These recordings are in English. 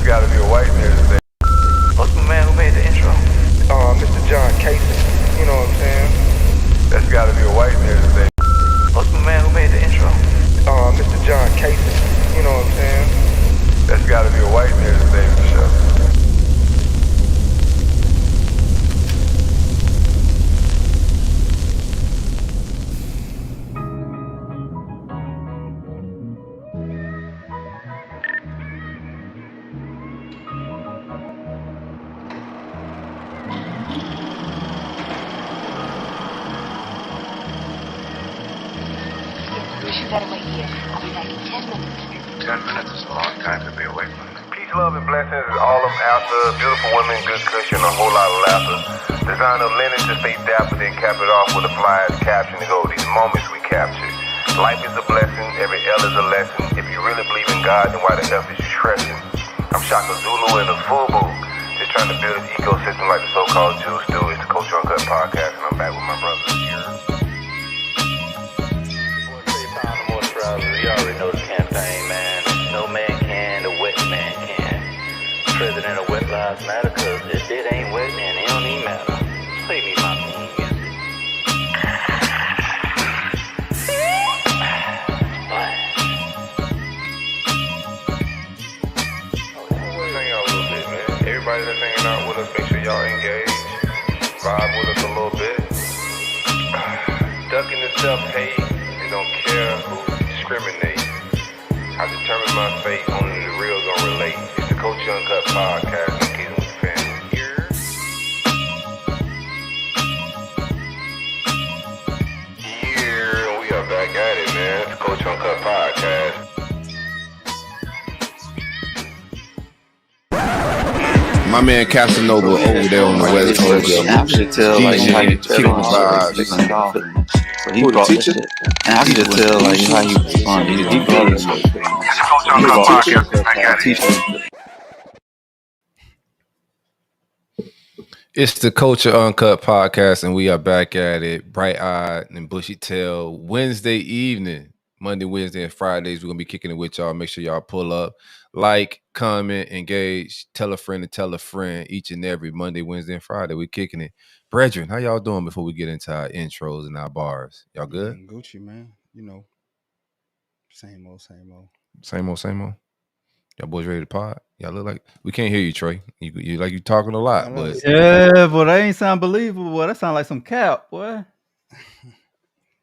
gotta be a white man. What's my man who made the intro? Mr. John Casey. You know what I'm saying? That's gotta be a white man. What's my man who made the intro? Mr. John Casey. You know what I'm saying? That's gotta be a white man's name for sure. You better wait here. I'll be back in 10 minutes. 10 minutes is a long time to be away from it. Peace, love, and blessings is all I'm after. Beautiful women, good cushion, a whole lot of laughter. Designer linen to stay dapper, then cap it off with a fly caption to go. These moments we capture. Life is a blessing, every L is a lesson. If you really believe in God, then why the F is you stressing? I'm Shaka Zulu and the FUBU. Just trying to build an ecosystem like the so-called Jews do. It's the Culture Uncut podcast, and I'm back with my brothers here. You already know the campaign, man. No man can, the wet man can. President of Wet Lives Matter, cause if it ain't wet, then it don't even matter. Play me my theme music. Hang out a little bit, man. Everybody that's hanging out with us, make sure y'all engage. Vibe with us a little bit. Ducking the self-hate and don't care who discriminate. I determine my fate, only the real gonna relate. It's the Culture Uncut podcast, in case with the family here. Here, we are back at it, man. It's the Culture Uncut podcast. My man Casanova over there on the West Coast. I can tell like how you kicking the vibes. So he brought this shit. And I can just tell like how you respond. He brought this shit. It's the Culture Uncut podcast, and we are back at it. Bright-eyed and bushy-tailed Wednesday evening. Monday, Wednesday, and Fridays, we're going to be kicking it with y'all. Make sure y'all pull up, like, comment, engage, tell a friend and tell a friend each and every Monday, Wednesday, and Friday. We're kicking it. Brethren, how y'all doing before we get into our intros and our bars? Y'all good? Gucci, man. You know, same old. Same old. Y'all boys ready to pod? Y'all look like we can't hear you, Trey. You like you talking a lot, but yeah, boy, that ain't sound believable. Boy, that sound like some cap, boy.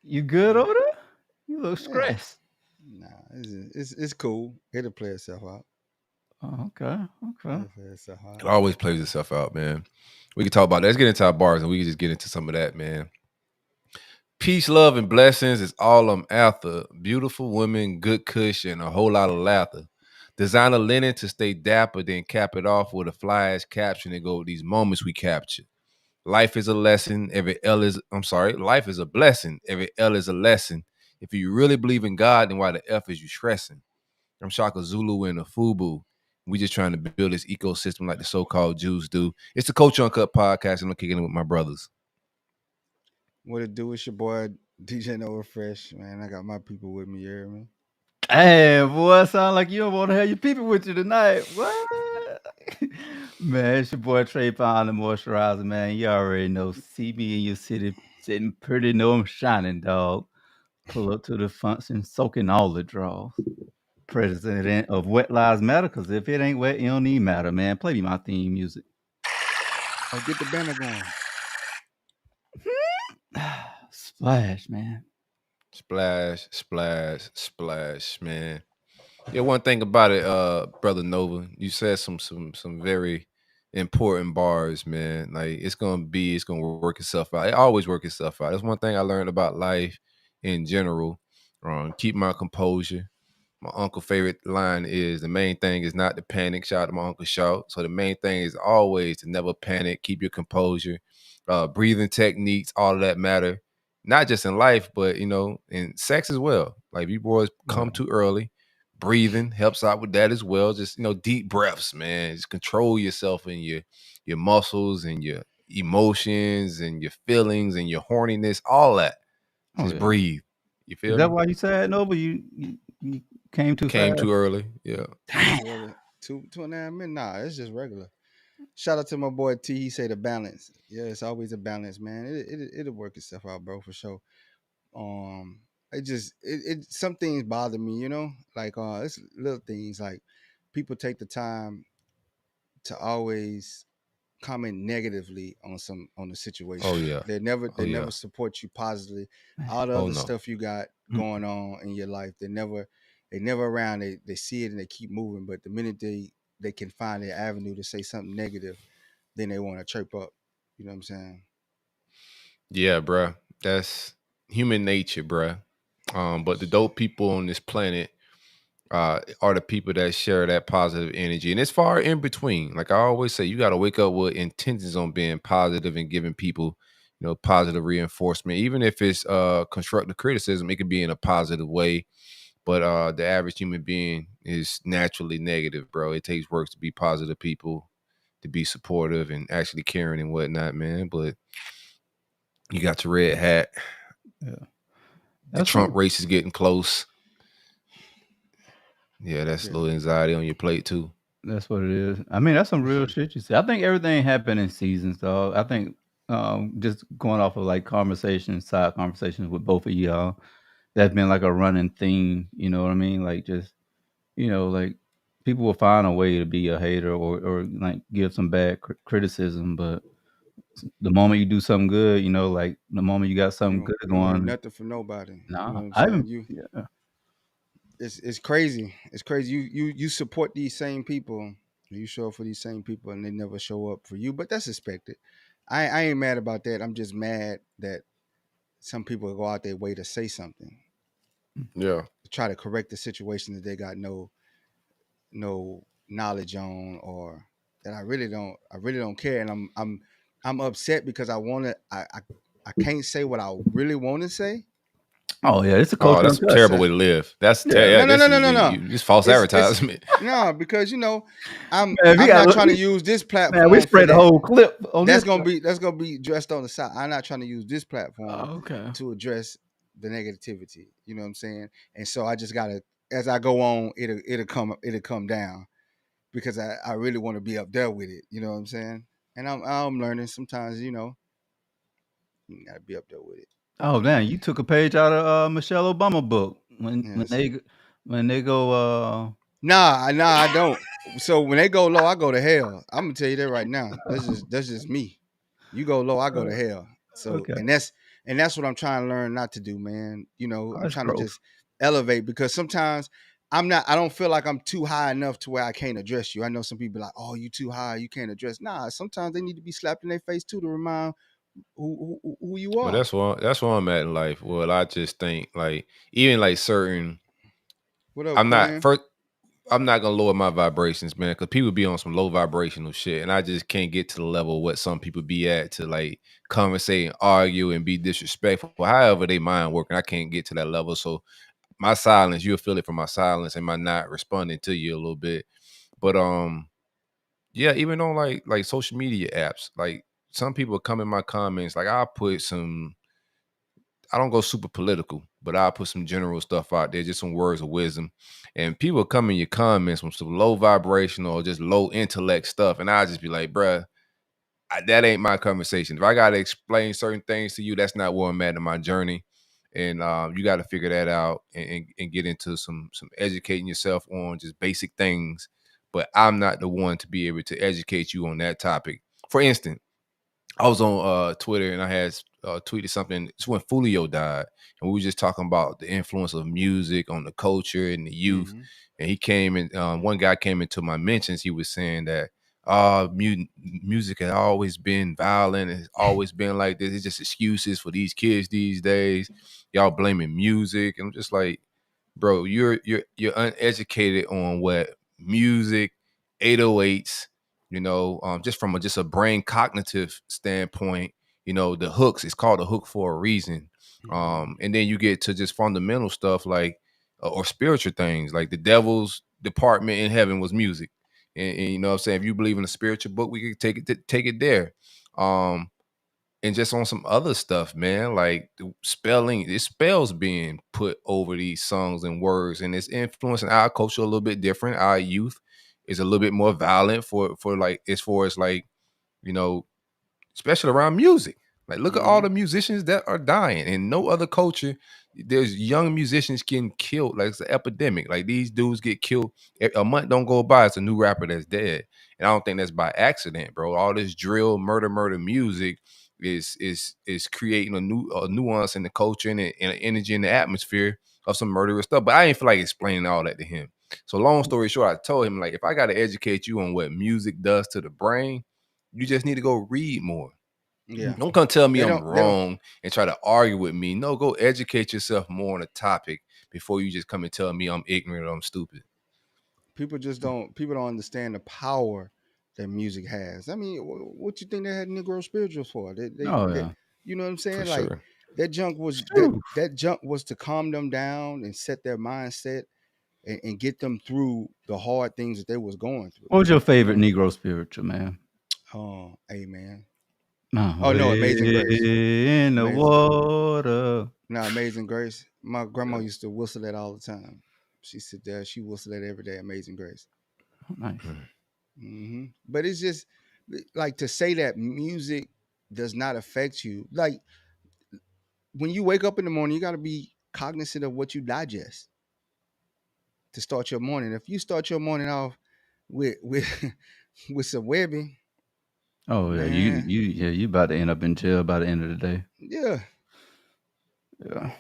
You good over there? You look stressed. Nah, it's cool. It'll play itself out. Oh, okay. It'll play itself out. it always plays itself out, man. We can talk about that. Let's get into our bars and we can just get into some of that, man. Peace, love, and blessings is all I'm after. Beautiful women, good cushion, a whole lot of laughter. Designer linen to stay dapper, then cap it off with a fly-ass caption and go, these moments we capture. Life is a lesson. Life is a blessing. Every L is a lesson. If you really believe in God, then why the F is you stressing? I'm Shaka Zulu and the FUBU. We just trying to build this ecosystem like the so-called Jews do. It's the Culture Uncut podcast, and I'm kicking it with my brothers. What it do? It's your boy DJ No Fresh, man. I got my people with me here, man. Damn, boy, sound like you don't want to have your people with you tonight. What? Man, it's your boy Trey Pound, the moisturizer, man. You already know. See me in your city sitting pretty, know I'm shining, dog. Pull up to the function, soaking all the draws. President of Wet Lives Matter, because if it ain't wet, it don't even matter, man. Play me my theme music. Oh, get the banner going. Splash, man. Splash, man. Yeah, one thing about it, Brother Nova, you said some very important bars, man. Like it's gonna work itself out. It always works itself out. That's one thing I learned about life in general. Keep my composure. My uncle's favorite line is the main thing is not to panic. Shout out to my Uncle Shout. So the main thing is always to never panic, keep your composure, breathing techniques, all of that matter. Not just in life, but in sex as well. Like if you boys come too early, breathing helps out with that as well. Just deep breaths, man. Just control yourself and your muscles and your emotions and your feelings and your horniness, all that. Just breathe. You feel Is that why you said no? But you came too too early. Yeah. 2.5 minutes. Nah, it's just regular. Shout out to my boy T. He say the balance. Yeah, it's always a balance, man. It'll work itself out, bro, for sure. Um, it some things bother me, like it's little things like people take the time to always comment negatively on the Oh situation. yeah. They Oh yeah. never support you positively. All the Oh other no. stuff you got going on in your life, they never around. They see it and they keep moving. But the minute they can find their avenue to say something negative, then they want to chirp up. You know what I'm saying? Yeah, bruh. That's human nature, bruh. But the dope people on this planet are the people that share that positive energy. And it's far in between. Like I always say, you got to wake up with intentions on being positive and giving people, positive reinforcement. Even if it's constructive criticism, it could be in a positive way. But the average human being is naturally negative, bro. It takes work to be positive people, to be supportive and actually caring and whatnot, man. But you got your red hat. Yeah. The Trump race is getting close. Yeah, that's a little anxiety on your plate too. That's what it is. I mean, that's some real shit you said. I think everything happened in seasons, though. I think just going off of like side conversations with both of y'all, that's been like a running theme. You know what I mean? Like just like people will find a way to be a hater or like give some bad criticism, but the moment you do something good, like the moment you got something good You don't hear going, nothing from nobody. You know nah, what I'm I saying? even yeah. It's crazy. It's crazy. You support these same people. You show up for these same people, and they never show up for you. But that's expected. I ain't mad about that. I'm just mad that some people go out their way to say something, Yeah. to try to correct the situation that they got no knowledge on, or that I really don't care. And I'm upset because I can't say what I really want to say. Oh yeah, it's a Oh, culture that's a uncut. terrible way to live. That's Yeah. yeah. No, This no, is no, no, no. this false It's advertisement. no, because I'm Man, we I'm not got trying to use this man, we platform for spread the that. whole clip on this. That's gonna be dressed on the side. I'm not trying to use this platform Oh, okay. to address the negativity. You know what I'm saying? And so I just gotta, as I go on, it'll come down, because I really want to be up there with it. You know what I'm saying? And I'm learning sometimes. You gotta be up there with it. Oh damn, you took a page out of Michelle Obama book Yes. when they go Nah, I don't. So when they go low, I go to hell. I'm gonna tell you that right now. That's just me. You go low, I go to hell. So okay. and that's what I'm trying to learn not to do, man. Oh, I'm that's trying to growth. just elevate, because sometimes I don't feel like I'm too high enough to where I can't address you. I know some people like, oh, you too high, you can't address. Nah, sometimes they need to be slapped in their face too, to remind who you Well, are. that's where I'm at in life. Well, I just think like even like certain. What up, I'm not Quinn? first. I'm not gonna lower my vibrations, man, because people be on some low vibrational shit, and I just can't get to the level what some people be at to like conversate and argue and be disrespectful. However, they mind working, I can't get to that level. So my silence, you'll feel it from my silence and my not responding to you a little bit. But yeah, even on like social media apps, like some people come in my comments, like I'll put some. I don't go super political, but I'll put some general stuff out there, just some words of wisdom. And people come in your comments with some low vibrational or just low intellect stuff. And I'll just be like, bruh, that ain't my conversation. If I got to explain certain things to you, that's not where I'm at in my journey. And you got to figure that out and get into some educating yourself on just basic things. But I'm not the one to be able to educate you on that topic. For instance, I was on Twitter and I had tweeted something. It's when Fulio died, and we were just talking about the influence of music on the culture and the youth. Mm-hmm. And he came in. One guy came into my mentions. He was saying that music has always been violent. It's always been like this. It's just excuses for these kids these days. Y'all blaming music, and I'm just like, bro, you're uneducated on what music, 808s, just from just a brain cognitive standpoint, the hooks, it's called a hook for a reason. And then you get to just fundamental stuff like or spiritual things, like the devil's department in heaven was music. And you know what I'm saying? If you believe in a spiritual book, we could take it there. And just on some other stuff, man, like the spelling, it spells being put over these songs and words, and it's influencing our culture a little bit different, our youth. is a little bit more violent for like as far as like, you know, especially around music. Like, look at all the musicians that are dying. In no other culture, there's young musicians getting killed. Like, it's an epidemic. Like, these dudes get killed. A month don't go by, it's a new rapper that's dead. And I don't think that's by accident, bro. All this drill, murder music is creating a nuance in the culture and an energy in the atmosphere of some murderous stuff. But I ain't feel like explaining all that to him. So long story short, I told him, like, if I got to educate you on what music does to the brain, you just need to go read more. Yeah. Don't come tell me They I'm don't- they don't- wrong and try to argue with me. No, go educate yourself more on a topic before you just come and tell me I'm ignorant or I'm stupid. People don't understand the power that music has. I mean, what you think they had Negro spirituals for? Yeah. You know what I'm saying? For Like sure. that junk was Phew. that junk was to calm them down and set their mindset and get them through the hard things that they was going through. What was your favorite Negro spiritual, man? Oh, Amen. No, Oh no, Amazing Grace. in the Amazing. water. No, Amazing Grace. My grandma used to whistle that all the time. She sit there, she whistled that every day. Amazing Grace. Nice. But it's just like to say that music does not affect you. Like when you wake up in the morning, you got to be cognizant of what you digest to start your morning. If you start your morning off with with some webbing, Oh yeah, man, you about to end up in jail by the end of the day. yeah, Yeah.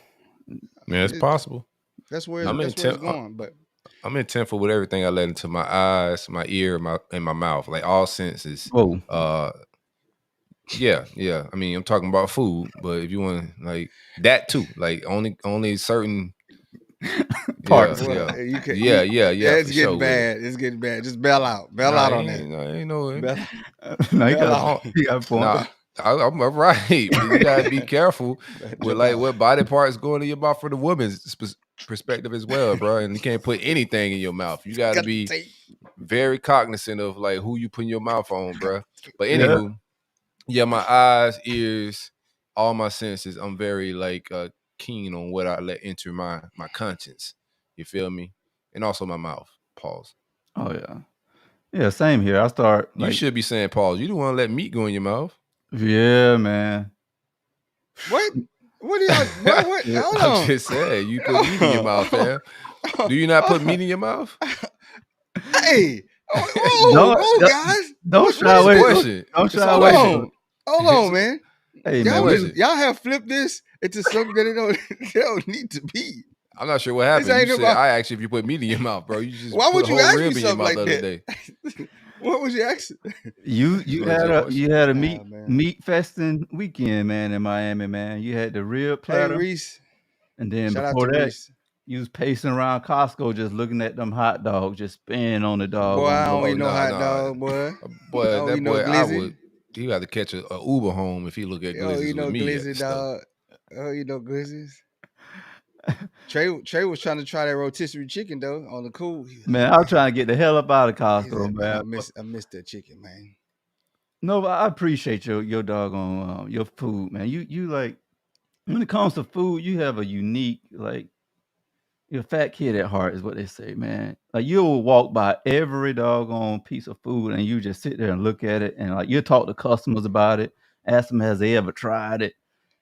Yeah, it's possible. that's where I'm it's going. But I'm intentful with everything I let into my eyes, my ear, and my mouth, like all senses. Whoa. Yeah. I mean, I'm talking about food, but if you want like that too, like only certain Parts. Yeah. you can, Yeah. It's for getting sure with bad. It's getting bad. Just bail out on that. Ain't no. Bail- No, you Bella. got a point. Nah, I'm right, but you gotta be careful with like what body parts going in your mouth for the woman's perspective as well, bro. And you can't put anything in your mouth. You gotta be very cognizant of like who you put in your mouth on, bro. But anywho, yeah, my eyes, ears, all my senses. I'm very like keen on what I let enter my conscience. You feel me? And also my mouth. Pause. Oh yeah. Yeah, same here. I start You should be saying pause. You don't want to let meat go in your mouth. Yeah, man. What? What are y'all? What? Hold on. I'm just saying, you put meat in your mouth, fam. Do you not put meat in your mouth? Hey, whoa, guys! Don't shy away. Question. Don't It's shy a away. question. Hold on, man. Hey, Y'all, man. y'all have flipped this into something that they don't need to be. I'm not sure what happened. This ain't You said about- I asked you if you put meat in your mouth, bro. You just Why put would a you whole ask me rib in your something mouth like the other that? day. What was your accent? You had a man. meat festing weekend, man, in Miami, man. You had the rib Hey, platter, Reese. and then Shout out before to that, Reese. you was pacing around Costco, just looking at them hot dogs, just spinning on the dog. Boy, I don't Oh, eat no nah, hot nah. dog, boy. Boy, don't that eat no boy, I glizzy. would. He had to catch a Uber home if he look at I don't eat glizzes no with me. glizzy, dog. I don't eat no glizzies. Trey was trying to try that rotisserie chicken though on the cool. Man, I'm trying to get the hell up out of He Costco, said, man. I missed that chicken, man. No, but I appreciate your doggone your food, man. You like when it comes to food, you have a unique like you're a fat kid at heart, is what they say, man. Like you'll walk by every doggone piece of food and you just sit there and look at it and like you'll talk to customers about it, ask them has they ever tried it.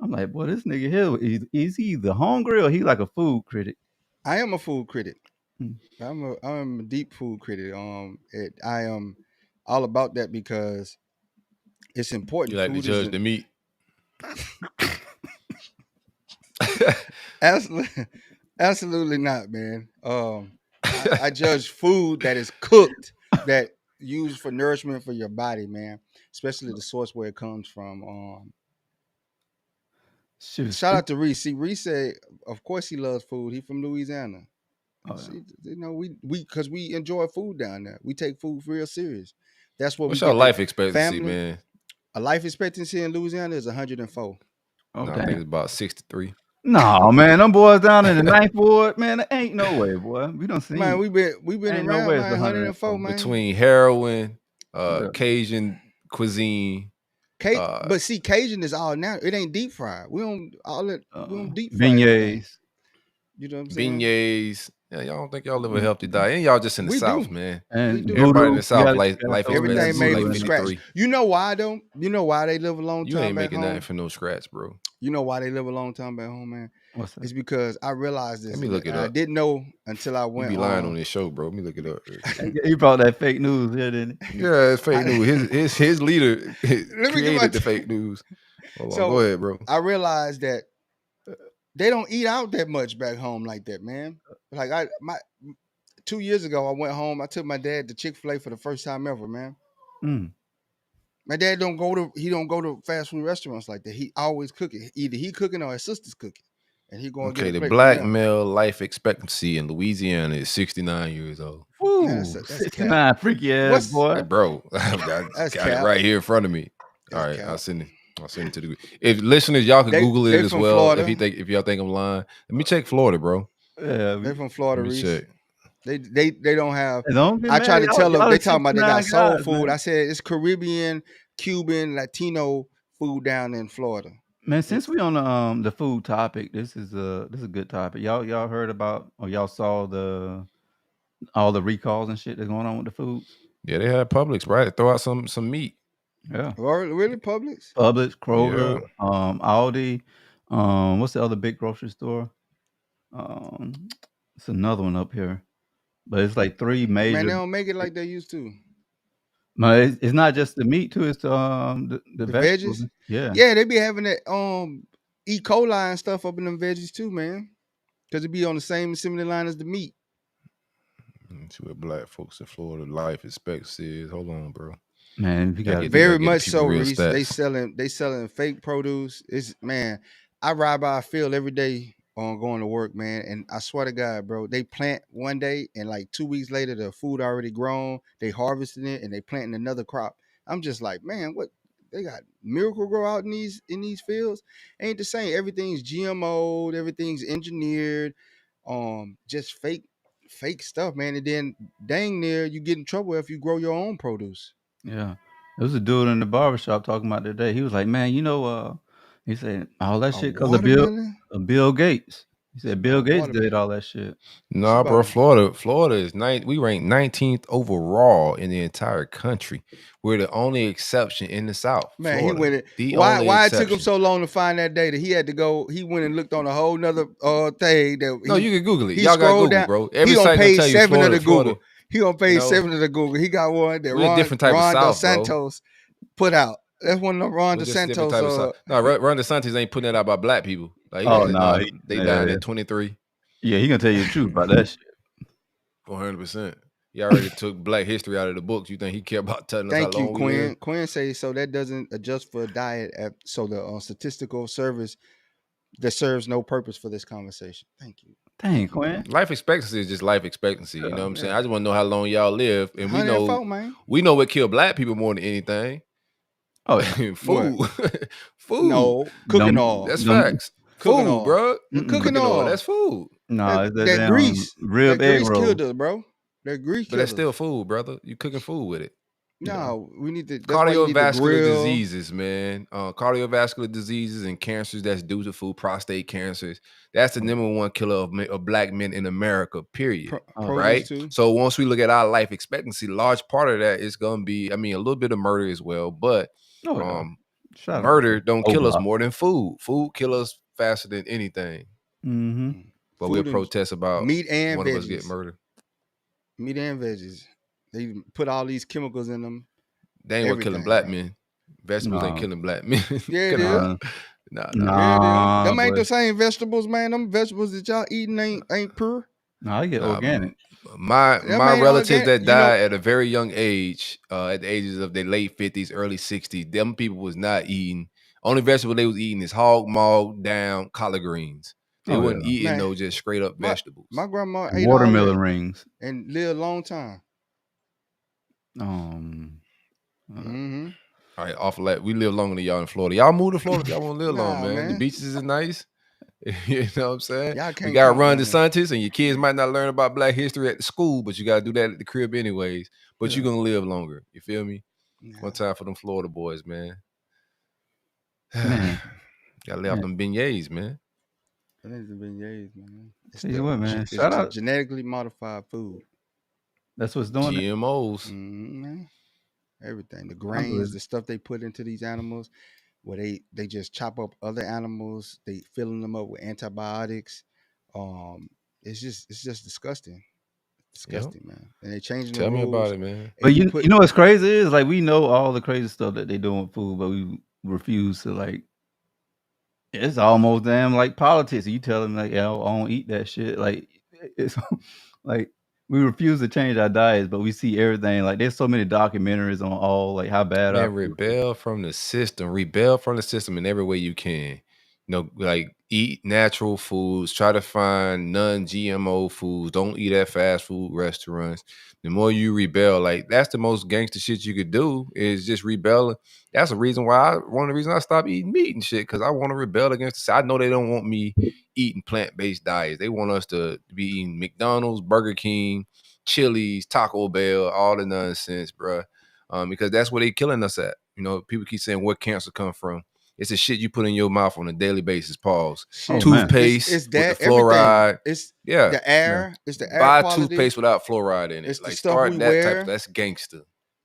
I'm like, boy, this nigga here is he either hungry or he like a food critic. I am a food critic. Hmm. I'm a deep food critic. I am all about that because it's important. You like to Food judge is the meat. absolutely not, man. I judge food that is cooked, that used for nourishment for your body, man. Especially the source where it comes from. Shoot. Shout out to Reese. See, Reese said, of course he loves food. He from Louisiana. Oh, yeah. See, you know, we because we enjoy food down there. We take food real serious. That's what What's we your get life the expectancy, family. man? A life expectancy in Louisiana is 104. Oh, No, I damn. think it's about 63. No, man, them boys down in the ninth ward, man, there ain't no way, boy. We don't see Man, we been Ain't no around, way man. it's 104, man. Between heroin, Yeah. Cajun cuisine, But see, Cajun is all now. It ain't deep fried. We don't all that. We don't deep fry anything. beignets. You know what I'm saying? beignets, Yeah, y'all don't think y'all live a healthy diet, and y'all just in the We South, do. man. And do. Everybody in voodoo, the South, life Everything expectancy made like from scratch. 53. You know why though? You know why they live a long You time ain't back making home? nothing for no scratch, bro. You know why they live a long time back home, man? What's that? It's because I realized this. Let me look it and I up. didn't know until I You went be lying on on. this show, bro. Let me look it up. He brought that fake news here, didn't he? Yeah, it's fake news. His leader Let me get my created the fake news. Hold on, So go ahead, bro. I realized that they don't eat out that much back home like that, man. Like 2 years ago, I went home. I took my dad to Chick-fil-A for the first time ever, man. Mm. My dad don't go to fast food restaurants like that. He always cooking. Either he cooking or his sister's cooking, and he going to Okay, get a the plate black from them. male life expectancy in Louisiana is 69 years old. Woo, That's cap. 69, freaky ass What's- boy. Hey, bro, I've got That's it cap. right here in front of me. All That's right, cap. I'll send it to the. If listeners, y'all can Google they it as from well. Florida. If y'all think I'm lying, let me check Florida, bro. Yeah, They from Florida, Let me Reese. check. They don't have. don't get I mad. try to Y'all- tell them. y'all They are talking about they got 69 soul guys, food. man. I said it's Caribbean, Cuban, Latino food down in Florida. Man, since we on the food topic, this is a good topic. Y'all heard about or y'all saw all the recalls and shit that's going on with the foods? Yeah, they had Publix, right? Throw out some meat. Yeah. Really, Publix? Publix, Kroger, Yeah. Aldi, what's the other big grocery store? It's another one up here. But it's like three Man, major. they don't make it like they used to. No, it's not just the meat too, it's the The vegetables. veggies. Yeah. Yeah, they be having that E. coli and stuff up in them veggies too, man. Because it be on the same assembly line as the meat. Let's see what black folks in Florida life expectancy is. Hold on, bro. Man, you got Very the much people so, real Reese. stats. They selling fake produce. It's man, I ride by a field every day on going to work, man. And I swear to God, bro, they plant one day and like 2 weeks later the food already grown. They harvesting it and they planting another crop. I'm just like, man, what they got miracle grow out in these fields? Ain't the same. Everything's GMO'd, everything's engineered, just fake stuff, man. And then dang near you get in trouble if you grow your own produce. Yeah. There was a dude in the barbershop talking about today. He was like, man, he said, all that A shit because watermelon? of Bill Gates. He said Bill Gates watermelon. did all that shit. Nah, bro. about- Florida is we ranked 19th overall in the entire country. We're the only exception in the South. Man, Florida. he went it. The Why only it exception. took him so long to find that data? He had to go. He went and looked on a whole nother thing that No, you can Google it. he Y'all got scrolled Google, down. bro. Every He on site gonna page tell you 7 Florida, of the Google. Florida. He on page You know? 7 of the Google. He got one that We a different type of Ron South, bro. DeSantos put out. That's one of Ron We're just a different type of DeSantos. South. No, Ron DeSantis ain't putting that out by black people. Like, Oh, no. they down at 23. Yeah, he gonna tell you the truth about that shit. 400%. He already took black history out of the books. You think he care about telling us Thank how you, long we live? Quinn. Quinn say so that doesn't adjust for diet. So the statistical service that serves no purpose for this conversation. Thank you. Dang, Quinn. Life expectancy is just life expectancy. You know what I'm saying? I just want to know how long y'all live, and we know man. we know what kill black people more than anything. Oh, yeah. Food, food. No, cooking oil. That's Them- facts. Cooking Food, oil. bro. Cooking oil. That's food. No, it's that that damn grease. rib That egg grease roll. killed us, bro. That grease But killed that's us. still food, brother. You cooking food with it. No, we need to. That's why you need to Cardiovascular grill. diseases, man. Cardiovascular diseases and cancers that's due to food, prostate cancers. That's the number one killer of black men in America, period. Right? Produce too. So once we look at our life expectancy, large part of that is going to be, I mean, a little bit of murder as well, but Shout murder out. don't kill us more than food. Food kill us faster than anything. Mm-hmm. But Food we'll protest about meat and one veggies. of us get murdered. Meat and veggies. They put all these chemicals in them. They ain't what killing black men. Vegetables ain't No. killing black men. Yeah, it Killing is. black- Nah. Yeah, them ain't boy. the same vegetables, man. Them vegetables that y'all eating ain't pure. No, I get organic. My ain't relatives organic. that You know- died at a very young age, at the ages of their late 50s, early 60s, them people was not eating. Only vegetable they was eating is hog maw, down, collard greens. They Oh, wasn't yeah. eating Man, no just straight up vegetables. My grandma And ate watermelon all that rings. and lived a long time. Mm-hmm. All right, off of that, we live longer than y'all in Florida. Y'all move to Florida if y'all want to live long, Nah, man. The man. beaches is nice. You know what I'm saying? Y'all We can't got to come run down DeSantis, and your kids might not learn about black history at the school, but you got to do that at the crib anyways. But you're going to live longer. You feel me? Yeah. One time for them Florida boys, man. Man. Got to lay off them beignets, man. That ain't the beignets, man. It's Tell you what, man. it's Shout out. genetically modified food. That's what's doing it. GMOs. Man. Everything. The I believe grains, the stuff they put into these animals, where they just chop up other animals, they filling them up with antibiotics. Um, it's just disgusting. Yep. Disgusting, man. And they changing the Tell me about rules. it, man. But And you know what's crazy is like we know all the crazy stuff that they doing with food, but we refuse to like. It's almost damn like politics. You tell them like, yeah, I don't eat that shit. Like it's like we refuse to change our diets, but we see everything. Like there's so many documentaries on all like how bad our Man, rebel from the system. Rebel from the system in every way you can. You know, like eat natural foods. Try to find non-GMO foods. Don't eat at fast food restaurants. The more you rebel, like that's the most gangster shit you could do is just rebel. That's the reason why one of the reasons I stopped eating meat and shit because I want to rebel against the. I know they don't want me eating plant-based diets. They want us to be eating McDonald's, Burger King, Chili's, Taco Bell, all the nonsense, bruh. Because that's where they killing us at. You know, people keep saying where cancer come from. It's the shit you put in your mouth on a daily basis. Pause. shit, Toothpaste it's with that the fluoride. everything. It's Yeah. the air. It's the air Buy quality. toothpaste without fluoride in it. It's the Like stuff start we that wear. type. That's gangster.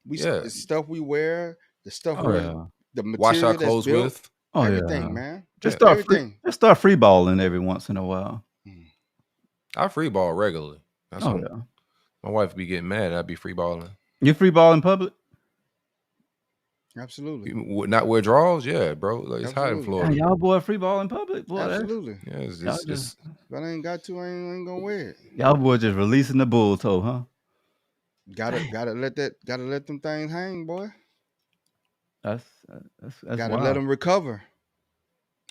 The stuff we wear. The stuff Oh, yeah. the material Wash our that's clothes built. with. Oh Everything, yeah, man. just Everything. start free balling every once in a while. I free ball regularly. That's Oh what yeah, my wife be getting mad. I'd be free balling. you free ball in public? Absolutely. Not wear drawers, yeah, bro. Like, it's hot in Absolutely. Florida. Yeah, y'all boy free ball in public, boy. Absolutely. Yeah, it's Y'all just just But I ain't got to. I ain't gonna wear it. y'all boy just releasing the bull toe, huh? Gotta let them things hang, boy. That's Gotta wild. let them recover.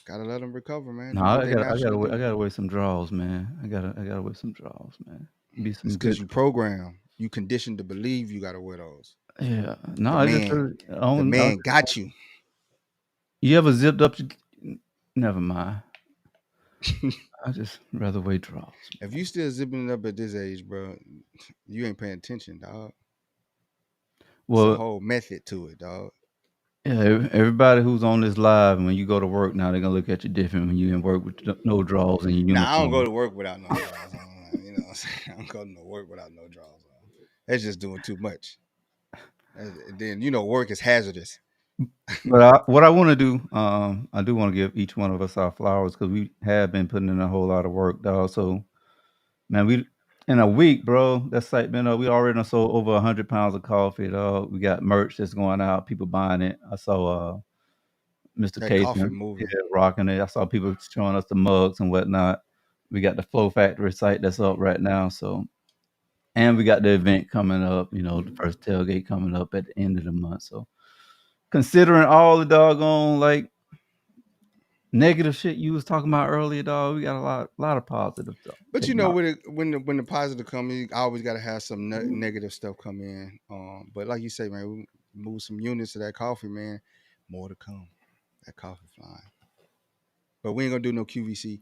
Gotta let them recover, man. No, Do what I they gotta naturally do. I gotta wear some draws, man. I gotta wear some draws, man. Be some It's good. because you program. You conditioned to believe you gotta wear those. Yeah, no, I just The man got you. You ever zipped up? Never mind. I just rather wear draws. If you still zipping it up at this age, bro, you ain't paying attention, dog. It's a Well, whole method to it, dog. yeah, everybody who's on this live, when you go to work now, they're gonna look at you different when you in work with no draws and your uniform. Nah, I don't go to work without no drawers on. You know what I'm saying? I don't go to no work without no drawers on. That's just doing too much. And then work is hazardous. But what I want to do, I do want to give each one of us our flowers because we have been putting in a whole lot of work, dog. So, man, we in a week, bro. That site been up. We already done sold over 100 pounds of coffee, dog. We got merch that's going out. People buying it. I saw Mr. That Casey coffee moving. rocking it. I saw people showing us the mugs and whatnot. We got the Flow Factory site that's up right now. So, and we got the event coming up. You know, the first tailgate coming up at the end of the month. So, considering all the doggone like negative shit you was talking about earlier, dog, we got a lot of positive stuff. But when the positive come in, you always got to have some negative stuff come in. But like you say, man, we move some units of that coffee, man. More to come. That coffee flying. But we ain't gonna do no QVC.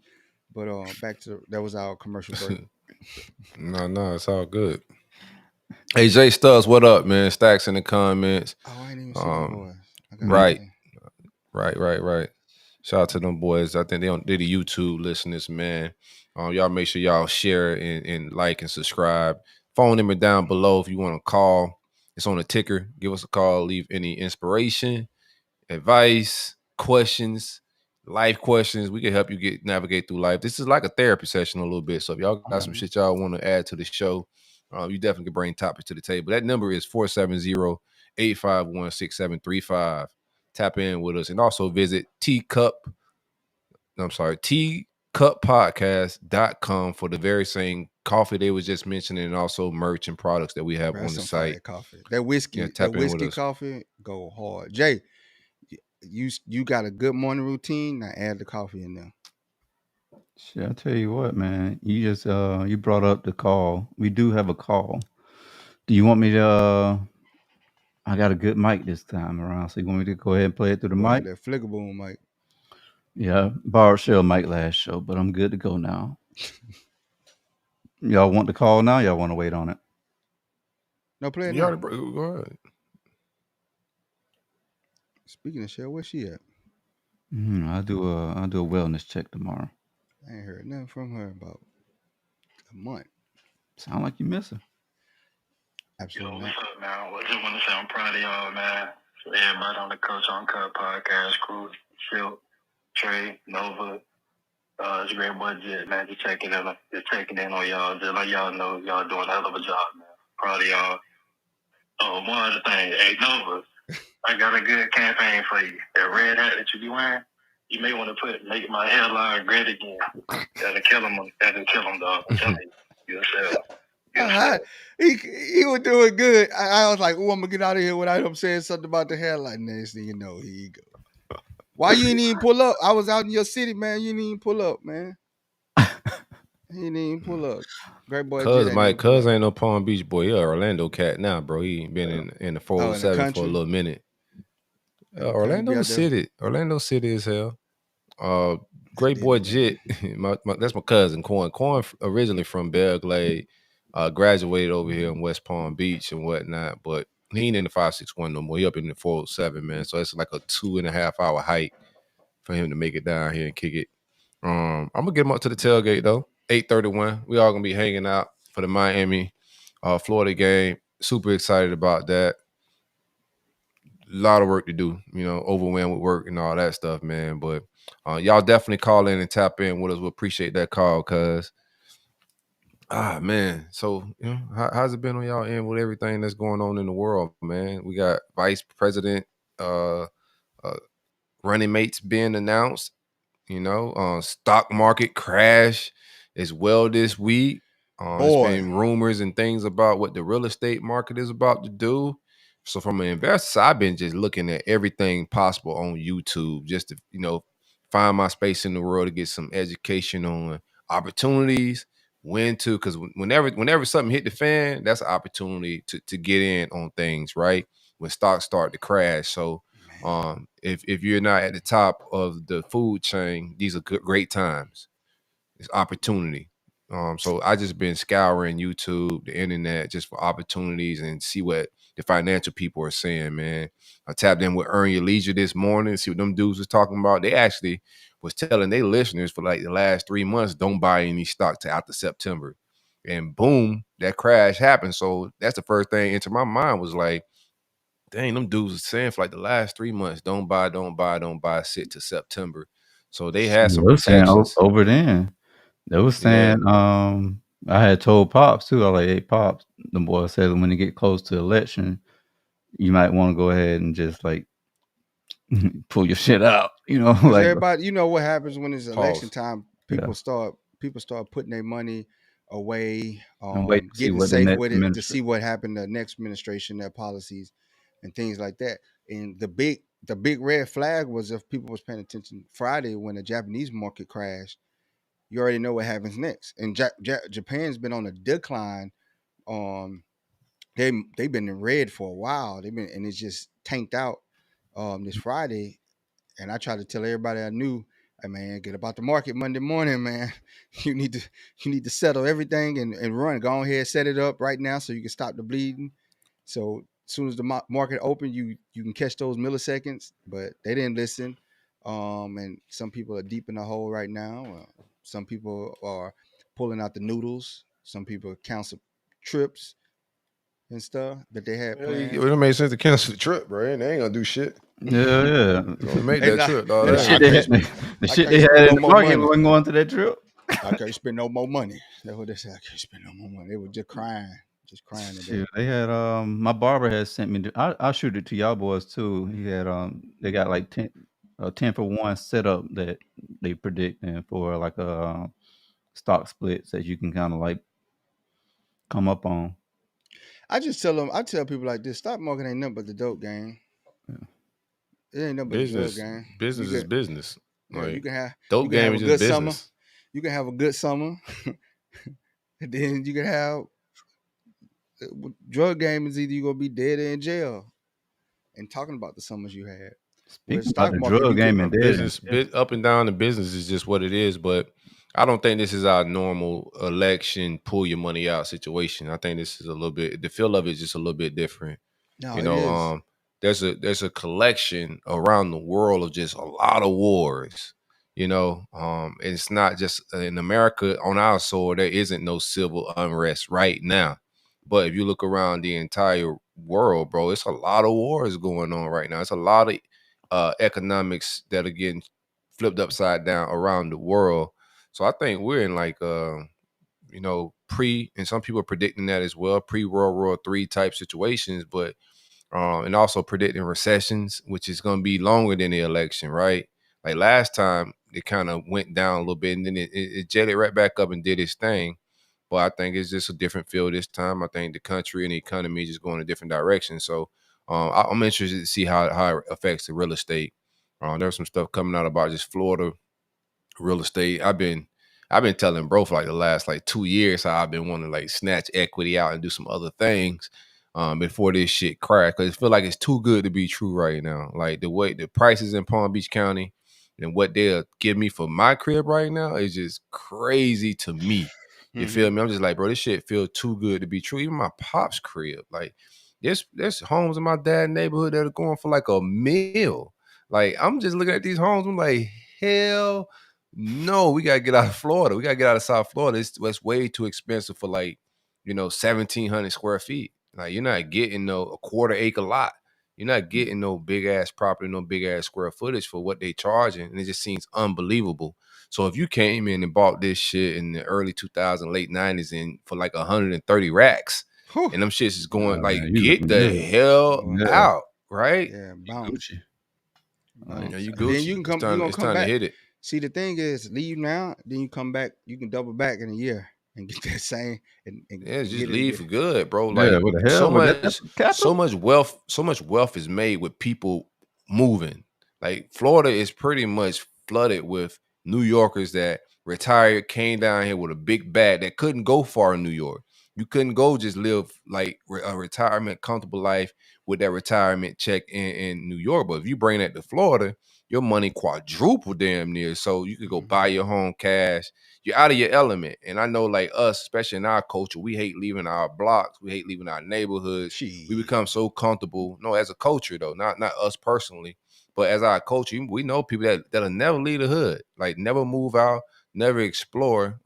But back to that was our commercial break. No, it's all good. Hey, Jay Stubbs, what up, man? Stacks in the comments. Oh, I ain't even see them boys. Right. Shout out to them boys. I think they're the YouTube listeners, man. Y'all make sure y'all share and like and subscribe. Phone number down below if you want to call. It's on the ticker. Give us a call. Leave any inspiration, advice, questions, life questions. We can help you navigate through life. This is like a therapy session a little bit. So if y'all got some shit y'all want to add to the show, you definitely can bring topics to the table. That number is 470-851-6735. Tap in with us and also visit teacuppodcast.com for the very same coffee they was just mentioning and also merch and products that we have on the site. Coffee. That whiskey coffee go hard. Jay, you got a good morning routine. Now add the coffee in there. Shit, I tell you what, man. You just you brought up the call. We do have a call. Do you want me to I got a good mic this time around, so you want me to go ahead and play it through the mic? That flickerboom mic. Yeah, borrowed Shell mic last show, but I'm good to go now. Y'all want the call now? Y'all want to wait on it? No, play it now. Go ahead. Speaking of Shell, where's she at? I'll do a wellness check tomorrow. I ain't heard nothing from her about a month. Sound like you miss her. Absolutely What's not. up, man? I just want to say I'm proud of y'all, man. For everybody on the Culture Uncut podcast crew, Silk, Trey, Nova, it's great budget, man. Just checking in on y'all. Just let y'all know y'all doing a hell of a job, man. Proud of y'all. Oh, one other thing. Hey, Nova, I got a good campaign for you. That red hat that you be wearing, you may want to make my hairline red again. That'll kill him. That'll kill him, dog. I'm telling you. Yourself. He was doing good. I was like, oh, I'm gonna get out of here without him saying something about the hairline. Next thing you know, here you go. Why you didn't even pull up? I was out in your city, man. You didn't even pull up, man. He didn't even pull up. Great boy. Cuz ain't no Palm Beach boy. He a Orlando cat now, bro. He been in the 407 for a little minute. Orlando City is hell. Great boy Jit. That's my cousin Corn. Corn originally from Belglade. Graduated over here in West Palm Beach and whatnot, but he ain't in the 561 no more. He up in the 407, man. So it's like a 2.5 hour hike for him to make it down here and kick it. I'm gonna get him up to the tailgate though. 8:31. We all gonna be hanging out for the Miami, Florida game. Super excited about that. A lot of work to do, overwhelmed with work and all that stuff, man. But y'all definitely call in and tap in with us. We appreciate that call, cuz. Man. So, how's it been on y'all end with everything that's going on in the world, man? We got vice president running mates being announced. Stock market crash as well this week. There's been rumors and things about what the real estate market is about to do. So from an investor, I've been just looking at everything possible on YouTube just to, find my space in the world to get some education on opportunities, when to, because whenever something hit the fan, that's an opportunity to get in on things, right? When stocks start to crash. So if you're not at the top of the food chain, these are great times. It's opportunity. So I just been scouring YouTube, the internet, just for opportunities and see what the financial people are saying, man. I tapped in with Earn Your Leisure this morning, see what them dudes was talking about. They actually was telling their listeners for like the last 3 months, don't buy any stock till after September. And boom, that crash happened. So that's the first thing into my mind was like, dang, them dudes was saying for like the last 3 months, don't buy, sit to September. So they had some protections. Over then. They was saying, I had told Pops too. I was like, hey, Pops, the boy said when you get close to election, you might want to go ahead and just like pull your shit out, like everybody, what happens when it's election time? People start putting their money away, getting safe with it to see what happened the next administration, their policies and things like that. And the big red flag was, if people was paying attention Friday when the Japanese market crashed, you already know what happens next. And Japan's been on a decline. They've been in red for a while. And it's just tanked out this Friday. And I tried to tell everybody I knew, hey man, get about the market Monday morning, man. You need to settle everything and run. Go ahead, set it up right now so you can stop the bleeding. So as soon as the market open, you can catch those milliseconds. But they didn't listen. And some people are deep in the hole right now. Some people are pulling out the noodles. Some people cancel trips and stuff that they had planned. It made sense to cancel the trip, bro. They ain't gonna do shit. Yeah. Gonna make that trip, dog. The shit they had in the market wasn't going to that trip. I can't spend no more money. That's what they said. I can't spend no more money. They were just crying. Shoot, they had my barber had sent me. I'll shoot it to y'all boys too. He had they got like 10 for 1 setup that they predicting for like a stock splits that you can kind of like come up on. I tell people like this: stock market ain't nothing but the dope game. Yeah. It ain't nothing but the dope game. Business is business. You can have dope game is just business. Summer. You can have a good summer, and then you can have drug game is either you gonna be dead or in jail. And talking about the summers you had. Speaking about the drug game and business, up and down the business is just what it is. But I don't think this is our normal election pull your money out situation. I think this is a little bit, the feel of it is just a little bit different. There's a collection around the world of just a lot of wars. It's not just in America on our soil. There isn't no civil unrest right now, but if you look around the entire world, bro, it's a lot of wars going on right now. It's a lot of economics that are getting flipped upside down around the world. So I think we're in like and some people are predicting that as well, pre-World War III type situations, but and also predicting recessions, which is going to be longer than the election, right? Like last time, it kind of went down a little bit, and then it jetted right back up and did its thing. But I think it's just a different feel this time. I think the country and the economy is just going a different direction. So I'm interested to see how it affects the real estate. There's some stuff coming out about just Florida real estate. I've been telling bro for like the last like 2 years how I've been wanting to like snatch equity out and do some other things before this shit crack. Cause I feel like it's too good to be true right now. Like the way the prices in Palm Beach County and what they'll give me for my crib right now is just crazy to me. You feel me? I'm just like, bro, this shit feels too good to be true. Even my pop's crib, like there's homes in my dad's neighborhood that are going for like $1 million. Like I'm just looking at these homes, I'm like, hell no, we gotta get out of Florida. We gotta get out of South Florida. It's way too expensive for like, 1,700 square feet. Like you're not getting no a quarter acre lot. You're not getting no big ass property, no big ass square footage for what they charging, and it just seems unbelievable. So if you came in and bought this shit in the early 2000s, late 90s, and for like 130 racks, and them shits is going like, man, get the hell out, right? Yeah, bounce. You Then Gucci. you can come. It's You time, gonna it's come time back. to hit it. See, the thing is, leave now, then you come back. You can double back in a year and get that same. And Yeah, just get it leave again. for good, bro. Yeah, Like what the hell? so With that much capital? so much wealth is made with people moving. Like Florida is pretty much flooded with New Yorkers that retired, came down here with a big bag that couldn't go far in New York. You couldn't go just live like a retirement, comfortable life with that retirement check in New York. But if you bring that to Florida, your money quadruple damn near. So you could go buy your home cash. You're out of your element. And I know like us, especially in our culture, we hate leaving our blocks. We hate leaving our neighborhoods. We become so comfortable. No, as a culture though, not us personally, but as our culture, we know people that'll never leave the hood, like never move out, never explore.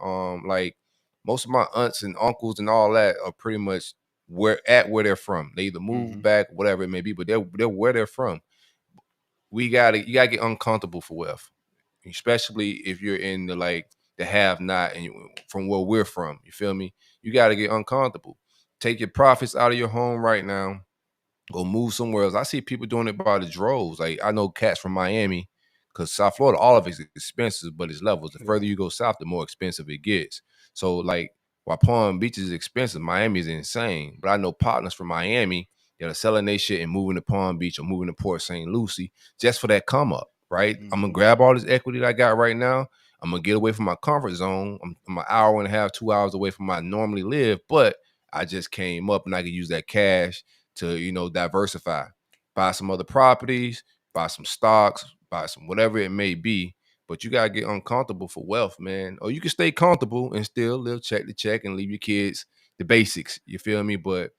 Like most of my aunts and uncles and all that are pretty much where they're from. They either move back, whatever it may be, but they're where they're from. You gotta get uncomfortable for wealth, especially if you're in the have not and from where we're from. You feel me? You gotta get uncomfortable. Take your profits out of your home right now. Go move somewhere else. I see people doing it by the droves. Like I know cats from Miami, because South Florida, all of it's expensive, but it's levels. The further you go south, the more expensive it gets. So like while Palm Beach is expensive, Miami is insane. But I know partners from Miami that are selling their shit and moving to Palm Beach or moving to Port St. Lucie just for that come up, right? I'm gonna grab all this equity that I got right now. I'm gonna get away from my comfort zone. I'm an hour and a half, 2 hours away from where I normally live, but I just came up and I could use that cash to diversify, buy some other properties, buy some stocks, buy some whatever it may be. But you gotta get uncomfortable for wealth, man. Or you can stay comfortable and still live check to check and leave your kids the basics. You feel me? But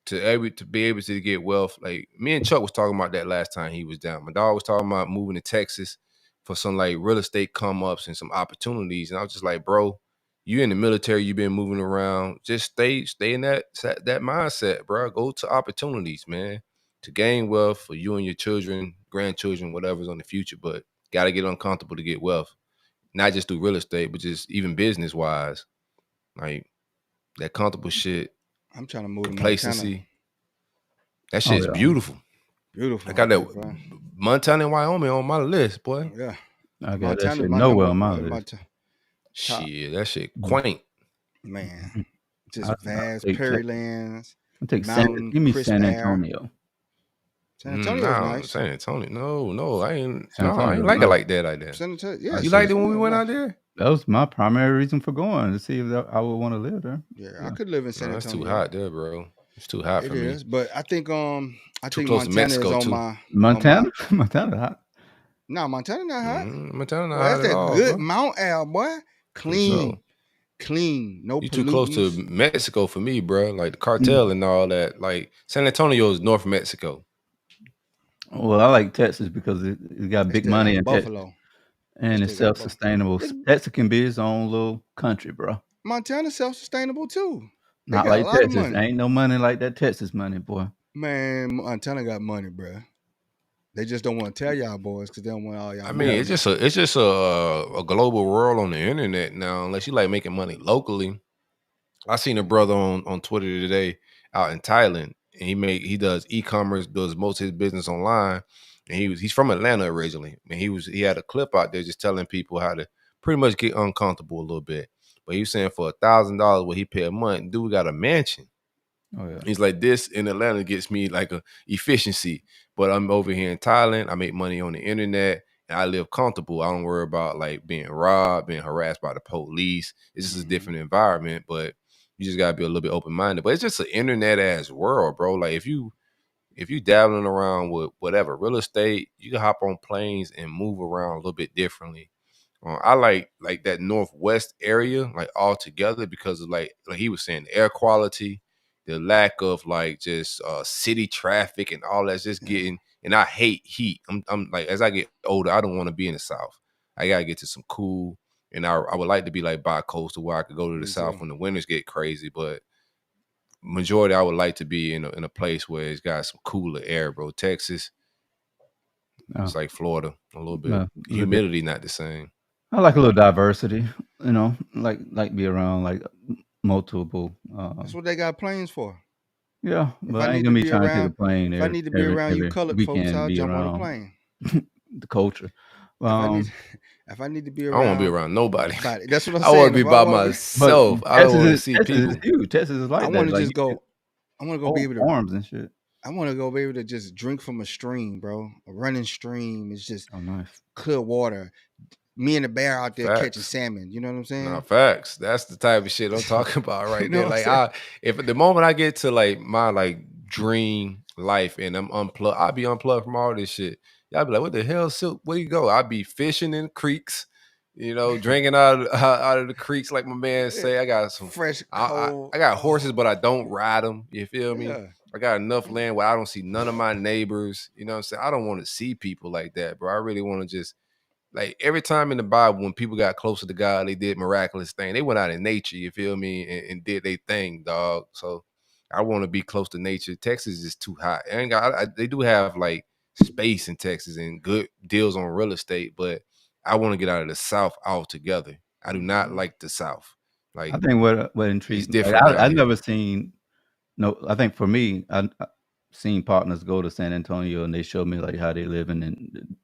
to be able to get wealth, like me and Chuck was talking about that last time he was down. My dog was talking about moving to Texas for some like real estate come ups and some opportunities. And I was just like, bro, you in the military, you've been moving around. Just stay in that mindset, bro. Go to opportunities, man, to gain wealth for you and your children, grandchildren, whatever's on the future. But gotta get uncomfortable to get wealth, not just through real estate, but just even business wise. Like that comfortable shit, I'm trying to move to complacency. Montana. That shit's beautiful. Beautiful. I got that bro. Montana and Wyoming on my list, boy. Yeah. I got Montana, that shit my nowhere number- on my my list. top. Shit, that shit quaint. Man, just I'll vast take prairie Texas. lands. I'll take mountain, give me crisp San air. Antonio. San Antonio's Nah, nice. San Antonio. No, I ain't. San No, I ain't Antonio's like it nice. like that. Like that. San Antonio, yeah. You San liked it when we Antonio's went nice. out there? That was my primary reason for going, to see if I would want to live there. Yeah, I could live in San No, Antonio. it's too hot there, bro. It's too hot It for me. is, but I think I Too think close to Montana Mexico, is on too. my Montana? Montana hot. No, Montana not hot. Montana not Boy, hot that's at that all, good bro. Mount Al, boy. Clean, So, clean, no you pollutants. too close to Mexico for me, bro. Like the cartel and all that. Like San Antonio is North Mexico. Well, I like Texas because it got big money in Texas. Buffalo. And it's Still got self-sustainable. It's, Texas can be its own little country, bro. Montana's self-sustainable too. They Not got a like lot of Texas. money. Ain't no money like that Texas money, boy. Man, Montana got money, bro. They just don't want to tell y'all boys because they don't want all y'all. I mean, it's just a global world on the internet now. Unless you like making money locally. I seen a brother on Twitter today out in Thailand, and he does e-commerce, does most of his business online, and he's from Atlanta originally, and he had a clip out there just telling people how to pretty much get uncomfortable a little bit. But he was saying for $1,000 what he pay a month, dude got a mansion. Oh yeah. He's like, this in Atlanta gets me like a efficiency, but I'm over here in Thailand. I make money on the internet and I live comfortable. I don't worry about like being robbed, being harassed by the police. It's just a different environment, but you just gotta be a little bit open minded. But it's just an internet ass world, bro. Like if you dabbling around with whatever real estate, you can hop on planes and move around a little bit differently. I like that northwest area like all together because of like he was saying, the air quality, the lack of like just city traffic and all that's just getting. And I hate heat. I'm like, as I get older, I don't want to be in the South. I gotta get to some cool. And I would like to be like bi-coastal where I could go to the South when the winters get crazy. But majority, I would like to be in a place where it's got some cooler air, bro. Texas, it's like Florida a little bit. Humidity not the same. I like a little diversity, you know, like be around like multiple. That's what they got planes for. Yeah, If but I I ain't need gonna to be be trying to take a around, plane. if I need to be around you colored folks, weekend, I'll be jump on a around plane. the culture. If I need to be I around, don't want to be around nobody. That's what I'm I saying. want to be If I by wanna myself. I don't want to see Texas people. is huge. Texas is like I that. want to Like, just go. I want to go be able to farms and shit. I want to go be able to just drink from a stream, bro. A running stream is just nice. Clear water. Me and the bear out there catching Facts. salmon. You know what I'm saying? No, facts. That's the type of shit I'm talking about right You know there. what I'm Like saying? if the moment I get to like my like dream life and I'm unplugged, I'll be unplugged from all this shit. Y'all be like, what the hell, Silk? Where you go? I'll be fishing in creeks, drinking out of the creeks, like my man say. I got some fresh, I cold. got horses, but I don't ride them. You feel me? Yeah. I got enough land where I don't see none of my neighbors. You know what I'm saying? I don't want to see people like that, bro. I really want to just like every time in the Bible when people got closer to God, they did miraculous thing. They went out in nature, you feel me, and did their thing, dog. So I want to be close to nature. Texas is too hot. And they do have like space in Texas and good deals on real estate, but I want to get out of the South altogether. I do not like the South. Like I think what intrigues me, different down I've here. never seen. No, I think for me, I seen partners go to San Antonio and they showed me like how they living and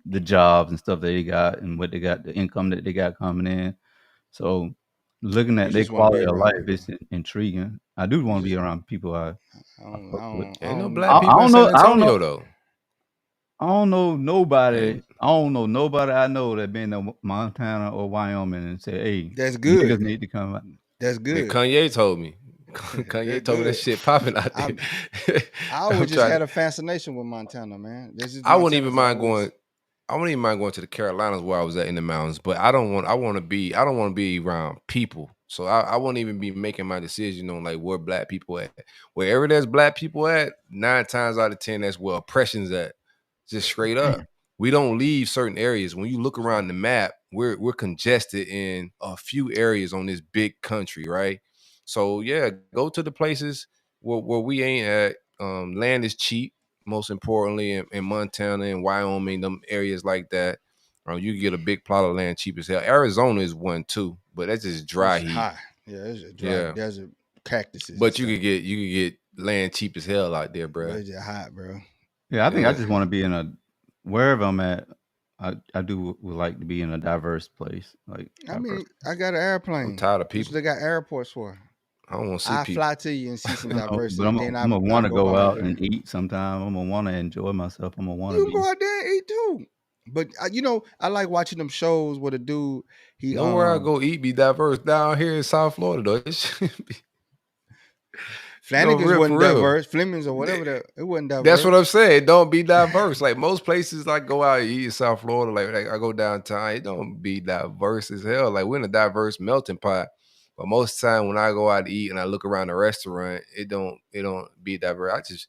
the jobs and stuff that they got and what they got, the income that they got coming in. So looking at their just wanna be quality of around life people. is intriguing. I do want to be around people I fuck with. Ain't no black people I in don't know. San Antonio though. I don't know nobody. Man. I don't know nobody I know that been to Montana or Wyoming and say, "Hey, That's good. niggas need to come out." That's Man, good. Kanye told me. Kanye told me that shit popping out there. I always just had a fascination with Montana, man. I wouldn't even mind going. I wouldn't even mind going to the Carolinas where I was at in the mountains, but I don't want to be around people. So I won't even be making my decision on like where black people at. Wherever there's black people at, 9 times out of 10, that's where oppression's at. Just straight up. We don't leave certain areas. When you look around the map, we're congested in a few areas on this big country, right? So yeah, go to the places where we ain't at. Land is cheap, most importantly, in Montana and Wyoming, them areas like that. You can get a big plot of land cheap as hell. Arizona is one too, but that's just dry heat. Hot. Yeah, it's a dry desert, cactuses. But you could get land cheap as hell out there, bro. It's just hot, bro. Yeah, I think I just want to be in wherever I'm at. I would like to be in a diverse place. Like I mean, I got an airplane. I'm tired of That's people. what they got airports for. I don't want to see I people. fly to you and see some diversity. But I'm gonna want to go out and eat sometime. I'm gonna want to enjoy myself. I'm gonna want to go out there and eat too. But I like watching them shows where the dude Nowhere I go eat be diverse. Down here in South Florida though, it should be. Flanagan's wasn't diverse. Fleming's or whatever it wasn't diverse. That's what I'm saying. Don't be diverse. Like most places, like go out and eat in South Florida. Like I go downtown, it don't be diverse as hell. Like we're in a diverse melting pot. But most of the time when I go out to eat and I look around the restaurant, it don't be diverse. I just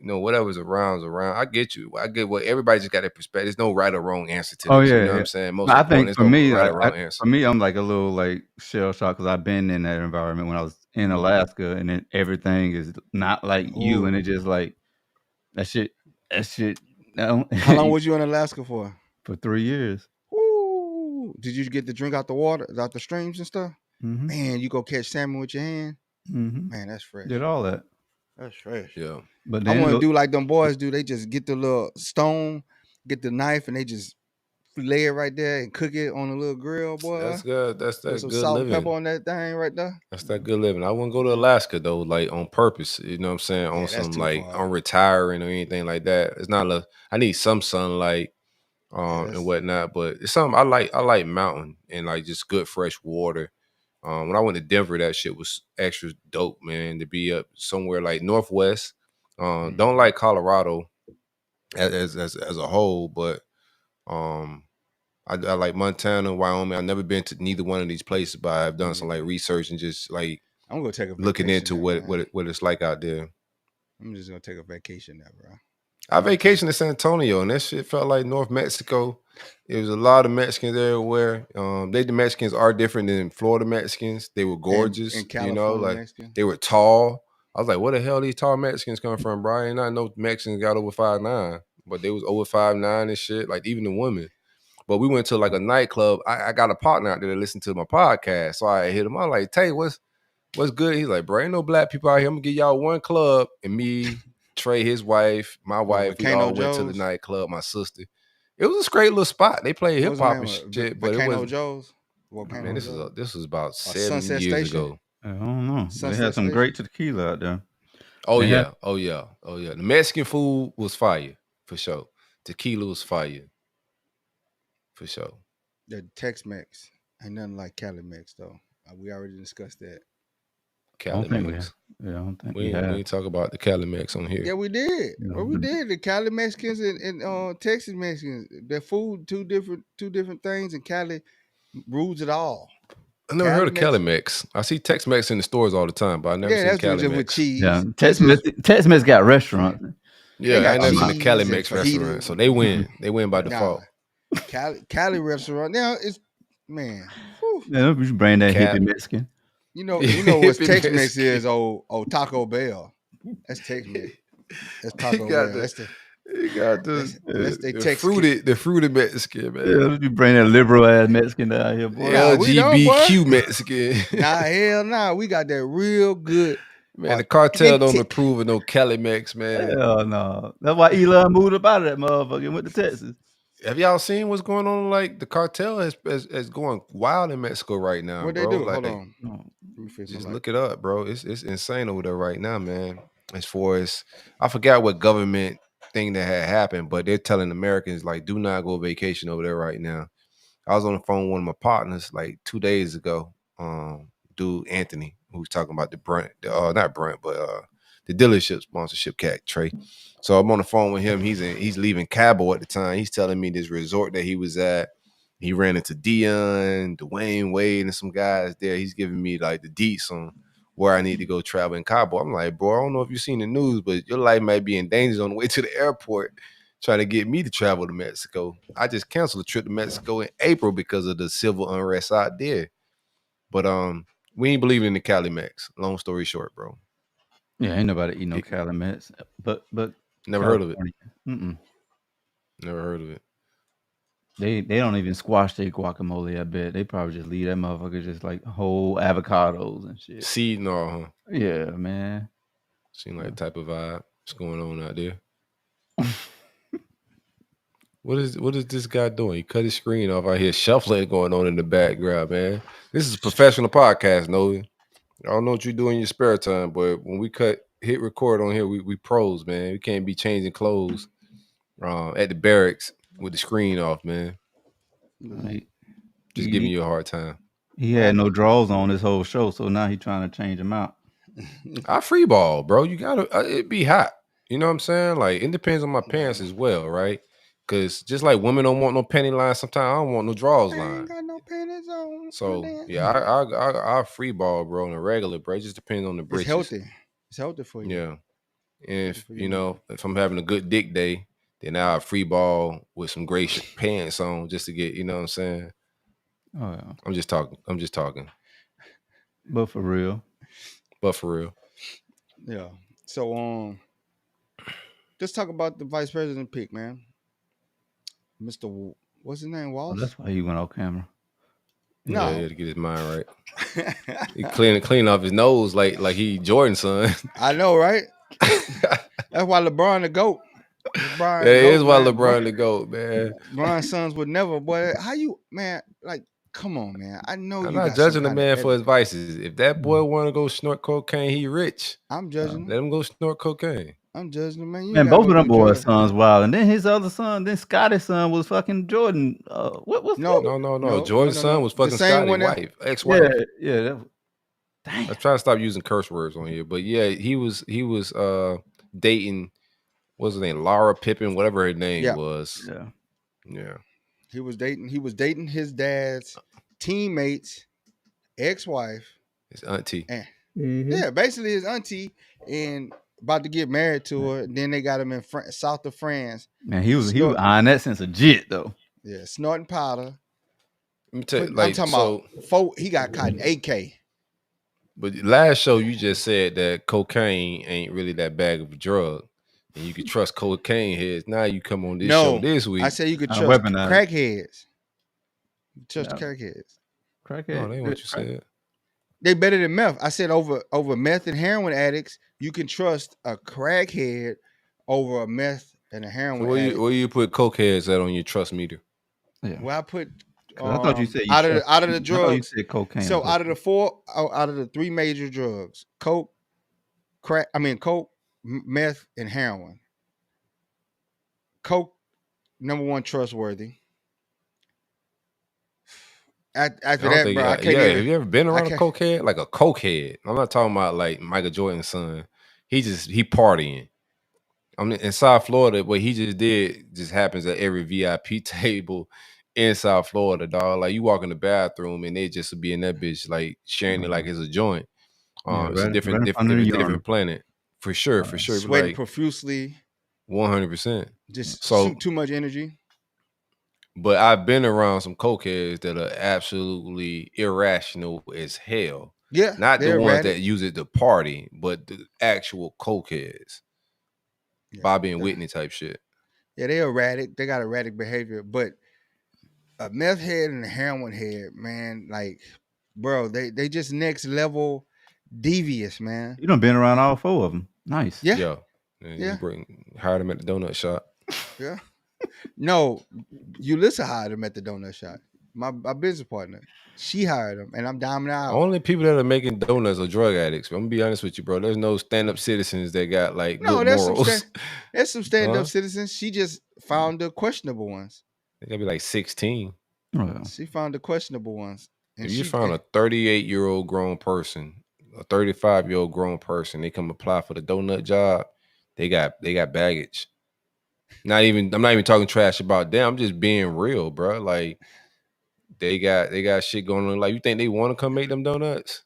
whatever's around's around. I get you. I get what everybody just got their perspective. There's no right or wrong answer to Oh this. You yeah, know what yeah. I'm saying? Most But I important, think there's for no me, right like or wrong answer. for me, I'm like a little like shell shock because I've been in that environment when I was in Alaska, and then everything is not like you, and Ooh. it just like that shit. No, How long was you in Alaska for? for 3 years. Ooh. Did you get the drink out the water, out the streams and stuff? Mm-hmm. Man, you go catch salmon with your hand. Mm-hmm. Man, that's fresh. Did all that. That's fresh. Yeah. But I then want to do like them boys do. They just get the little stone, get the knife, and they just lay it right there and cook it on a little grill, boy. That's good. That's Put that some good salt and living. pepper on that thing right there. That's that good living. I wouldn't go to Alaska though, like on purpose. You know what I'm saying? On that's some too like far. on retiring or anything like that. It's not I need some sunlight that's- and whatnot. But it's something I like. I like mountain and like just good fresh water. When I went to Denver, that shit was extra dope, man. To be up somewhere like Northwest. Don't like Colorado as a whole, but I like Montana, Wyoming. I've never been to neither one of these places, but I've done some like research and just like I'm gonna take a looking vacation into there, what it's like out there. I'm just gonna take a vacation there, bro. I vacationed in San Antonio, and that shit felt like North Mexico. It was a lot of Mexicans everywhere. The Mexicans are different than Florida Mexicans. They were gorgeous, And California like Mexican. they were tall. I was like, where the hell these tall Mexicans come from, bro? I ain't not know Mexicans got over 5'9", but they was over 5'9" and shit. Like even the women. But we went to like a nightclub. I got a partner out there that listened to my podcast, so I hit him. I'm like, Tay, what's good? He's like, bro, ain't no black people out here. I'm gonna give y'all one club, and me, Trey, his wife, my wife, we all went to the nightclub. My sister. It was a great little spot. They played hip hop and shit, but it was Joe's. Man, this was about 7 Sunset years Station? ago. I don't know. Sunset They had some Station? great tequila out there. Oh They yeah, had- oh yeah, oh yeah. The Mexican food was fire for sure. Tequila was fire for sure. The Tex-Mex ain't nothing like Cali Mex though. We already discussed that. I don't think we Cali-Mex. have. Yeah, I don't think We we have. ain't talk about the Cali-Mex on here. Yeah, we did. Yeah. Well, we did. The Cali Mexicans and Texas Mexicans. Their food two different things, and Cali rules it all. I never heard of Cali-Mex. I see Tex-Mex in the stores all the time, but I never seen that's Cali-Mex. with cheese. Yeah, Tex-Mex got restaurants. Yeah, I ain't never seen a cheese Cali-Mex and restaurant, fajitas. so they win. They win by default. Cali restaurant. Now it's man. Whew. Yeah, we should bring that Cali. hippie Mexican. You know what Hippie Tex-Mex Mexican. is? Oh, Taco Bell. That's Tex-Mex. That's Taco got Bell. You got that's they the Tex- fruited Mexican, man. Yeah, we bring that liberal ass Mexican down here, boy. Yeah, we don't, LGBTQ boy. Mexican. Hell nah. We got that real good. Man, the cartel don't authentic- approve of no Cali-Mex, man. Hell no. That's why Elon moved up out of that motherfucker and went to Texas. Have y'all seen what's going on? Like the cartel is going wild in Mexico right now, What bro. they do? Like, Hold on. Let me fix just my light. look it up, bro. It's insane over there right now, man. As far as I forgot what government thing that had happened, but they're telling Americans like, do not go vacation over there right now. I was on the phone with one of my partners like 2 days ago. Dude Anthony, who was talking about not Brent, but the dealership sponsorship cat Trey. So I'm on the phone with him. He's leaving Cabo at the time. He's telling me this resort that he was at. He ran into Dion, Dwayne Wade, and some guys there. He's giving me like the deets on where I need to go travel in Cabo. I'm like, bro, I don't know if you've seen the news, but your life might be in danger on the way to the airport trying to get me to travel to Mexico. I just canceled a trip to Mexico in April because of the civil unrest out there. But we ain't believing in the Cali-Mex. Long story short, bro. Yeah, ain't nobody eat no Cali-Mex. But Never heard of it. Mm-mm. Never heard of it. They don't even squash their guacamole, I bet. They probably just leave that motherfucker just like whole avocados and shit. Seed and all, huh? Yeah, man. Seem like the type of vibe. What's going on out there? What is this guy doing? He cut his screen off. I hear shuffling going on in the background, man. This is a professional podcast, Nolan. I don't know what you do in your spare time, but when we hit record on here, we pros, man. We can't be changing clothes at the barracks with the screen off, man. Just giving you a hard time. He had no draws on this whole show, so now he's trying to change them out. I free ball, bro. You gotta it be hot. You know what I'm saying? Like it depends on my pants as well, right? Because just like women don't want no panty line, sometimes I don't want no draws line. Ain't got no panties on. So yeah, I free ball, bro, on a regular, bro. It just depends on the britches. It's healthy for you. Yeah. And if I'm having a good dick day, then I'll free ball with some gray pants on just to get, you know what I'm saying? Oh yeah. I'm just talking. But for real. Yeah. So let's talk about the vice president pick, man. Mr. What's his name? Oh, Walsh? that's why he went off camera. No. Yeah, to get his mind right. He clean off his nose like he Jordan's son. I know, right? That's why LeBron the GOAT. That is why LeBron the GOAT, man. LeBron's sons would never, boy. How you, man? Like, come on, man. I know I'm you not got judging the some man kind for his vices. If that boy want to go snort cocaine, he rich. I'm judging. Let him go snort cocaine. I'm judging him, man. You Man, gotta both go of them do boys' drugs. sons wild, and then his other son, then Scotty's son was fucking Jordan. What was No. Jordan's son was fucking Scotty's wife, ex-wife. Yeah. Damn. Let's try to stop using curse words on here, but yeah, he was dating. What's his name? Laura Pippen, whatever her name was. Yeah. He was dating his dad's teammate's ex-wife, his auntie. And, yeah, basically his auntie, and about to get married to her. Then they got him in south of France. Man, he was eyeing that since a jit though. Yeah, snorting powder. Let me tell you, I'm talking about he got caught in AK. But last show you just said that cocaine ain't really that bag of a drug, and you could trust cocaine heads. Now you come on this show this week. I said you could trust crackheads. Trust crackheads. Crackheads. No, that ain't what you said. They better than meth. I said over meth and heroin addicts, you can trust a crackhead over a meth and a heroin addict. Where you put cokeheads at on your trust meter? Yeah. Well, I put. I thought you said out of the drugs. You said cocaine. So out of the three major drugs, coke, meth, and heroin. Coke, number one, trustworthy. After that, bro, I can't even. Have you ever been around a cokehead? Like a cokehead. I'm not talking about like Michael Jordan's son. He partying. I mean, in South Florida, what he just did just happens at every VIP table in South Florida, dog. Like you walk in the bathroom and they just be in that bitch like sharing it like it's a joint. It's a different planet. For sure. Sweating like, profusely. 100%. Just so too much energy. But I've been around some cokeheads that are absolutely irrational as hell. Yeah. Not the ones that use it to party, but the actual cokeheads. Bobby and Whitney type shit. Yeah, they're erratic. They got erratic behavior. But a meth head and a heroin head, man, like, bro, they just next level devious, man. You done been around all four of them. Nice. Yeah. You hired them at the donut shop. Yeah. No, Ulissa hired him at the donut shop. My business partner, she hired him, and I'm diming out. Only people that are making donuts are drug addicts. I'm gonna be honest with you, bro. There's no stand-up citizens that got like good morals. There's some stand-up citizens. She just found the questionable ones. They gotta be like 16. She found the questionable ones. And if you found a 38-year-old grown person, a 35-year-old grown person, they come apply for the donut job, they got baggage. I'm not even talking trash about them. I'm just being real, bro. Like they got shit going on. Like you think they want to come make them donuts?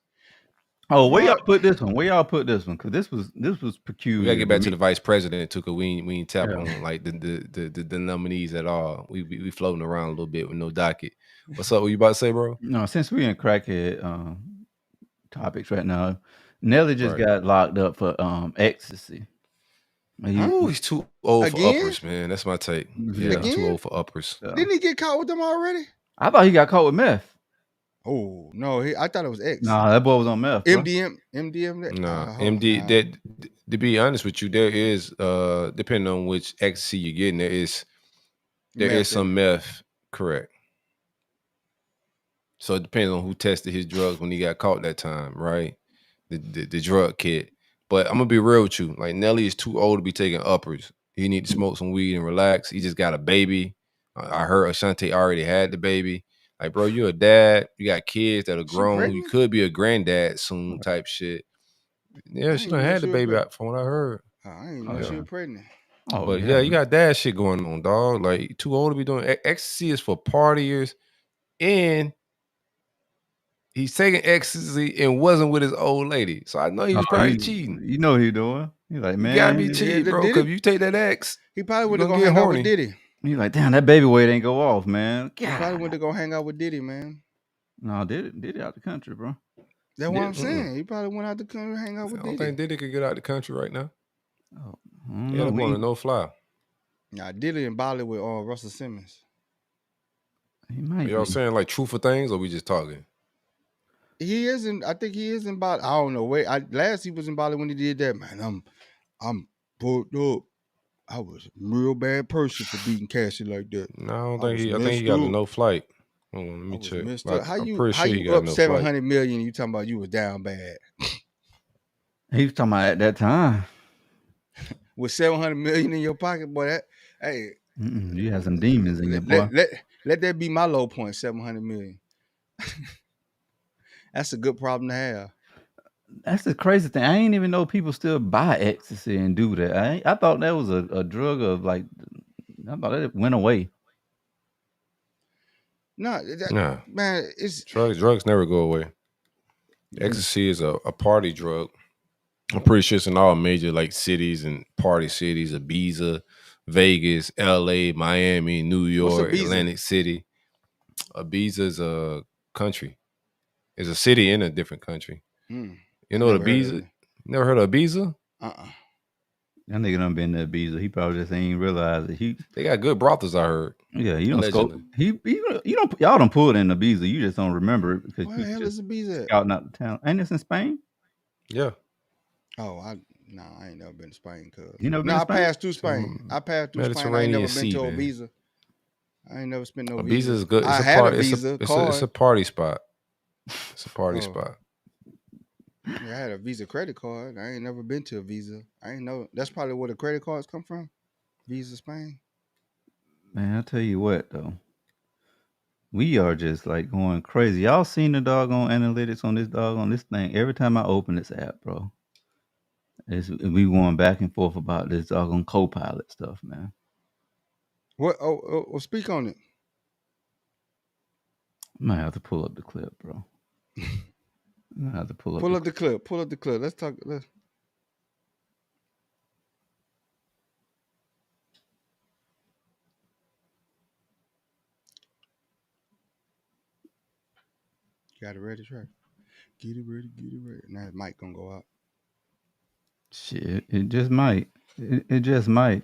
Oh, where y'all put this one? Because this was peculiar. We gotta get back to the vice president too, cause we ain't tap on like the nominees at all. We floating around a little bit with no docket. What's up? What you about to say, bro? No, since we in crackhead topics right now, Nelly just got locked up for ecstasy. He's too old for uppers, man. That's my take. Yeah, too old for uppers. Didn't he get caught with them already? I thought he got caught with meth. Oh no, I thought it was X. Nah, that boy was on meth. MDM. Nah, MD. That to be honest with you, there is depending on which ecstasy you're getting, there is some meth. Correct. So it depends on who tested his drugs when he got caught that time, right? The drug kit. But I'm gonna be real with you. Like Nelly is too old to be taking uppers. He need to smoke some weed and relax. He just got a baby. I heard Ashanti already had the baby. Like, bro, you're a dad. You got kids that are grown. You could be a granddad soon type shit. Yeah, she done had the baby out from what I heard. I ain't know she was pregnant. But yeah, you got dad shit going on, dog. Like, too old to be doing ecstasy is for partiers, and he's taking ecstasy and wasn't with his old lady. So I know he was probably cheating. You know what he doing. He's like, man, You gotta be cheating, bro. Because if you take that X, he probably went to gonna go get hang out horny. with Diddy. He's like, damn, that baby weight ain't go off, man. He probably went to go hang out with Diddy, man. No, Diddy out the country, bro. That's what I'm saying. He probably went out the country to hang out with I don't Diddy. think Diddy could get out the country right now. Oh, He had to go on a no-fly. Nah, Diddy in Bali with Russell Simmons. He might. Y'all saying like truthful things, or we just talking? He is in. I think he is in Bali. I don't know. Wait, last he was in Bali when he did that. Man, I'm pulled up. I was a real bad person for beating Cassie like that. No, I don't think he. I think he got a no flight. Hold on, let me check. How you got up no 700 million? You talking about you was down bad? He was talking about at that time. With 700 million in your pocket, boy. That hey, you have some demons in your boy. Let that be my low point. 700 million. That's a good problem to have. That's the crazy thing. I ain't even know people still buy ecstasy and do that. I thought that was a drug of like. I thought it went away. No, man, it's drugs never go away. Ecstasy is a party drug. I'm pretty sure it's in all major like cities and party cities: Ibiza, Vegas, LA, Miami, New York, Atlantic City. Ibiza is a country. It's a city in a different country. You know what Ibiza? Never heard of Ibiza? That nigga done been to Ibiza. He probably just ain't realized it. They got good brothels, I heard. Yeah, you don't scope. Y'all don't pull it in Ibiza. You just don't remember it because where the hell is Ibiza? Out of town. Ain't this in Spain? Yeah. Oh, I ain't never been to Spain. You never been to Spain? I passed through Spain. I ain't never been to Ibiza. I ain't never spent no Ibiza is good. It's a party spot. It's a party spot. Yeah, I had a Visa credit card. I ain't never been to a Visa. I ain't know. That's probably where the credit cards come from. Visa Spain. Man, I'll tell you what though. We are just like going crazy. Y'all seen the doggone analytics on this thing? Every time I open this app, bro, we going back and forth about this doggone co-pilot stuff, man. What? Oh, speak on it. I might have to pull up the clip, bro. I have to pull up the clip. Pull up the clip. Let's talk. Got it ready, Trey? Get it ready. Now his mic gonna go out. Shit, it just might. It just might.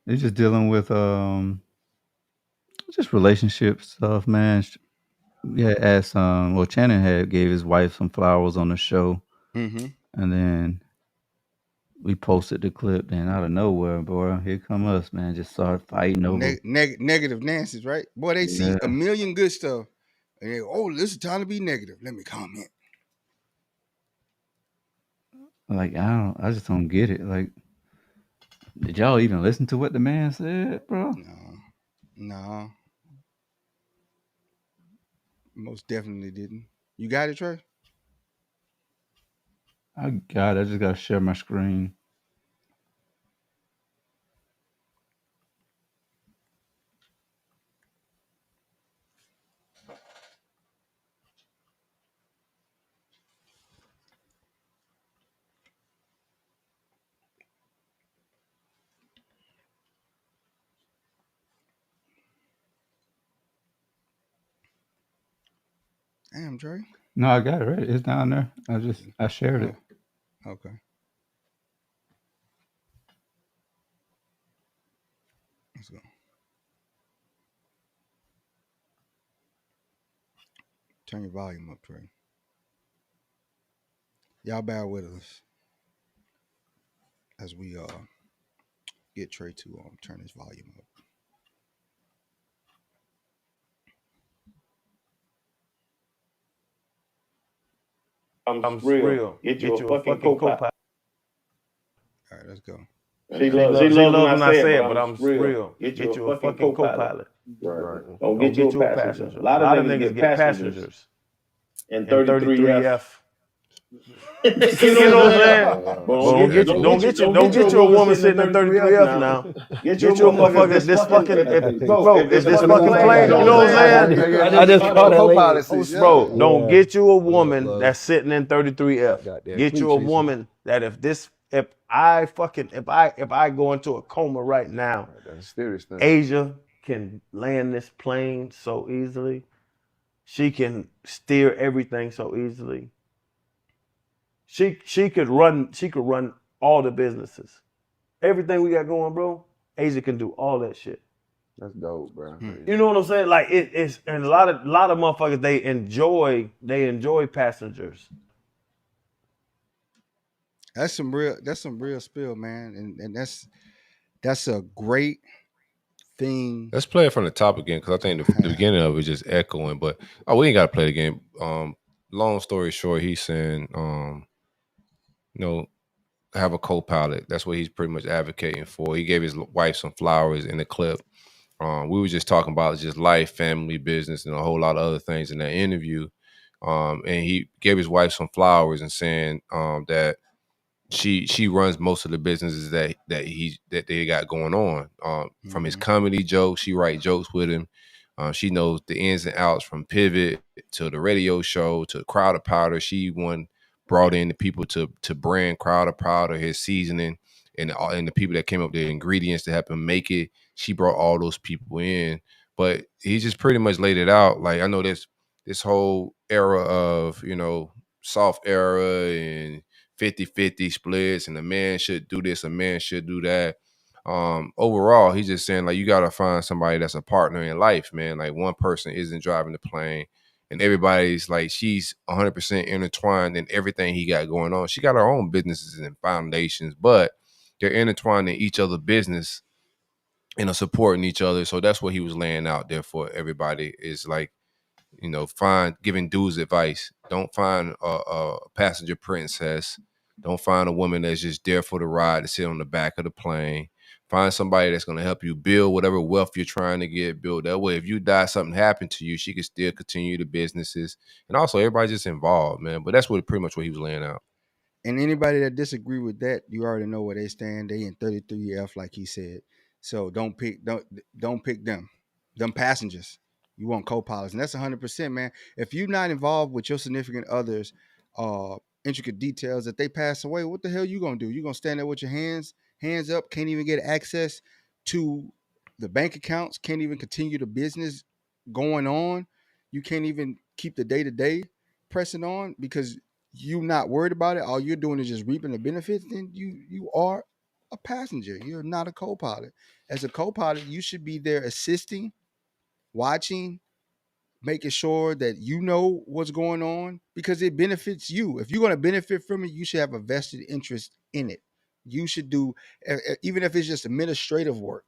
It's just dealing with just relationship stuff, man. Yeah, as Channing had gave his wife some flowers on the show, and then we posted the clip. Then out of nowhere, boy, here come us, man. Just started fighting over negative Nancy's, right? Boy, they see a million good stuff, and they this is time to be negative. Let me comment. Like I just don't get it. Like, did y'all even listen to what the man said, bro? No. Most definitely didn't. You got it, Trey? I got it. I just got to share my screen. Damn, Trey. No, I got it right. It's down there. I shared it. Okay. Let's go. Turn your volume up, Trey. Y'all bear with us as we get Trey to turn his volume up. I'm real. Get you a fucking co-pilot. All right, let's go. She loves when I say it, but I'm real. Get you a fucking co-pilot. Right. Don't get you a passenger. A lot of niggas get passengers in 33F You know what I'm saying? But don't get you a woman sitting at 33F now. Get you a motherfucker this fucking bro. If this fucking plane, you know what I'm saying? I just caught that Bro, don't get you a woman that's sitting in 33F. Get you a woman that if I go into a coma right now, Asia can land this plane so easily. She can steer everything so easily. She could run all the businesses. Everything we got going, bro, Asia can do all that shit. That's dope, bro. You know what I'm saying? Like it's and a lot of motherfuckers they enjoy passengers. That's some real spill, man, and that's a great thing. Let's play it from the top again because I think the beginning of it is just echoing. But we ain't got to play the game. Long story short, he's saying, have a co-pilot. That's what he's pretty much advocating for. He gave his wife some flowers in the clip. We were just talking about just life, family, business, and a whole lot of other things in that interview. And he gave his wife some flowers and saying that she runs most of the businesses that they got going on. From his comedy jokes, she write jokes with him. She knows the ins and outs from Pivot to the radio show to Crowder Powder. She brought in the people to brand Crowder Powder, his seasoning, and the people that came up with the ingredients to help him make it. She brought all those people in, but he just pretty much laid it out. Like, I know this whole era of soft era and 50-50 splits, and a man should do this, a man should do that. Overall, he's just saying, like, you got to find somebody that's a partner in life, man. Like, one person isn't driving the plane, and everybody's like, she's 100% intertwined in everything he got going on. She got her own businesses and foundations, but they're intertwined in each other's business and are supporting each other. So that's what he was laying out there for everybody, is like, giving dudes advice. Don't find a passenger princess. Don't find a woman that's just there for the ride to sit on the back of the plane. Find somebody that's going to help you build whatever wealth you're trying to get built. That way, if you die, something happened to you, she can still continue the businesses. And also, everybody's just involved, man. But that's pretty much what he was laying out. And anybody that disagree with that, you already know where they stand. They in 33F, like he said. So don't pick them passengers. You want co-pilots, and that's 100%, man. If you're not involved with your significant others, intricate details that they pass away, what the hell you gonna do? You gonna stand there with your hands up? Can't even get access to the bank accounts. Can't even continue the business going on. You can't even keep the day-to-day pressing on because you're not worried about it. All you're doing is just reaping the benefits. Then you are a passenger. You're not a co-pilot. As a co-pilot, you should be there assisting, watching, making sure that you know what's going on because it benefits you. If you're going to benefit from it, you should have a vested interest in it. You should do, even if it's just administrative work.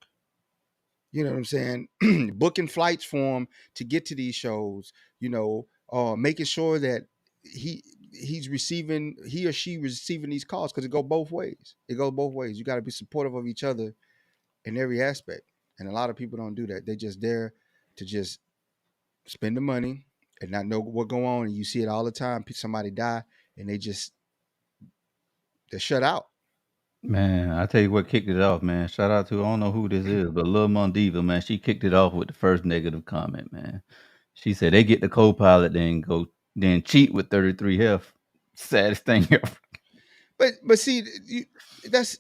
You know what I'm saying? Booking flights for him to get to these shows, making sure that he or she receiving these calls, because it goes both ways. You got to be supportive of each other in every aspect. And a lot of people don't do that. They're just there to just spend the money and not know what's going on. And you see it all the time. Somebody die and they're shut out. Man, I tell you what kicked it off, man. Shout out to, I don't know who this is, but Lil Mondiva, man, she kicked it off with the first negative comment, man. She said they get the co-pilot, then cheat with 33F. Saddest thing ever. But see, that's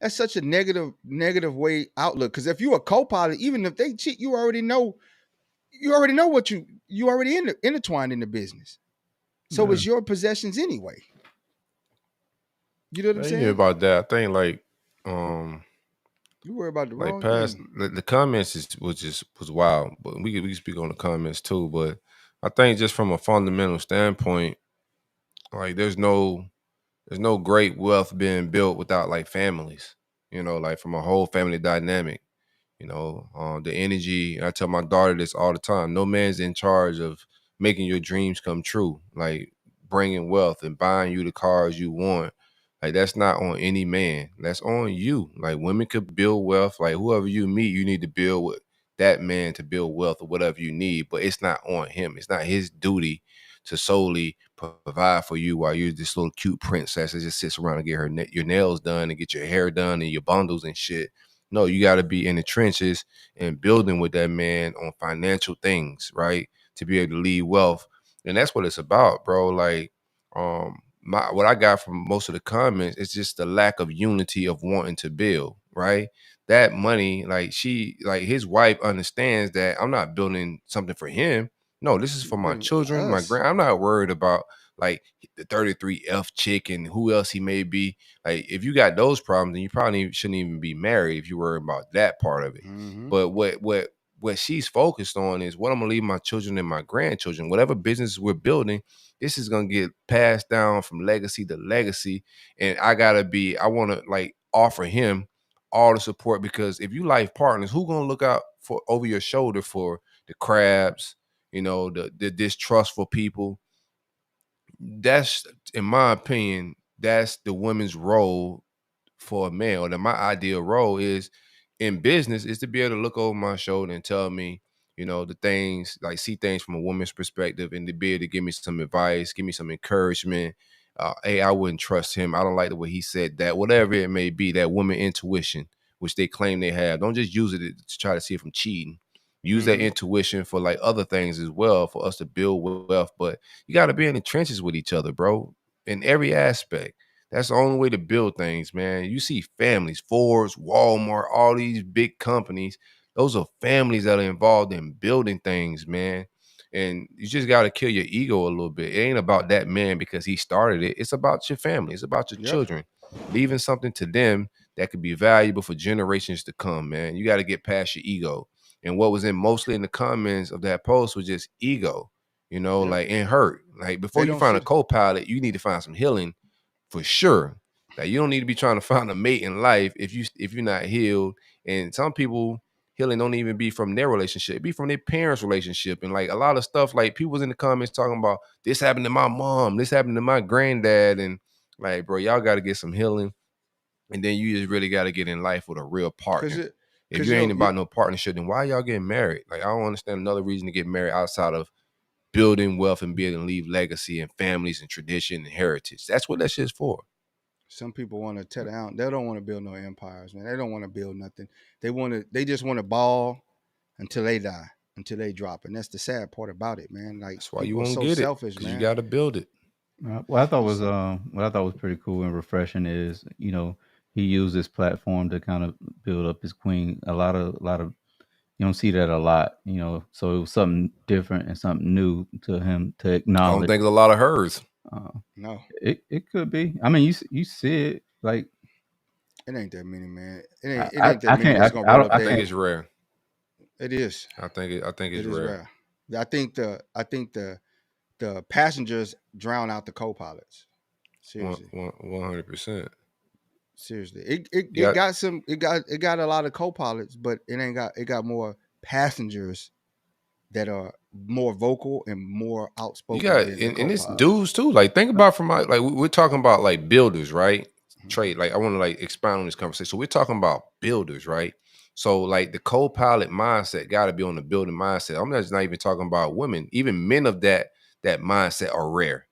such a negative way outlook. Because if you're a co-pilot, even if they cheat, you already know what you already intertwined in the business. So it's your possessions anyway. You know what I'm saying? Yeah, about that. I think like you worry about the like wrong past thing. the comments was wild, but we can speak on the comments too. But I think just from a fundamental standpoint, like there's no great wealth being built without like families. Like from a whole family dynamic. The energy. I tell my daughter this all the time. No man's in charge of making your dreams come true. Like bringing wealth and buying you the cars you want. Like that's not on any man. That's on you. Like women could build wealth. Like whoever you meet, you need to build with that man to build wealth or whatever you need. But it's not on him. It's not his duty to solely provide for you while you're this little cute princess that just sits around and get your nails done and get your hair done and your bundles and shit. No, you got to be in the trenches and building with that man on financial things, right? To be able to lead wealth. And that's what it's about, bro. Like, what I got from most of the comments is just the lack of unity of wanting to build, right? That money, like his wife understands that I'm not building something for him. No, this is for my children, my grand. I'm not worried about like the 33F chick and who else he may be. Like, if you got those problems, then you probably shouldn't even be married if you worry about that part of it. But what she's focused on is what I'm gonna leave my children and my grandchildren. Whatever business we're building, this is gonna get passed down from legacy to legacy. And I want to like offer him all the support, because if you life partners, who gonna look out for over your shoulder for the crabs, the distrustful people? That's, in my opinion, that's the women's role for a male. That my ideal role is in business is to be able to look over my shoulder and tell me, the things, like see things from a woman's perspective, and to be able to give me some advice, give me some encouragement. Hey, I wouldn't trust him. I don't like the way he said that. Whatever it may be, that woman intuition, which they claim they have. Don't just use it to try to see if I'm cheating. Use that intuition for like other things as well, for us to build wealth. But you got to be in the trenches with each other, bro, in every aspect. That's the only way to build things, man. You see families, Forbes, Walmart, all these big companies. Those are families that are involved in building things, man. And you just got to kill your ego a little bit. It ain't about that man because he started it. It's about your family. It's about your children. Leaving something to them that could be valuable for generations to come, man. You got to get past your ego. And what was mostly in the comments of that post was just ego, like, and hurt. Like, before you find a co-pilot, you need to find some healing for sure. Like, you don't need to be trying to find a mate in life if you're not healed. And some people, healing don't even be from their relationship. It be from their parents' relationship. And like a lot of stuff, like people was in the comments talking about this happened to my mom, this happened to my granddad. And like, bro, y'all got to get some healing. And then you just really got to get in life with a real partner. If you ain't about no partnership, then why y'all getting married? Like, I don't understand another reason to get married outside of building wealth and being able to leave legacy and families and tradition and heritage. That's what that shit's for. Some people want to tear down. They don't want to build no empires, man. They don't want to build nothing. They just want to ball until they die, until they drop. And that's the sad part about it, man. Like, that's why you won't get selfish, it, man. You got to build it. What I thought was pretty cool and refreshing is, he used this platform to kind of build up his queen. A lot of you don't see that a lot, so it was something different and something new to him to acknowledge. I don't think it's a lot of hers. No, it could be. I mean, you see it, like, it ain't that many, man. It ain't that many. I think it's rare. It is. I think it's rare. I think the passengers drown out the co-pilots. Seriously, 100%. Seriously, it got a lot of co-pilots, but it got more passengers that are more vocal and more outspoken. You got and it's dudes too. Like, think about from like we're talking about like builders, right? Trade. Like, I want to like expound on this conversation. So we're talking about builders, right? So like the co-pilot mindset got to be on the building mindset. I'm just not even talking about women. Even men of that mindset are rare.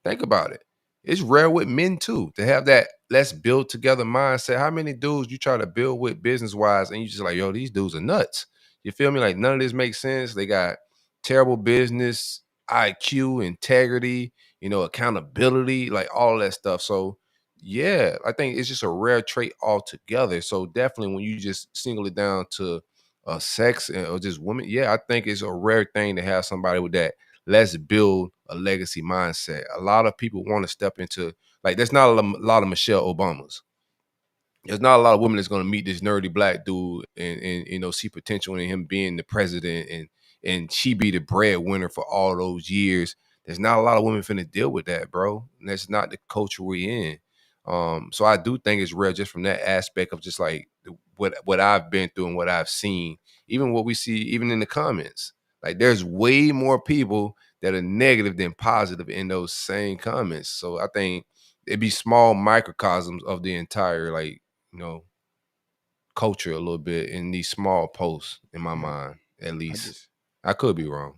Think about it. It's rare with men too to have that let's build together mindset. How many dudes you try to build with business wise and you just like, yo, these dudes are nuts. You feel me? Like, none of this makes sense. They got terrible business IQ, integrity, accountability, like all that stuff. So yeah, I think it's just a rare trait altogether. So definitely when you just single it down to sex or just women, yeah, I think it's a rare thing to have somebody with that let's build a legacy mindset. A lot of people want to step into, like, there's not a lot of Michelle Obamas. There's not a lot of women that's going to meet this nerdy black dude and see potential in him being the president and she be the breadwinner for all those years. There's not a lot of women finna deal with that, bro. And that's not the culture we're in. So I do think it's rare just from that aspect of just like what I've been through and what I've seen, even what we see, even in the comments. Like, there's way more people that are negative than positive in those same comments. So I think it'd be small microcosms of the entire, like, culture a little bit in these small posts, in my mind, at least. I could be wrong.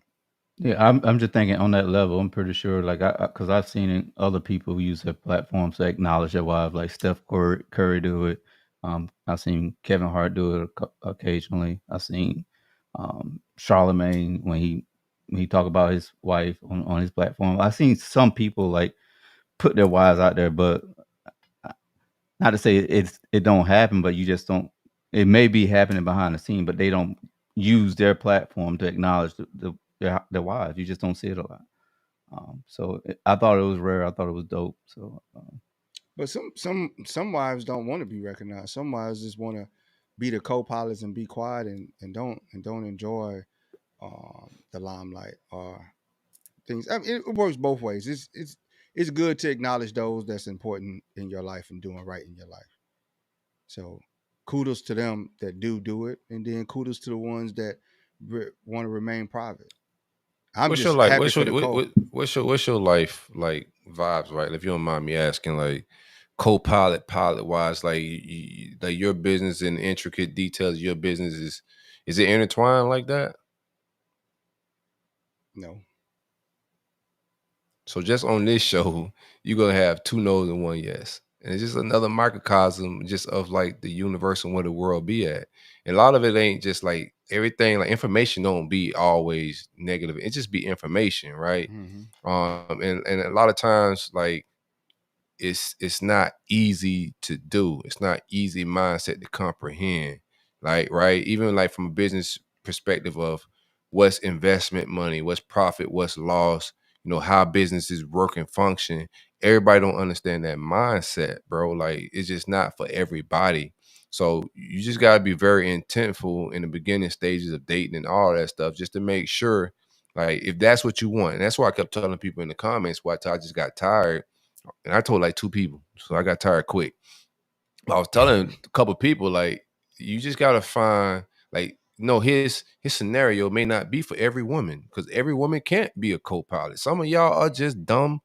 Yeah, I'm just thinking on that level. I'm pretty sure, like, because I've seen other people use their platforms to acknowledge their wives, like Steph Curry do it. I've seen Kevin Hart do it occasionally. I've seen Charlemagne when he talk about his wife on his platform. I've seen some people like put their wives out there, but not to say it don't happen, but you just don't. It may be happening behind the scene, but they don't use their platform to acknowledge their wives. You just don't see it a lot. I thought it was rare. I thought it was dope. So But some wives don't want to be recognized. Some wives just want to be the co-pilots and be quiet and don't enjoy the limelight or things. I mean, it works both ways. It's good to acknowledge those that's important in your life and doing right in your life. So kudos to them that do it, and then kudos to the ones that want to remain private. I'm What's your just like? happy for the What's your life like vibes? Right, if you don't mind me asking, like co-pilot, pilot wise, like like your business and intricate details of your business is it intertwined like that? No. So just on this show, you're gonna have two no's and one yes. And it's just another microcosm just of like the universe and where the world be at. And a lot of it ain't just like everything, like information don't be always negative. It just be information, right? Mm-hmm. And a lot of times like it's not easy to do. It's not easy mindset to comprehend. Like, right? Even like from a business perspective of what's investment money, what's profit, what's loss, how businesses work and function. Everybody don't understand that mindset, bro. Like it's just not for everybody. So you just gotta be very intentful in the beginning stages of dating and all that stuff, just to make sure, like, if that's what you want. And that's why I kept telling people in the comments why I just got tired, and I told like 2 people, so I got tired quick. But I was telling a couple people, like, you just gotta find, like, his scenario may not be for every woman, because every woman can't be a co-pilot. Some of y'all are just dumb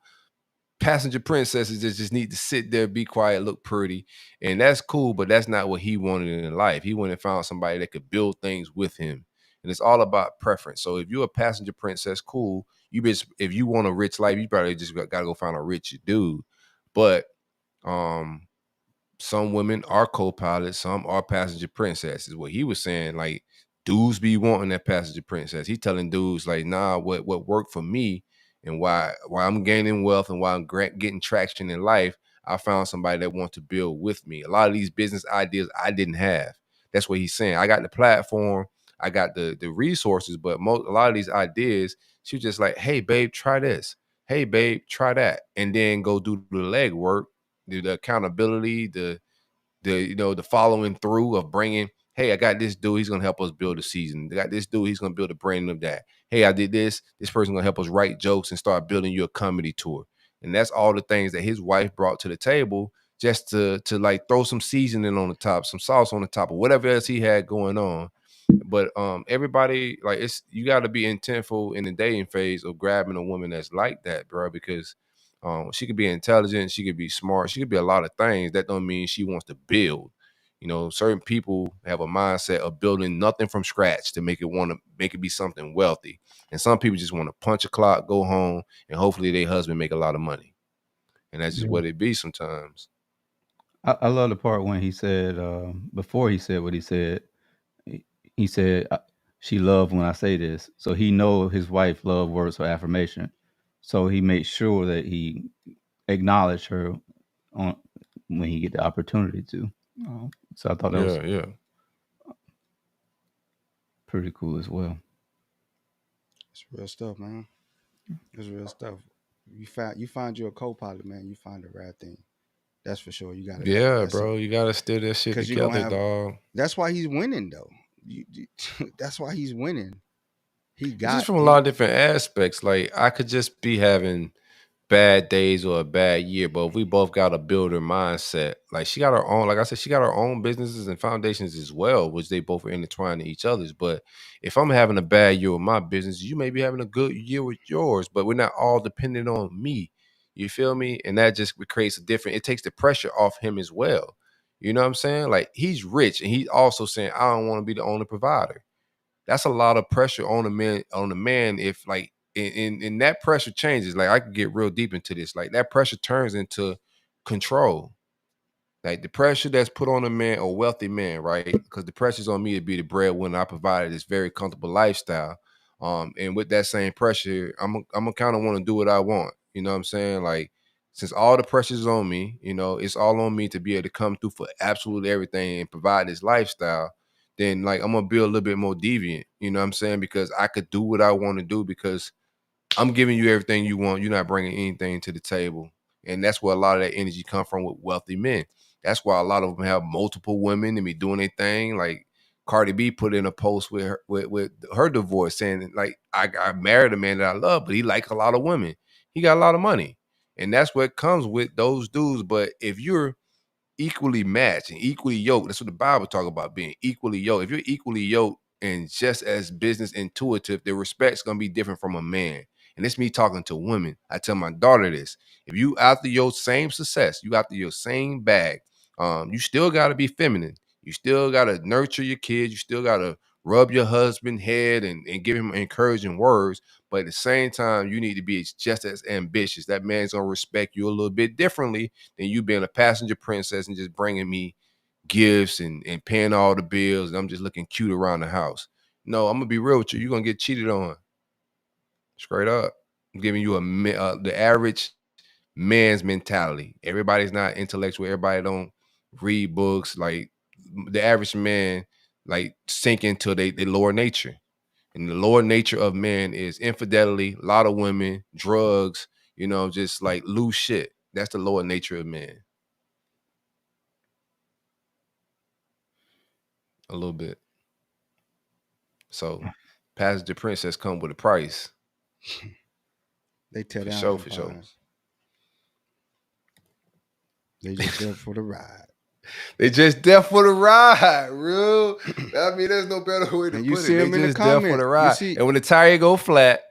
passenger princesses that just need to sit there, be quiet, look pretty, and that's cool. But that's not what he wanted in life. He wanted to find somebody that could build things with him, and it's all about preference. So if you're a passenger princess, cool. If you want a rich life, you probably just gotta go find a rich dude. But um some women are co-pilots, some are passenger princesses. What he was saying, like, dudes be wanting that passenger princess. He telling dudes like, nah, what worked for me and why I'm gaining wealth and why I'm getting traction in life, I found somebody that wants to build with me. A lot of these business ideas I didn't have. That's what he's saying. I got the platform, I got the resources, but a lot of these ideas, she was just like, hey babe, try this. Hey babe, try that, and then go do the legwork, the accountability, the following through of bringing, hey, I got this dude, he's gonna help us build a season. I got this dude, he's gonna build a brand of that. Hey, I did this person gonna help us write jokes and start building you a comedy tour. And that's all the things that his wife brought to the table, just to like throw some seasoning on the top, some sauce on the top of whatever else he had going on. But everybody, like, it's, you got to be intentful in the dating phase of grabbing a woman that's like that, bro, because she could be intelligent, she could be smart, she could be a lot of things. That don't mean she wants to build. Certain people have a mindset of building nothing from scratch to make it be something wealthy, and some people just want to punch a clock, go home, and hopefully their husband make a lot of money, and that's just what it be sometimes. I love the part when he said before he said what he said. He said she loved when I say this, so he know his wife love words of affirmation. So he made sure that he acknowledged her on when he get the opportunity to. So I thought that was Yeah. pretty cool as well. It's real stuff, man. It's real stuff. You find you a co-pilot, man. You find the right thing. That's for sure. You got to. Yeah, bro, you gotta steer that shit together, dog. That's why he's winning, though. That's why he's winning. It's just from a lot of different aspects. Like, I could just be having bad days or a bad year, but if we both got a builder mindset, like, she got her own, like I said, she got her own businesses and foundations as well, which they both are intertwined to each other's. But if I'm having a bad year with my business, you may be having a good year with yours, but we're not all dependent on me. You feel me? And that just creates it takes the pressure off him as well. You know what I'm saying? Like, he's rich and he's also saying, I don't want to be the only provider. That's a lot of pressure on the man if, like, and that pressure changes. Like I could get real deep into this. Like that pressure turns into control. Like the pressure that's put on a man, a wealthy man, right? Because the pressure's on me to be the breadwinner. I provided this very comfortable lifestyle. And with that same pressure, I'm gonna kind of want to do what I want. You know what I'm saying? Like, since all the pressure's on me, you know, it's all on me to be able to come through for absolutely everything and provide this lifestyle. Then, like, I'm gonna be a little bit more deviant. You know what I'm saying? Because I could do what I want to do because I'm giving you everything you want. You're not bringing anything to the table. And that's where a lot of that energy come from with wealthy men. That's why a lot of them have multiple women and be doing their thing. Like Cardi B put in a post with her divorce saying, like, I married a man that I love, but he likes a lot of women. He got a lot of money. And that's what comes with those dudes. But if you're equally matched and equally yoked, that's what the Bible talk about, being equally yoked. If you're equally yoked and just as business intuitive, the respect's gonna be different from a man. And it's me talking to women. I tell my daughter this: if you after your same success, you after your same bag, you still gotta be feminine. You still gotta nurture your kids. You still gotta rub your husband head and give him encouraging words. But at the same time, you need to be just as ambitious. That man's gonna respect you a little bit differently than you being a passenger princess and just bringing me gifts and paying all the bills. And I'm just looking cute around the house. No, I'm gonna be real with you. You're gonna get cheated on. Straight up. I'm giving you the average man's mentality. Everybody's not intellectual. Everybody don't read books. Like the average man, like sink into their lower nature. And the lower nature of men is infidelity, a lot of women, drugs, you know, just like loose shit. That's the lower nature of men. A little bit. So passenger princess come with a price. They tear down For sure. empires. They just there for the ride. They just there for the ride, real. I mean, there's no better way to And you put see it. them They in the just there for comments. the You ride. see- And when the tire go flat,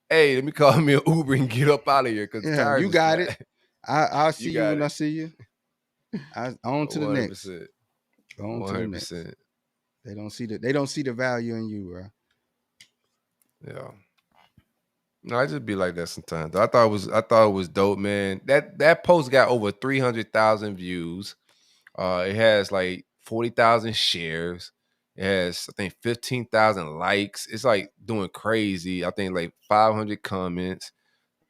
hey, let me call me an Uber and get up out of here because the Yeah, tires you is got flat. it. I'll see you got when it. I see you. On to the next. 100%. On to the next. 100%. They don't see the value in you, bro. Yeah. No, I just be like that sometimes. I thought it was dope, man. That post got over 300,000 views. It has like 40,000 shares. It has, I think, 15,000 likes. It's like doing crazy. I think like 500 comments.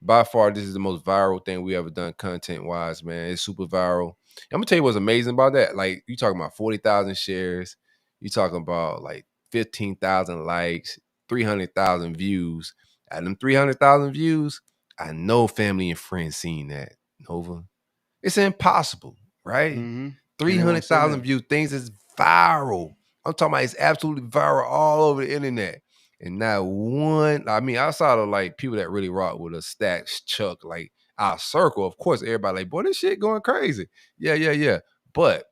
By far, this is the most viral thing we ever done content wise, man. It's super viral. I'm gonna tell you what's amazing about that. Like, you talking about 40,000 shares, you talking about like 15,000 likes, 300,000 views. At them 300,000 views, I know family and friends seen that, Nova. It's impossible, right? Mm-hmm. 300,000 views, things is viral. I'm talking about it's absolutely viral all over the internet. And not one, I mean, outside of like people that really rock with a Stacks, Chuck, like our circle, of course, everybody like, boy, this shit going crazy. Yeah. But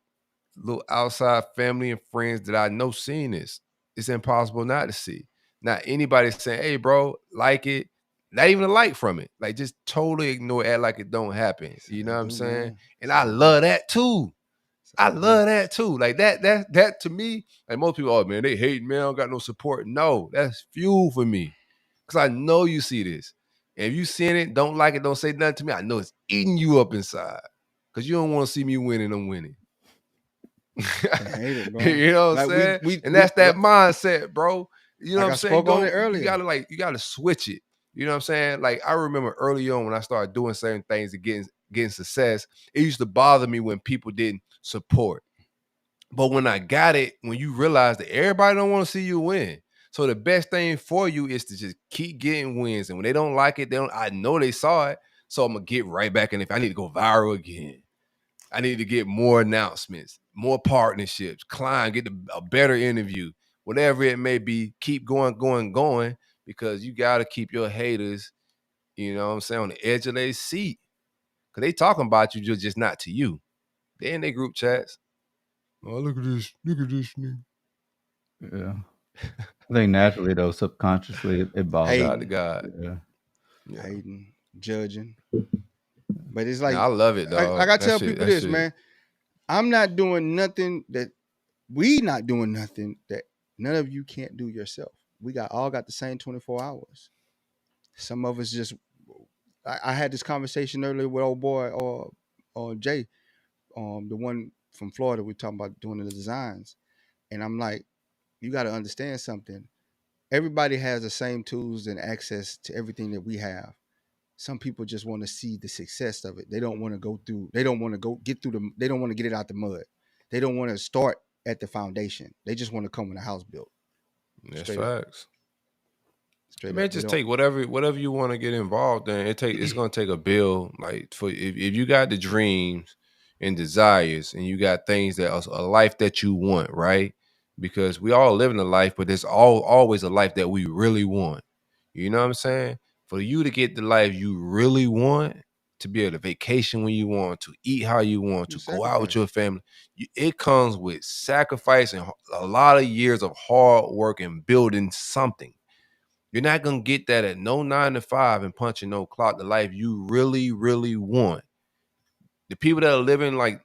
little outside family and friends that I know seen this, it's impossible not to see. Not anybody saying, hey, bro, like it. Not even a like from it. Like, just totally ignore it, act like it don't happen. You know what I'm saying? Man. And I love that too. I love that too. Like that to me, like most people, oh man, they hate me. I don't got no support. No, that's fuel for me. Cause I know you see this. And if you seeing it, don't like it, don't say nothing to me. I know it's eating you up inside. Cause you don't want to see me winning, I'm winning. Hate it, bro. You know what I'm saying? And that's that mindset, bro. You know what I'm saying? Spoke on it earlier. You gotta switch it. You know what I'm saying? Like, I remember early on when I started doing certain things and getting success, it used to bother me when people didn't support. But when I got it, when you realize that everybody don't want to see you win. So the best thing for you is to just keep getting wins. And when they don't like it, I know they saw it. So I'm gonna get right back. And if I need to go viral again, I need to get more announcements, more partnerships, climb, get a better interview, whatever it may be. Keep going, because you got to keep your haters, you know what I'm saying, on the edge of their seat. Because they talking about you, just not to you. They in their group chats. Oh, look at this nigga. Yeah. I think naturally, though, subconsciously, it bothers God to God. Yeah. Hating, judging. But it's like, I love it, dog. Like I tell people this, man. I'm not doing nothing that none of you can't do yourself. We all got the same 24 hours. Some of us just. I had this conversation earlier with old boy or Jay, the one from Florida. We talking about doing the designs, and I'm like, you got to understand something. Everybody has the same tools and access to everything that we have. Some people just want to see the success of it. They don't want to go through. They don't want to go get through the. They don't want to get it out the mud. They don't want to start at the foundation. They just want to come with a house built. That's Straight up. facts. Straight Man, up. They just don't. take whatever you want to get involved in. It's gonna take a bill. Like for if you got the dreams and desires and you got things that are a life that you want, right? Because we all live in a life, but there's always a life that we really want. You know what I'm saying? For you to get the life you really want, to be able to vacation when you want, to eat how you want, You to go out with sacrifice. your family, it comes with sacrifice and a lot of years of hard work and building something. You're not gonna get that at no 9 to 5 and punching no clock. The life you really, really want. The people that are living like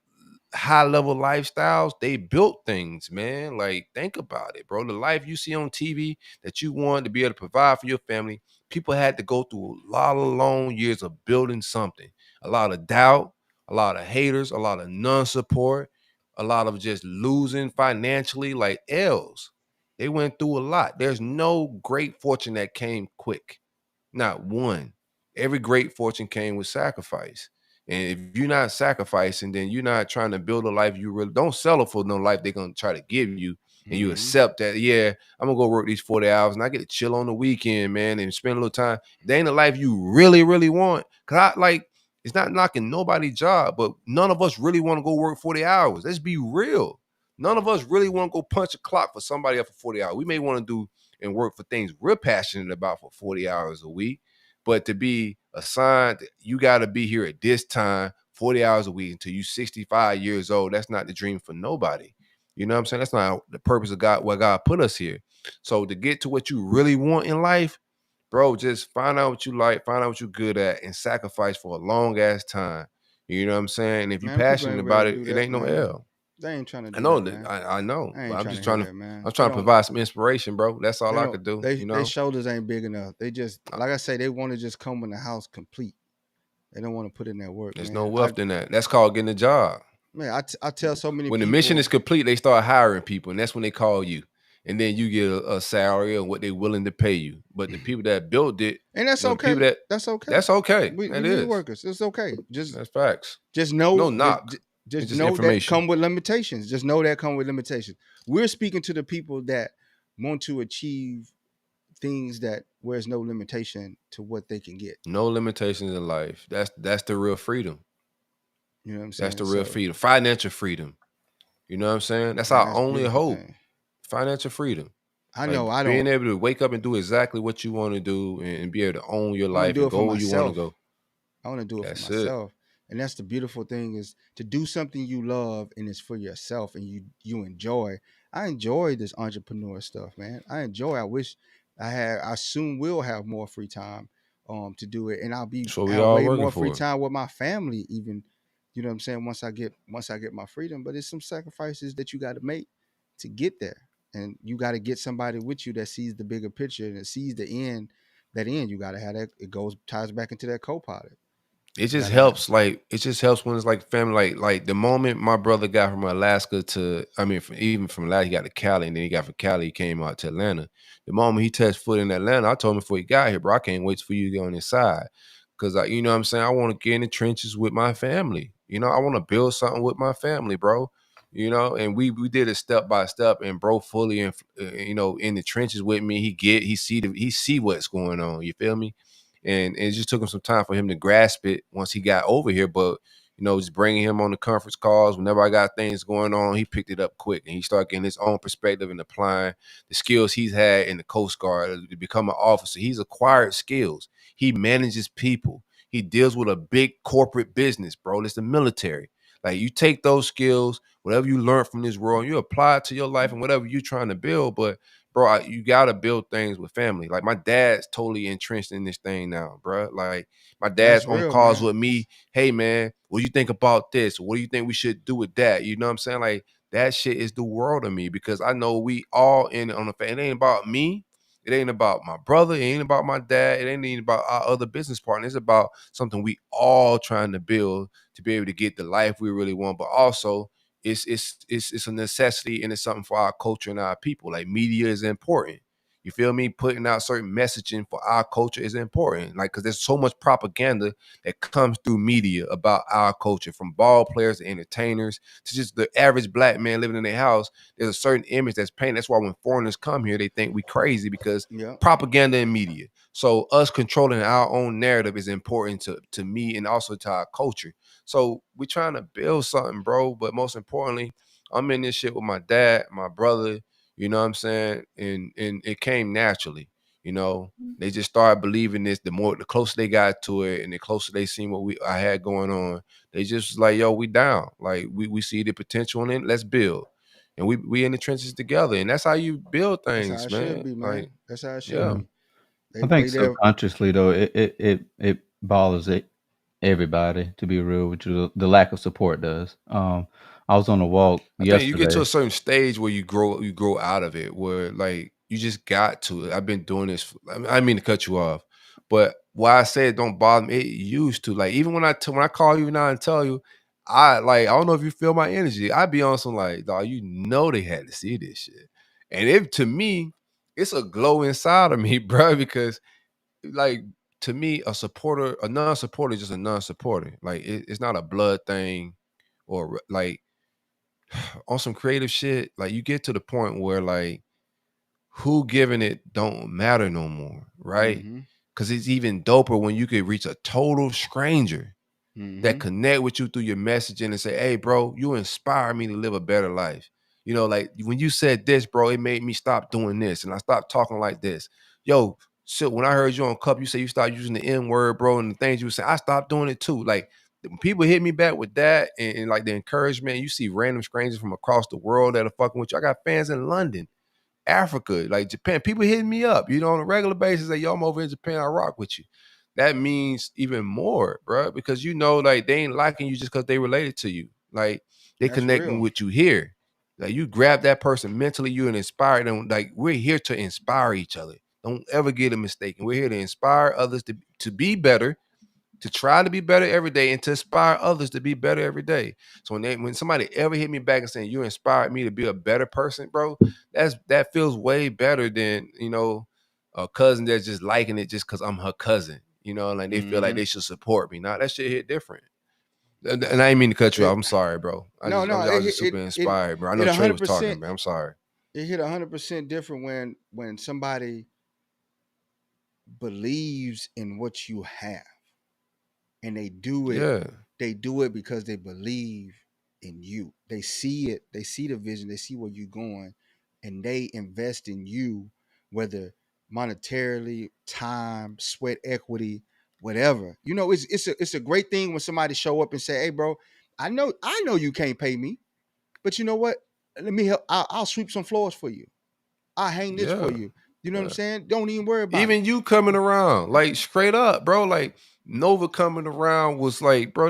high level lifestyles, they built things, man. Like, think about it, bro. The life you see on TV that you want to be able to provide for your family, people had to go through a lot of long years of building something. A lot of doubt, a lot of haters, a lot of non-support, a lot of just losing financially, like L's. They went through a lot. There's no great fortune that came quick. Not one. Every great fortune came with sacrifice. And if you're not sacrificing, then you're not trying to build a life you really don't settle for no life they're gonna try to give you. And you accept that, yeah, I'm gonna go work these 40 hours and I get to chill on the weekend, man, and spend a little time. They ain't the life you really, really want. Cause I like it's not knocking nobody's job, but none of us really want to go work 40 hours. Let's be real. None of us really want to go punch a clock for somebody else for 40 hours. We may want to do and work for things we're passionate about for 40 hours a week. But to be assigned, you got to be here at this time, 40 hours a week until you 65 years old. That's not the dream for nobody. You know what I'm saying? That's not the purpose of God, why God put us here. So to get to what you really want in life, bro, just find out what you like, find out what you're good at, and sacrifice for a long ass time. You know what I'm saying? And if you're Man, people passionate ain't ready about to it, do it that, ain't no man. L. They ain't trying to I do know that, that. man. I know. I But ain't I'm trying just to hear trying to. that, man. I'm They trying to don't. provide some inspiration, bro. That's all They I don't. could do. They You Their know. shoulders ain't big enough. They just like I say, they want to just come in the house complete. They don't want to put in that work, There's no man. wealth in that. That's called getting a job. I tell so many When the mission people, is complete, they start hiring people, and that's when they call you. And then you get a salary or what they're willing to pay you. But the people that built it, and that's the people okay. that That's okay. that's okay. We That need is. workers. It's okay. That's facts. Just No know knock. just It's just know that information. come with limitations. Just know that come with limitations. We're speaking to the people that want to achieve things that where there's no limitation to what they can get. No limitations in life. That's the real freedom. You know what I'm That's saying? the real So, freedom. Financial freedom. You know what I'm saying? That's man, our that's a only beautiful hope. thing. Financial freedom. I Like know I being don't able to wake up and do exactly what you want to do and be able to own your I want to life do and it for go where you want to myself. go. I want to do it for That's it. myself. And that's the beautiful thing is to do something you love and it's for yourself and you enjoy. I enjoy this entrepreneur stuff, man. I wish I soon will have more free time to do it. And That's what we have all way working more free for. time with my family even. You know what I'm saying? Once I get my freedom, but it's some sacrifices that you got to make to get there. And you got to get somebody with you that sees the bigger picture and sees the end. That end, you got to have that. It ties back into that co-pilot. It You just gotta have. helps. Like it just helps when it's like family. Like the moment my brother got from Alaska to, I mean, even from Alaska, he got to Cali, and then he got from Cali, he came out to Atlanta. The moment he touched foot in Atlanta, I told him before he got here, bro, I can't wait for you to get on his side, because you know what I'm saying, I want to get in the trenches with my family. You know, I want to build something with my family, bro. You know, and we did it step by step, and bro fully, you know, in the trenches with me. He see what's going on. You feel me? And it just took him some time for him to grasp it once he got over here. But you know, just bringing him on the conference calls whenever I got things going on, he picked it up quick and he started getting his own perspective and applying the skills he's had in the Coast Guard to become an officer. He's acquired skills. He manages people. He deals with a big corporate business, bro. It's the military. Like you take those skills, whatever you learn from this world, and you apply it to your life and whatever you're trying to build. But bro, you gotta build things with family. Like my dad's totally entrenched in this thing now, bro. Like my dad's That's on real, calls man. with me. Hey man, what do you think about this? What do you think we should do with that? You know what I'm saying? Like that shit is the world to me because I know we all in on the. It ain't about me. It ain't about my brother. It ain't about my dad. It ain't even about our other business partners. It's about something we all trying to build to be able to get the life we really want. But also, it's a necessity and it's something for our culture and our people. Like media is important. You feel me? Putting out certain messaging for our culture is important. Like, because there's so much propaganda that comes through media about our culture, from ball players to entertainers to just the average black man living in their house. There's a certain image that's painted. That's why when foreigners come here, they think we crazy because propaganda and media. So us controlling our own narrative is important to me and also to our culture. So we're trying to build something, bro. But most importantly, I'm in this shit with my dad, my brother. You know what I'm saying? And it came naturally. You know, they just started believing this. The closer they got to it, and the closer they seen what I had going on, they just was like, "Yo, we down. Like we see the potential in it. Let's build." And we in the trenches together, and that's how you build That's how things, it man. should be, man. Like, That's how it should yeah. be. I think subconsciously though, it bothers everybody. To be real with you, the lack of support does. I was on a walk I think you get to yesterday. a certain stage where you grow out of it, where like you just got to it. I've been doing this. I didn't mean to cut you off, but why I say it don't bother me, it used to. Like even when I call you now and tell you, I don't know if you feel my energy. I be on some like, dog, you know they had to see this shit, and it to me, it's a glow inside of me, bro, because like to me, a non-supporter is just a non-supporter. Like it's not a blood thing, or like on some creative shit, like you get to the point where like who giving it don't matter no more, right? Mm-hmm. Because it's even doper when you could reach a total stranger that connect with you through your messaging and say, "Hey, bro, you inspire me to live a better life." You know, like when you said this, bro, it made me stop doing this and I stopped talking like this. Yo, so when I heard you on Cup, you say you started using the N word, bro, and the things you were saying, I stopped doing it too. Like when people hit me back with that and like the encouragement, you see random strangers from across the world that are fucking with you. I got fans in London, Africa, like Japan. People hitting me up, you know, on a regular basis. Like, yo, I'm over in Japan. I rock with you. That means even more, bro, because you know, like they ain't liking you just because they related to you. Like they That's connecting real. with you here. Like you grab that person mentally, you and inspire them. Like we're here to inspire each other. Don't ever get it mistaken. We're here to inspire others to be better, to try to be better every day, and to inspire others to be better every day. So when somebody ever hit me back and saying you inspired me to be a better person, bro, that feels way better than, you know, a cousin that's just liking it just because I'm her cousin. You know, like they feel like they should support me. Nah, that shit hit different. And I didn't mean to cut you off. I'm sorry, bro. I was just super inspired, bro. I know Trey was talking, man. I'm sorry. It hit 100% different when somebody believes in what you have and they do it. Yeah. They do it because they believe in you. They see it. They see the vision. They see where you're going, and they invest in you, whether monetarily, time, sweat equity, whatever. You know, it's a great thing when somebody show up and say, "Hey, bro, I know you can't pay me, but you know what? Let me help. I'll sweep some floors for you. I'll hang this for Yeah. you. You know what I'm saying? Don't even worry about it." Even you coming around, like straight up, bro. Like Nova coming around was like, bro,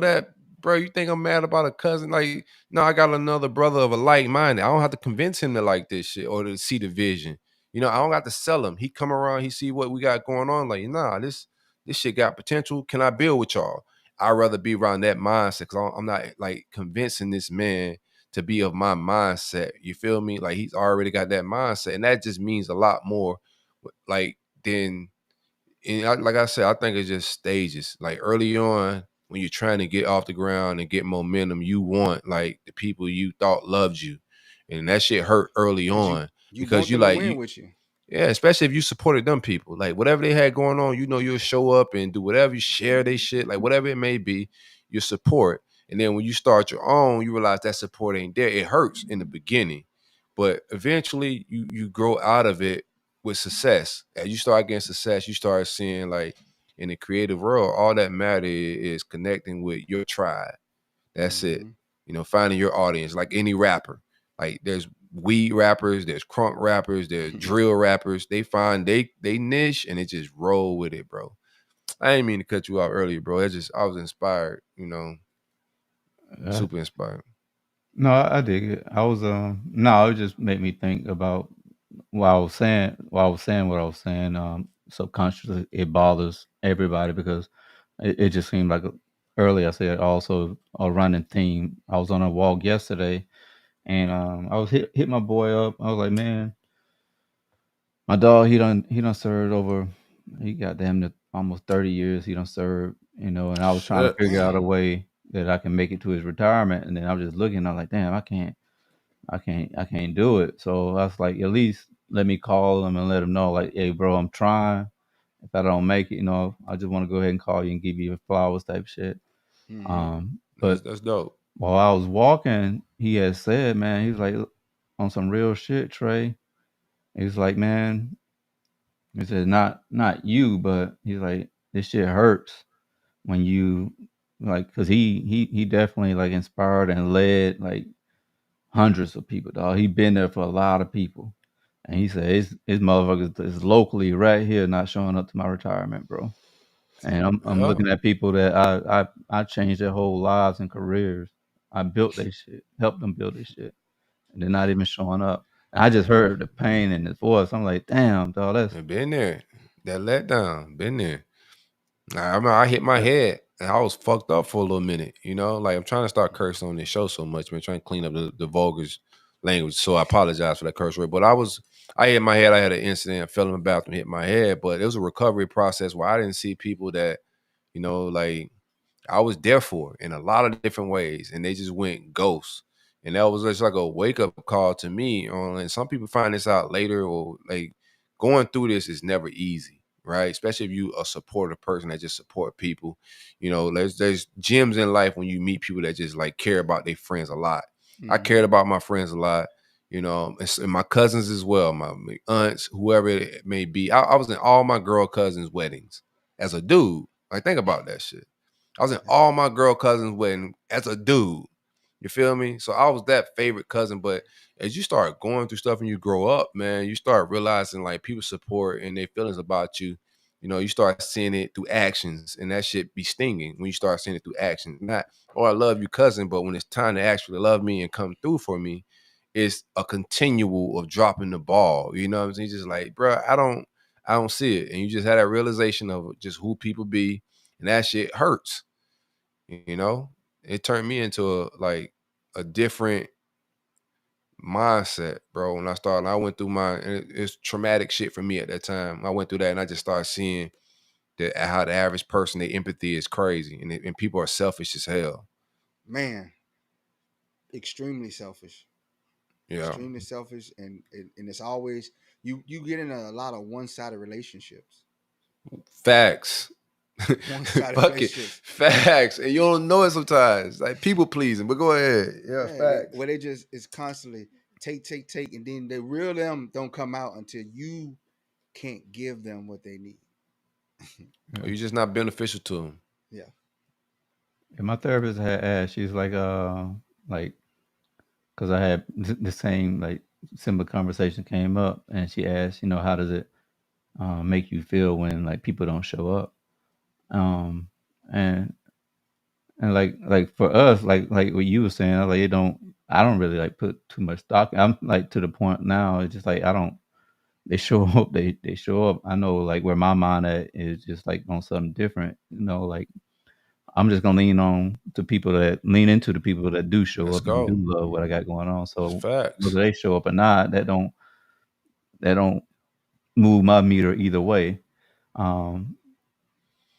you think I'm mad about a cousin? Like, no, I got another brother of a like minded. I don't have to convince him to like this shit or to see the vision. You know, I don't got to sell him. He come around, he see what we got going on. Like, nah, this shit got potential. Can I build with y'all? I'd rather be around that mindset because I'm not like convincing this man to be of my mindset. You feel me? Like he's already got that mindset, and that just means a lot more. Like then, like I said, I think it's just stages. Like early on, when you're trying to get off the ground and get momentum, you want like the people you thought loved you, and that shit hurt early on You because want you them to like win with you. yeah, especially if you supported them people. Like whatever they had going on, you know, you'll show up and do whatever, you share their shit, like whatever it may be, your support. And then when you start your own, you realize that support ain't there. It hurts in the beginning, but eventually you grow out of it with success. As you start getting success, you start seeing like in the creative world, all that matter is connecting with your tribe. That's it. You know, finding your audience, like any rapper. Like there's weed rappers, there's crunk rappers, there's drill rappers. They find they niche and they just roll with it, bro. I didn't mean to cut you out earlier, bro. It's just I was inspired, you know, super inspired. No, I dig it. I was no, it just made me think about while I was saying what I was saying, subconsciously it bothers everybody because it just seemed like earlier I said also a running theme. I was on a walk yesterday and I was hit my boy up. I was like, man, my dog he done served over he got damn near almost 30 years he done served, and I was trying to Shit. figure out a way that I can make it to his retirement, and then I was just looking, I'm like, damn, I can't do it. So I was like, at least let me call him and let him know, like, hey, bro, I'm trying. If I don't make it, I just want to go ahead and call you and give you flowers type shit. Mm-hmm. But That's dope. while I was walking, he had said, man, he was like, on some real shit, Trey. He was like, man, he said, not you, but he's like, this shit hurts when you like, cause he definitely like inspired and led like hundreds of people, dog. He been there for a lot of people. And he said his motherfuckers is locally right here not showing up to my retirement, bro. And I'm Yeah. looking at people that I changed their whole lives and careers. I built their shit, helped them build their shit. And they're not even showing up. And I just heard the pain in his voice. I'm like, damn, dog, that's Been there. That letdown. Been there. I remember I hit my head and I was fucked up for a little minute, Like I'm trying to start cursing on this show so much, man. Trying to clean up the vulgar language. So I apologize for that curse word. But I hit my head, I had an incident, I fell in the bathroom, hit my head. But it was a recovery process where I didn't see people that, like I was there for in a lot of different ways, and they just went ghost. And that was just like a wake up call to me. And some people find this out later, or like going through this is never easy, right? Especially if you a supportive person that just support people. There's gems in life when you meet people that just like care about their friends a lot. I cared about my friends a lot, and my cousins as well, my aunts, whoever it may be. I was in all my girl cousins' weddings as a dude. Like, think about that shit. I was in all my girl cousins' wedding as a dude. You feel me? So I was that favorite cousin. But as you start going through stuff and you grow up, man, you start realizing like people support and their feelings about you. You start seeing it through actions, and that shit be stinging when you start seeing it through actions. Not, oh, I love you, cousin, but when it's time to actually love me and come through for me, it's a continual of dropping the ball. You know what I'm saying? Just like, bro, I don't see it. And you just had that realization of just who people be, and that shit hurts. It turned me into a different mindset, bro. When I went through it's traumatic shit for me at that time. I went through that, and I just started seeing that how the average person, their empathy is crazy, and people are selfish as hell. Man, extremely selfish. Yeah, Extremely selfish, and it's always you get in a lot of one-sided relationships. facts. One-sided Fuck it. relationships. Facts. And you don't know it sometimes. Like people pleasing, but go ahead. Yeah, facts. Where they just it's constantly take, and then the real them don't come out until you can't give them what they need. Or you're just not beneficial to them. Yeah. And my therapist had asked, she's like, because I had the same like similar conversation came up, and she asked, how does it make you feel when like people don't show up? Um, and like for us, like what you were saying, I don't really like put too much stock. I'm like to the point now, it's just like I don't. They show up, they show up. I know like where my mind at is just like on something different. Like I'm just gonna lean into the people that do show Let's up and go. do love what I got going on. So Facts. whether they show up or not, that don't move my meter either way. Um,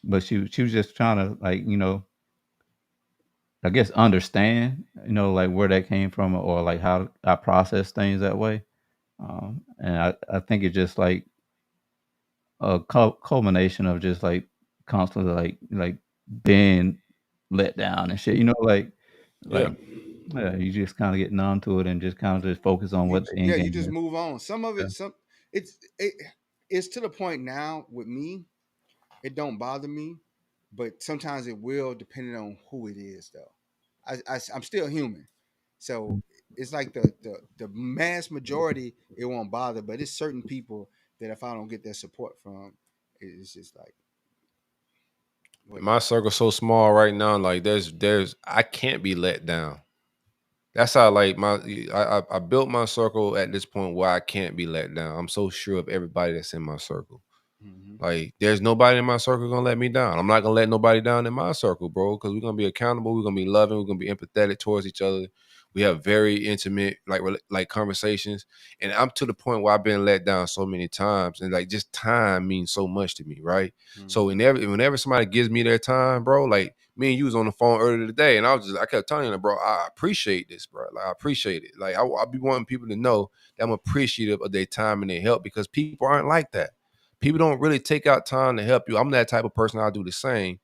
but she was just trying to like, I guess understand, like where that came from or like how I process things that way. And I think it's just like a culmination of just like constantly like being let down and shit. Yeah. Like yeah, you just kind of get numb to it and just kind of just focus on what the end You game just is. move on. Some of it, it's to the point now with me, it don't bother me, but sometimes it will, depending on who it is. Though, I'm still human, so it's like the mass majority, it won't bother, but it's certain people that if I don't get that support from, it's just like My circle's so small right now. Like there's I can't be let down. That's how like I built my circle at this point where I can't be let down. I'm so sure of everybody that's in my circle. Like, there's nobody in my circle gonna let me down. I'm not gonna let nobody down in my circle, bro, because we're gonna be accountable. We're gonna be loving. We're gonna be empathetic towards each other. We have very intimate, like conversations. And I'm to the point where I've been let down so many times, and like just time means so much to me, right? So whenever somebody gives me their time, bro, like me and you was on the phone earlier today, and I kept telling you, bro, I appreciate this, bro. Like I appreciate it. Like I be wanting people to know that I'm appreciative of their time and their help, because people aren't like that. People don't really take out time to help you. I'm that type of person. I'll do the same.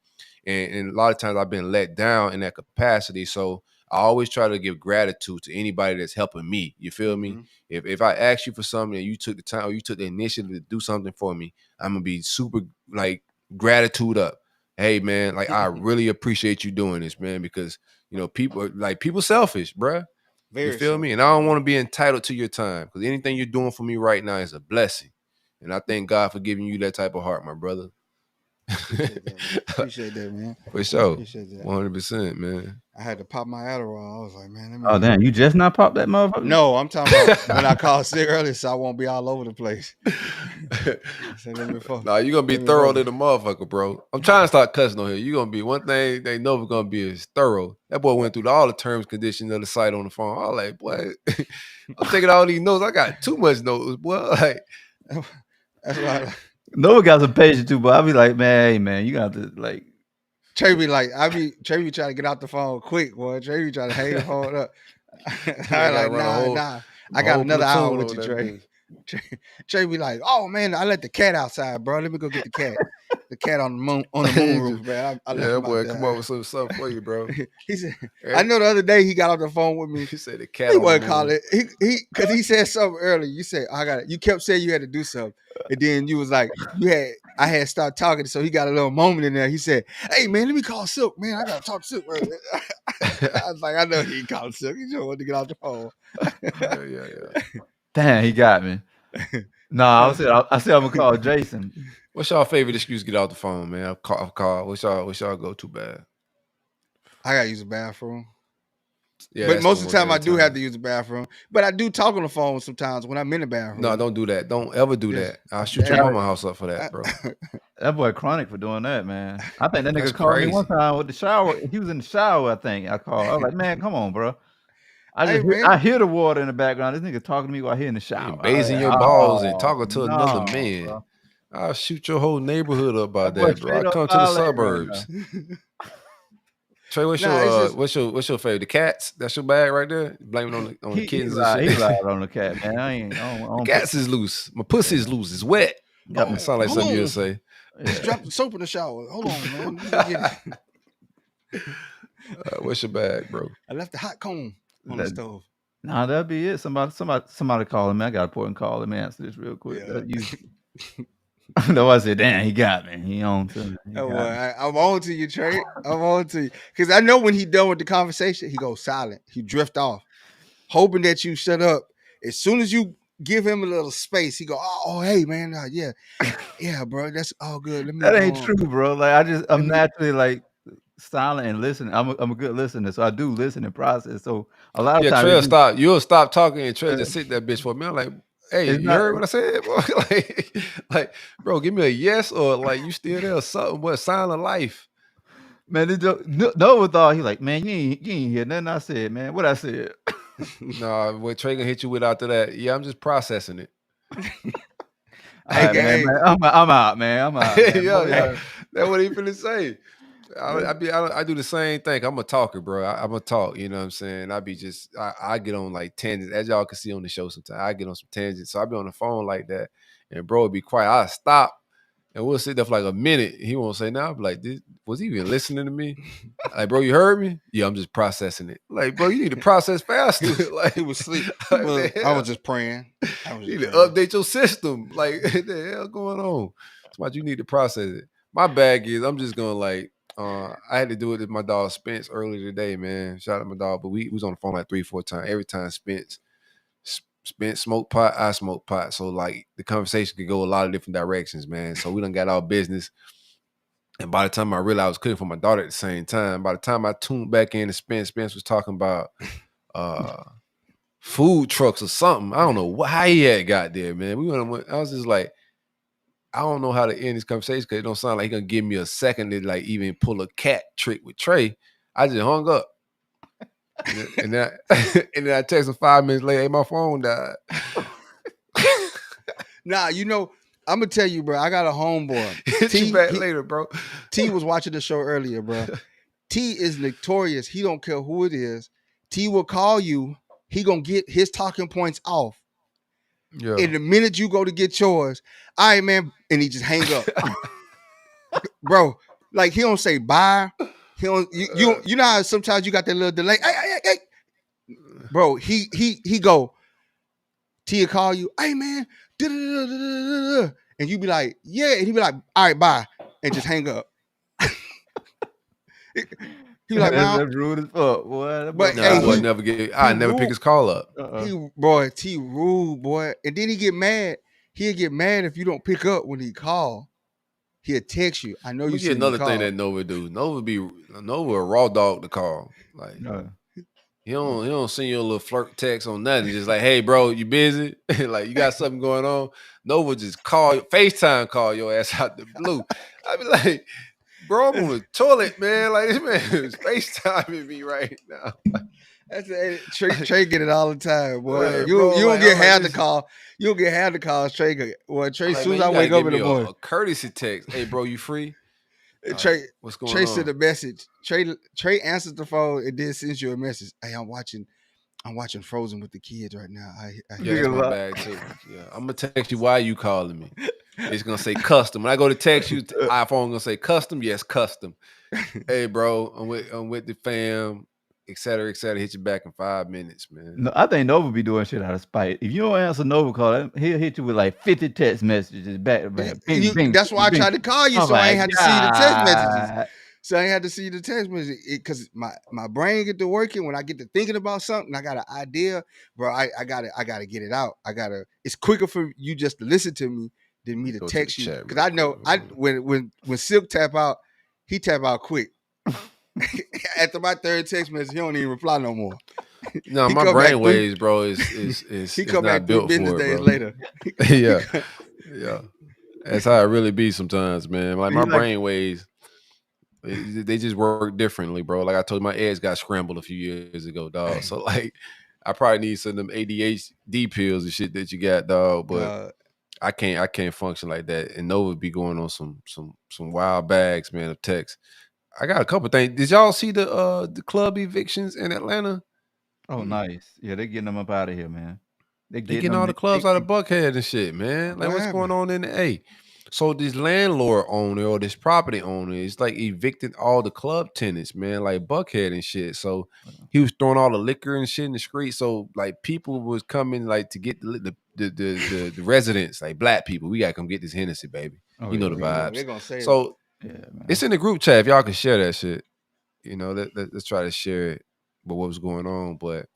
And a lot of times I've been let down in that capacity. So I always try to give gratitude to anybody that's helping me. You feel me? If I ask you for something and you took the time or you took the initiative to do something for me, I'm going to be super like gratitude up. Hey, man, like I really appreciate you doing this, man, because, you know, people selfish, bruh. You feel me? And I don't want to be entitled to your time, because anything you're doing for me right now is a blessing. And I thank God for giving you that type of heart, my brother. Appreciate that, man. For sure. Appreciate that. 100%, man. I had to pop my Adderall. I was like, man, let me. Oh damn, you just not popped that motherfucker? No, I'm talking about when I called sick earlier, so I won't be all over the place. Nah, you're gonna be thorough to the motherfucker, bro. I'm trying to start cussing on here. You're gonna be one thing they know we're gonna be is thorough. That boy went through all the terms, conditions of the site on the phone. I was like, boy, I'm taking all these notes. I got too much notes, boy. Like, that's why Noah got some patience too, but I be like, man, hey man, you got to like. Trey be like, Trey be trying to get out the phone quick, boy. Trey be trying to hang the phone up. I like, nah. I got another hour with you, Trey. Trey be like, oh man, I let the cat outside, bro. Let me go get the cat. The cat on the moon roof, man. I yeah, boy, come up with some stuff for you, bro. He said, I know the other day he got on the phone with me. He said the cat. He wasn't call it. Because he said something earlier. You said, I got it. You kept saying you had to do something, and then you was like, I had started talking, so he got a little moment in there. He said, hey man, let me call Silk, man. I gotta talk to Silk earlier. I was like, I know he called Silk. He just wanted to get off the phone. Yeah. Damn, he got me. Nah, I said I'm gonna call Jason. What's y'all favorite excuse to get off the phone, man? I've called. What's y'all go to bad? I gotta use the bathroom. Yeah, but most of the time I do have to use the bathroom. But I do talk on the phone sometimes when I'm in the bathroom. No, don't do that. Don't ever do that. I'll shoot your mama house up for that, bro. That boy chronic for doing that, man. I think that nigga called me one time with the shower. He was in the shower, I think. I called. I was like, man, come on, bro. I hear the water in the background. This nigga talking to me while he in the shower. Bathing your balls and talking to another man. Bro. I'll shoot your whole neighborhood up by that, bro. I come to the suburbs. Trey, what's your favorite? The cats? That's your bag right there? Blame it on the kittens and shit. He lied on the cat, man. The cats is loose. My pussy is loose. It's wet. Sound like something you'll say. Just drop the soap in the shower. Hold on, man. What's your bag, bro? I left the hot comb on the stove. Nah, that'd be it. Somebody calling me. I got a important call. Let me answer this real quick. No, I said, damn, he got me. He on to me. I'm on to you, Trey. I'm on to you. Because I know when he done with the conversation, he goes silent. He drift off, hoping that you shut up. As soon as you give him a little space, he go, oh hey, man, yeah, bro, that's all good. That ain't true, bro. Like I'm naturally like silent and listening. I'm a good listener, so I do listen and process. So a lot of times, you'll stop talking and Trey just sit that bitch for a minute. Like, hey, you heard what I said? Bro? like, bro, give me a yes or like you still there or something. What sign of life? Man, Noah thought he like, man, you ain't hear nothing I said, man. What I said? Nah, what Trey gonna hit you with after that? Yeah, I'm just processing it. Right, man, I'm out, man. I'm out. Man. yeah. That's what he finna say. I do the same thing. I'm a talker, bro. I'm a talk. You know what I'm saying? I get on like tangents, as y'all can see on the show. Sometimes I get on some tangents, so I be on the phone like that, and bro would be quiet. I stop, and we'll sit there for like a minute. He won't say nothing. I'll be like, was he even listening to me? Like, bro, you heard me? Yeah, I'm just processing it. Like, bro, you need to process faster. Like, he was asleep. I was just praying. You need to update your system. Like, what the hell going on? That's why you need to process it. My bag is I'm just gonna like. I had to do it with my dog Spence earlier today, man. Shout out to my dog, but we was on the phone like 3-4 times. Every time Spence smoke pot, I smoke pot. So like the conversation could go a lot of different directions, man. So we done got our business. And by the time I realized I was cooking for my daughter at the same time, by the time I tuned back in to Spence was talking about food trucks or something. I don't know how he had got there, man. I was just like, I don't know how to end this conversation because it don't sound like he gonna give me a second to like even pull a cat trick with Trey. I just hung up. And then I text him 5 minutes later, hey, my phone died. Nah, you know, I'm gonna tell you, bro. I got a homeboy. Hit you back later, bro. T was watching the show earlier, bro. T is notorious. He don't care who it is. T will call you. He gonna get his talking points off. Yeah. And the minute you go to get yours, all right, man, and he just hang up, bro. Like he don't say bye. He don't. You know how sometimes you got that little delay. Hey. Bro, he go. T will call you. Hey, man. And you be like, yeah, and he be like, all right, bye, and just hang up. He like, that's rude as fuck, boy. But I never pick his call up. T rude, boy. And then he get mad. He'll get mad if you don't pick up when he call. He'll text you. I know you see another thing that Nova do. Nova a raw dog to call. Like he don't send you a little flirt text on nothing. Just like, hey, bro, you busy? Like you got something going on. Nova just FaceTime call your ass out the blue. I be like, bro, I'm on the toilet, man. Like this man is FaceTiming me right now. That's Trey get it all the time, boy. You don't get half the call. You don't get half the calls. Trey, as soon as I wake up in the morning, a courtesy text. Hey, bro, you free? Trey, what's going Trey on? sent a message. Trey answers the phone and then sends you a message. Hey, I'm watching Frozen with the kids right now. That's my bag too. Yeah, I'm gonna text you. Why are you calling me? It's gonna say custom. When I go to text you, iPhone gonna say custom. Yes, custom. Hey, bro, I'm with the fam, et cetera, et cetera. Hit you back in 5 minutes, man. No, I think Nova be doing shit out of spite. If you don't answer Nova call, he'll hit you with like 50 text messages back to back. That's why I tried to call you, so I ain't had to see the text messages. So I ain't had to see the text message because my brain get to working when I get to thinking about something. I got an idea, bro. I gotta get it out. It's quicker for you just to listen to me than me to text you because I know when Silk tap out, he tap out quick. After my third text message, he don't even reply no more. No, my brainwaves, bro, is he come not back built 3 for business it, days bro. later. yeah. That's how it really be sometimes, man. Like my brainwaves, they just work differently, bro. Like I told you, my eggs got scrambled a few years ago, dog. So like, I probably need some of them ADHD pills and shit that you got, dog. But I can't function like that. And Nova be going on some wild bags, man, of text. I got a couple things. Did y'all see the club evictions in Atlanta? Oh, nice. Yeah, they getting them up out of here, man. They getting all the clubs out of Buckhead and shit, man. Like what's going on in the A? So this landlord owner or this property owner is like evicted all the club tenants, man, like Buckhead and shit. So he was throwing all the liquor and shit in the street. So like people was coming like to get the residents, like black people. We gotta come get this Hennessy, baby. You know the vibes. They're gonna say so it's in the group chat. If y'all can share that shit, you know, let's try to share it. But what was going on? But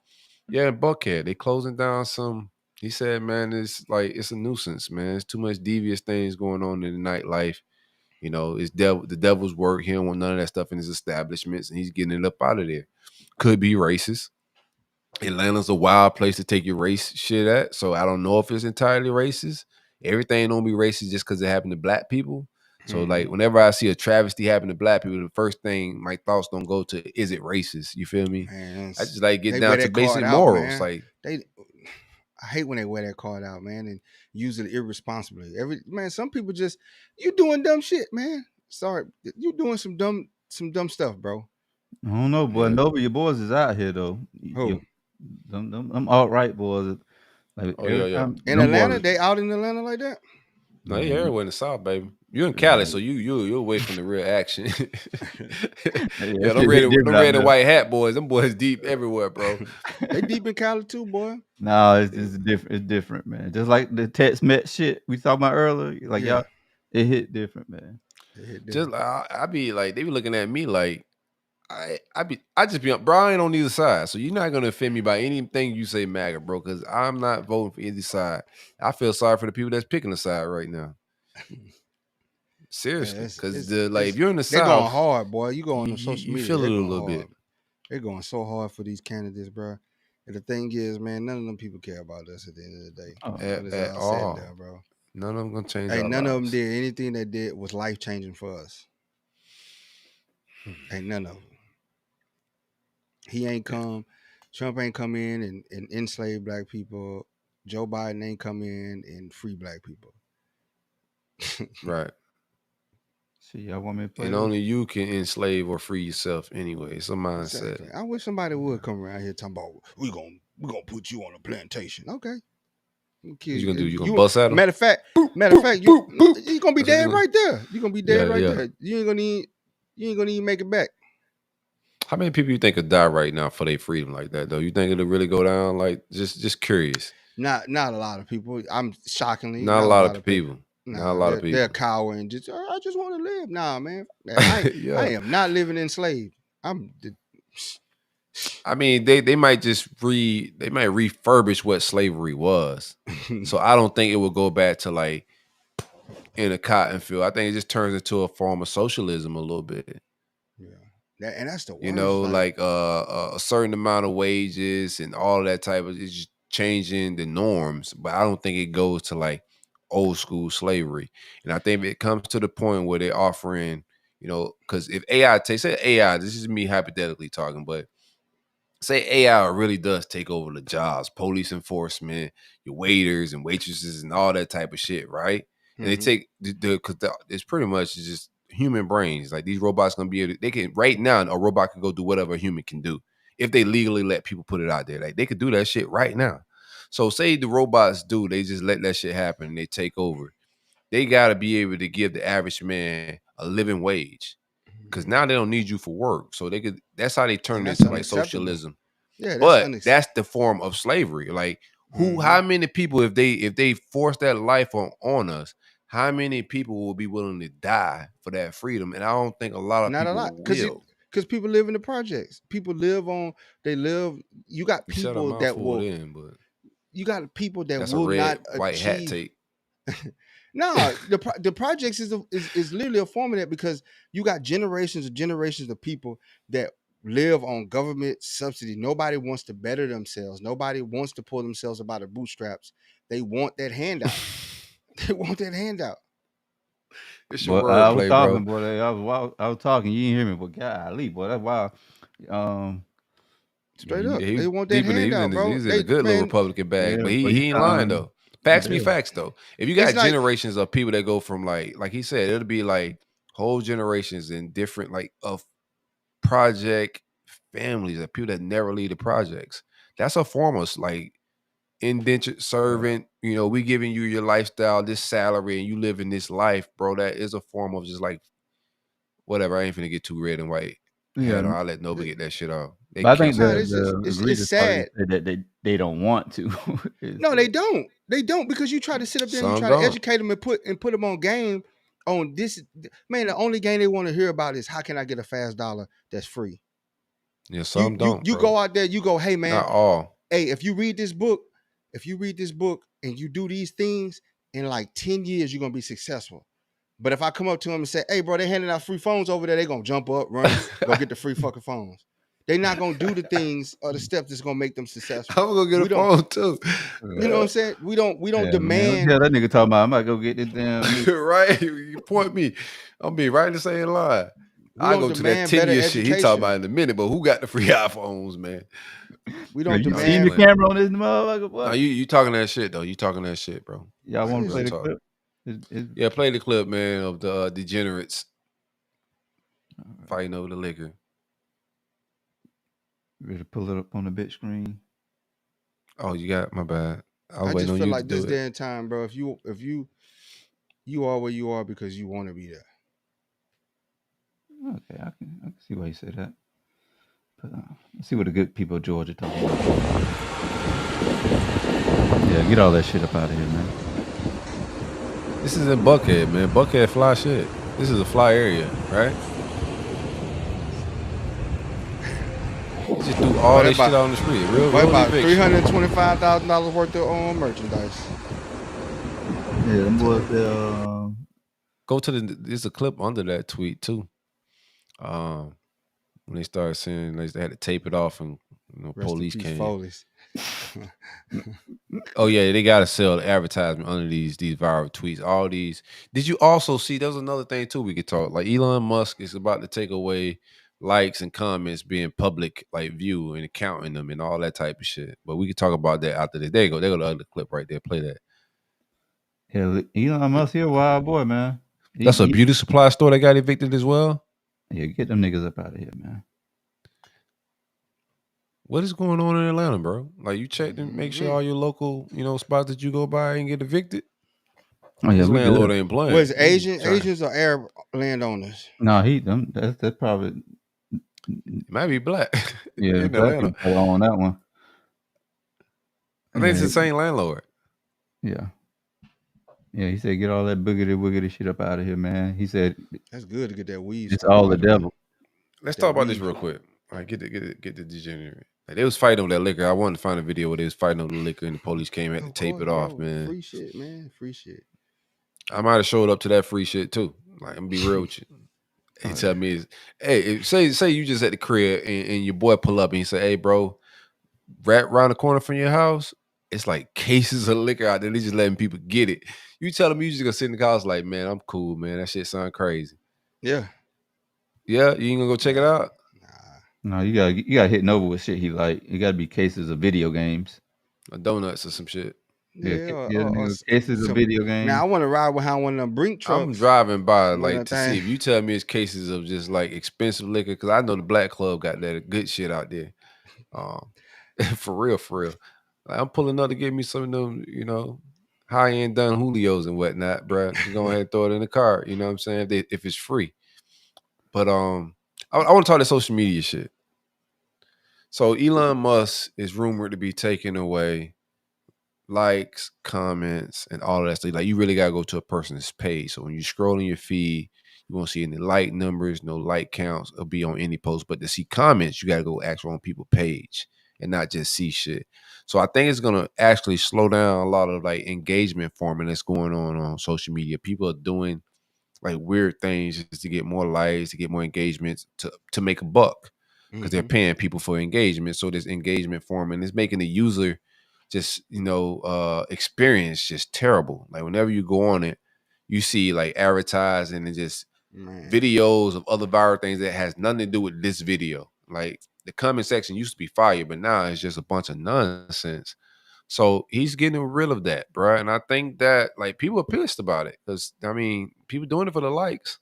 yeah, Buckhead, they closing down some. He said, man, it's a nuisance, man. It's too much devious things going on in the nightlife. You know, it's the devil's work. He don't want none of that stuff in his establishments, and he's getting it up out of there. Could be racist. Atlanta's a wild place to take your race shit at, so I don't know if it's entirely racist. Everything don't be racist just because it happened to black people. So like whenever I see a travesty happen to black people, the first thing my thoughts don't go to is it racist? You feel me? Man, I just like get down to basic morals. Like I hate when they wear that card out, man, and use it irresponsibly. Some people just you doing dumb shit, man. Sorry, you doing some dumb stuff, bro. I don't know, boy. Nova, your boys is out here though. Who? Them alt-right boys. Like in Atlanta, they out in Atlanta like that? No, they everywhere in the South, baby. You in Cali, so you're away from the real action. Them red and white hat boys, them boys deep everywhere, bro. They deep in Cali too, boy. No, it's different. It's different, man. Just like the text met shit we talked about earlier. Like y'all, it hit different, man. Just I be like, they be looking at me like I just be bro. I ain't on either side, so you're not gonna offend me by anything you say, MAGA, bro. Because I'm not voting for either side. I feel sorry for the people that's picking a side right now. Seriously, because if you're in the South, they're going hard, boy. You go on social media, you feel it a little bit. They're going so hard for these candidates, bro. And the thing is, man, none of them people care about us at the end of the day. Oh, When it's At all said and all. done, bro. None of them gonna change Hey, our none of them lives. did anything that did was life changing for us. Ain't none of them. He ain't come. Trump ain't come in and enslave black people. Joe Biden ain't come in and free black people. Right. See, y'all want me to play And this? only you can enslave or free yourself anyway. It's a mindset. Exactly. I wish somebody would come around here talking about we gonna put you on a plantation. Okay. What you gonna do? You gonna bust at him? Matter of fact, you gonna be dead right there. You gonna be dead right there. You ain't gonna even make it back. How many people you think could die right now for their freedom like that though? You think it'll really go down? Like just curious. Not a lot of people. I'm shockingly not a lot of people. Not a lot of people. They're coward and just I just want to live. Nah, man. I am not living enslaved. I mean, they might refurbish what slavery was. So I don't think it will go back to like in a cotton field. I think it just turns into a form of socialism a little bit. Yeah. And that's the worst. You know, like a certain amount of wages and all that type of, it's just changing the norms. But I don't think it goes to like old school slavery. And I think it comes to the point where they're offering, you know, because if say AI, this is me hypothetically talking, but say AI really does take over the jobs, police enforcement, your waiters and waitresses and all that type of shit, right? And they take because it's pretty much just human brains. Like these robots gonna be able to, they can right now a robot can go do whatever a human can do if they legally let people put it out there. Like they could do that shit right now. So say the robots they just let that shit happen and they take over. They gotta be able to give the average man a living wage. Because now they don't need you for work. So that's how they turn it into like socialism. Yeah, that's the form of slavery. Like how many people, if they force that life on us, how many people will be willing to die for that freedom? And I don't think a lot of people will. Because people live in the projects. People live you got people that will you got people that will not white achieve. Hat take. No, the projects is literally a form of that because you got generations of people that live on government subsidy. Nobody wants to better themselves. Nobody wants to pull themselves up out of bootstraps. They want that handout. They want that handout. It's your word play, bro. Boy, I was talking. You didn't hear me, but golly, boy, that's wild. Straight up, they want that handout, bro. He's in a good little Republican bag, but he ain't lying though. Facts be facts though. If you got generations of people that go from like he said, it'll be like whole generations in different like of project families of people that never leave the projects. That's a form of like indentured servant. You know, we giving you your lifestyle, this salary, and you living this life, bro. That is a form of just like whatever. I ain't finna get too red and white. Yeah, I'll let nobody get that shit off. But I think it's sad that they don't want to. No, they don't. They don't because you try to sit up there and you try to educate them and put them on game on this. Man, the only game they want to hear about is how can I get a fast dollar that's free. Yeah, some don't. You go out there, you go, hey man, not all. Hey, if you read this book and you do these things in like 10 years, you're gonna be successful. But if I come up to them and say, hey, bro, they handing out free phones over there, they gonna jump up, run, go get the free fucking phones. They're not gonna do the things or the steps that's gonna make them successful. I'm gonna get a phone too. You know what I'm saying? We don't demand. Yeah, that nigga talking about I might go get this damn right. You point me. I'll be right in the same line. I go to that 10-year shit he talking about in a minute, but who got the free iPhones, man? We don't demand. You seen the camera on this motherfucker? What? No, you talking that shit though. You talking that shit, bro. Y'all want to play the clip? Yeah, play the clip, man, of the degenerates fighting over the liquor. Ready to pull it up on the big screen? Oh, you got my bad. I just feel like this day and time, bro. If you are where you are because you want to be there. Okay, I can see why you say that. But let's see what the good people of Georgia talking about. Yeah, get all that shit up out of here, man. This is in Buckhead, man. Buckhead fly shit. This is a fly area, right? Just do all this shit on the street. About $325,000 worth of merchandise. Yeah, them boys. Go to there's a clip under that tweet too. When they started saying they had to tape it off and police came. Oh yeah, they gotta sell the advertisement under these viral tweets. All these. Did you also see? There was another thing too. We could talk. Like Elon Musk is about to take away likes and comments being public, like view and counting them and all that type of shit. But we could talk about that after this. There you go. There go the other clip right there. Play that. Yeah, Elon Musk, he a wild boy, man. That's a beauty supply store that got evicted as well. Yeah, get them niggas up out of here, man. What is going on in Atlanta, bro? Like you checked and make sure all your local, spots that you go by and get evicted. Oh yeah, this we landlord good. ain't playing. Was Asians or Arab landowners? No, that's probably. It might be black. Yeah, in black Atlanta. people on that one. I think it's the same landlord. Yeah. Yeah, he said, get all that boogity shit up out of here, man. He said, that's good to get that weed. It's all the devil. Let's talk about this real quick. All right, get the degenerate. Like, they was fighting over that liquor. I wanted to find a video where they was fighting over the liquor and the police came had to tape it off, man. Free shit, man. Free shit. I might have showed up to that free shit too. Like, I'm gonna be real with you. He tell me, hey, say you just at the crib and your boy pull up and he say, hey, bro, right around the corner from your house, it's like cases of liquor out there. They just letting people get it. You tell them you just gonna sit in the house like, man, I'm cool, man. That shit sound crazy. Yeah. Yeah, you ain't gonna go check it out? No, you gotta hit Nova with shit he like. It gotta be cases of video games. Or donuts or some shit. Cases of video games. Now I want to ride behind one of them brink trucks. I'm driving by like to see if you tell me it's cases of just like expensive liquor, because I know the Black Club got that good shit out there. For real. Like, I'm pulling up to get me some of them, high end Don Julios and whatnot, bro. You go ahead and throw it in the car. You know what I'm saying? If it's free. But I want to talk to social media shit. So Elon Musk is rumored to be taking away likes, comments, and all of that stuff. Like, you really gotta go to a person's page. So when you scroll in your feed, you won't see any like numbers, no like counts, or be on any post. But to see comments, you gotta go actually on people's page and not just see shit. So I think it's gonna actually slow down a lot of like engagement forming that's going on social media. People are doing like weird things just to get more likes, to get more engagements, to make a buck, because they're paying people for engagement. So this engagement forming is making the user just experience just terrible. Like, whenever you go on it, you see like advertising and just videos of other viral things that has nothing to do with this video. Like, the comment section used to be fire, but now it's just a bunch of nonsense. So he's getting rid of that, bro. And I think that like people are pissed about it, because I mean, people doing it for the likes.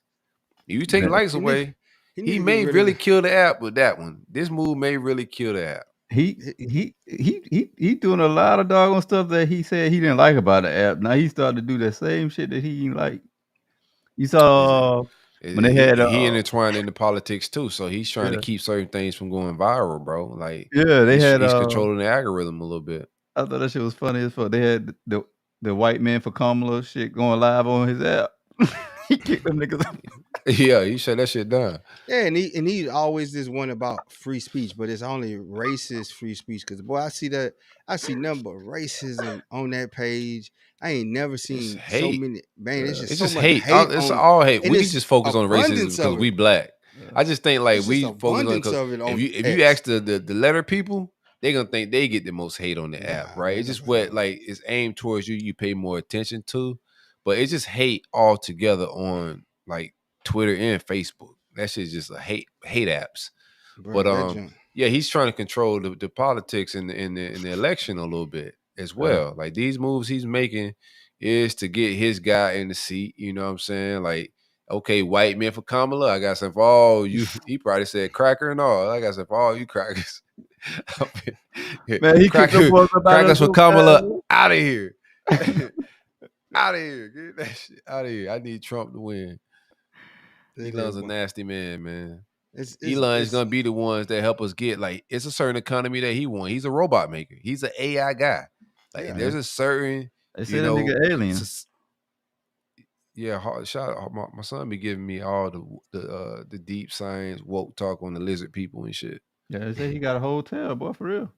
You take likes away, he may really kill the app with that one. This move may really kill the app. He doing a lot of doggone stuff that he said he didn't like about the app. Now he started to do that same shit that he didn't like. You saw when they had he intertwined into politics too, so he's trying to keep certain things from going viral, bro. Like, he's controlling the algorithm a little bit. I thought that shit was funny as fuck. They had the white man for Kamala shit going live on his app. He kicked them niggas up. Yeah, he shut that shit down. Yeah, and he always this one about free speech, but it's only racist free speech. Because boy, I see nothing but racism on that page. I ain't never seen so many. Man, it's just so just much hate. It's all hate. We just focus on racism because we black. Yeah. I just think like we focus on if you ask the letter people, they're gonna think they get the most hate on the app, right? It's just what like it's aimed towards you. You pay more attention to, but it's just hate altogether on like Twitter and Facebook. That shit's just a hate apps. Bro, but yeah, he's trying to control the politics in the election a little bit as well. Like, these moves he's making is to get his guy in the seat. You know what I'm saying? Like, okay, white man for Kamala, I got something for all you. He probably said cracker and all. I got something for all you crackers. Man, he crackers for Kamala out of here. Out of here. Get that shit out of here. I need Trump to win. Elon's a nasty man. Elon is gonna be the ones that help us get, like, it's a certain economy that he wants. He's a robot maker. He's an AI guy. Like, there's a certain, they say that nigga alien. Shout out, my son be giving me all the deep science woke talk on the lizard people and shit. Yeah, they say he got a hotel, boy, for real.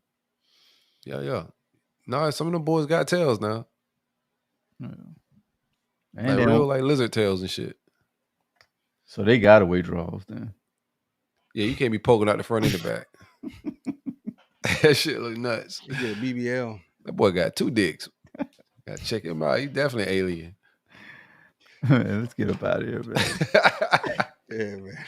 Yeah. No, some of them boys got tails now. Yeah. And like real like lizard tails and shit. So they got away draws then. Yeah, you can't be poking out the front and the back. That shit look nuts. He get a BBL. That boy got 2 dicks. Gotta check him out. He definitely alien. Man, let's get up out of here, man. Yeah, man.